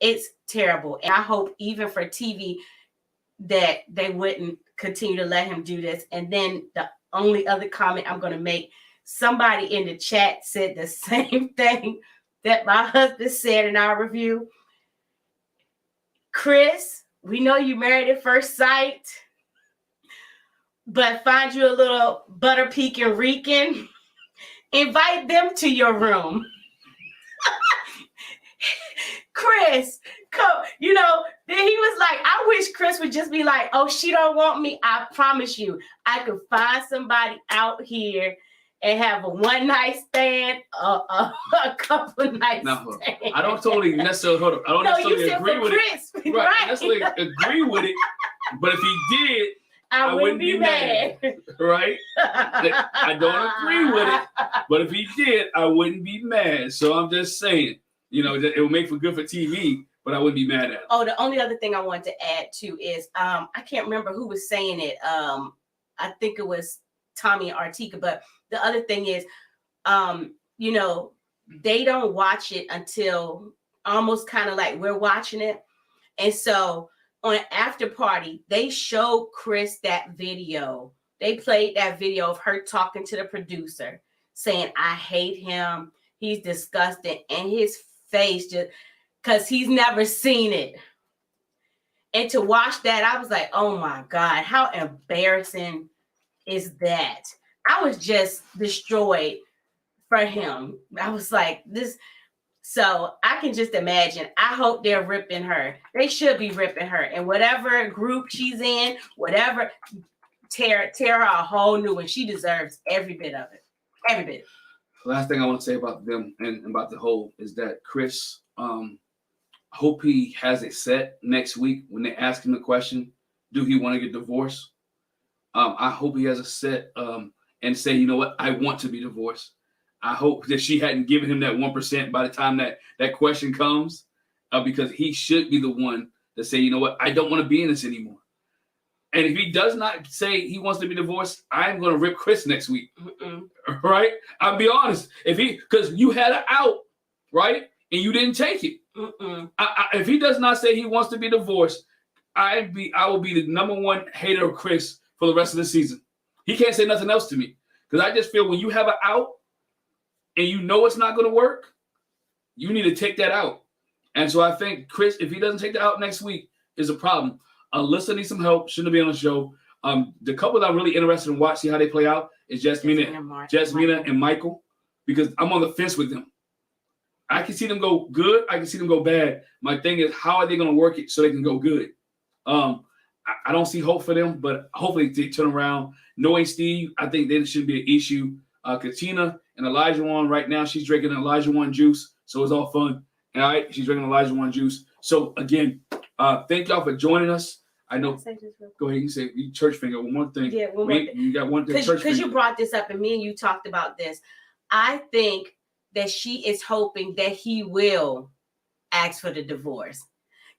terrible. And I hope even for TV that they wouldn't continue to let him do this. And then the only other comment I'm going to make, somebody in the chat said the same thing that my husband said in our review. Chris, we know you married at first sight, but find you a little butter pecan Rican. Invite them to your room. Chris, come, then he was like, I wish Chris would just be like, oh, she don't want me. I promise you, I could find somebody out here and have a one night stand, a couple night stands. I don't totally necessarily agree with Chris, it. Right. Necessarily agree with it. But if he did, I wouldn't be mad. Right? I don't agree with it. But if he did, I wouldn't be mad. So I'm just saying, it would make for good for TV, but I wouldn't be mad at it. Oh, the only other thing I wanted to add too is I can't remember who was saying it. I think it was Tommy and Artika, but the other thing is, they don't watch it until almost kind of like we're watching it. And so on after party, they showed Chris that video. They played that video of her talking to the producer saying, I hate him. He's disgusting. And his face just, because he's never seen it. And to watch that, I was like, oh my God, how embarrassing is that? I was just destroyed for him. I was like, this. So I can just imagine. I hope they're ripping her. They should be ripping her. And whatever group she's in, whatever, tear her a whole new one. She deserves every bit of it. Every bit. The last thing I want to say about them and about the whole is that Chris, hope he has it set next week when they ask him the question, do he want to get divorced? I hope he has a set and say, you know what, I want to be divorced. I hope that she hadn't given him that 1% by the time that question comes, because he should be the one to say, you know what, I don't want to be in this anymore. And if he does not say he wants to be divorced, I'm going to rip Chris next week. Right? I'll be honest. Because you had an out, right? And you didn't take it. If he does not say he wants to be divorced, I will be the number one hater of Chris for the rest of the season. He can't say nothing else to me. Because I just feel when you have an out and you know it's not going to work, you need to take that out. And so I think Chris, if he doesn't take that out next week, is a problem. Alyssa needs some help. Shouldn't be on the show. The couple that I'm really interested in watching how they play out is Jasmina and Michael, because I'm on the fence with them. I can see them go good. I can see them go bad. My thing is, how are they going to work it so they can go good? I don't see hope for them, but hopefully they turn around. Knowing Steve, I think there shouldn't be an issue. Katina and Elijah One right now, she's drinking Elijah One juice, so it's all fun. All right, she's drinking Elijah One juice. So again, thank y'all for joining us. I know. Go ahead. You say church finger. One more thing. Yeah, one more thing. You got one thing. Because you brought this up, and me and you talked about this. I think that she is hoping that he will ask for the divorce,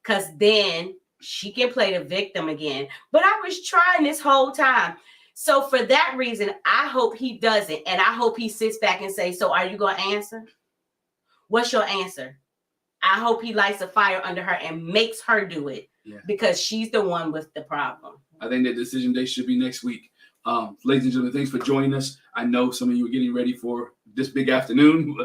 because then she can play the victim again. But I was trying this whole time. So for that reason, I hope he doesn't. And I hope he sits back and says, so are you going to answer? What's your answer? I hope he lights a fire under her and makes her do it, because she's the one with the problem. I think that decision day should be next week. Ladies and gentlemen, thanks for joining us. I know some of you are getting ready for this big afternoon.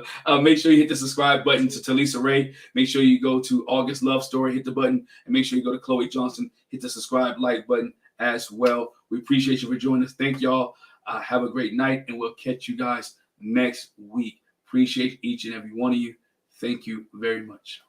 Make sure you hit the subscribe button to Talisa Ray. Make sure you go to August Love Story, hit the button, and make sure you go to Chloe Johnson, hit the subscribe like button as well. We appreciate you for joining us. Thank y'all. Have a great night, and we'll catch you guys next week. Appreciate each and every one of you. Thank you very much.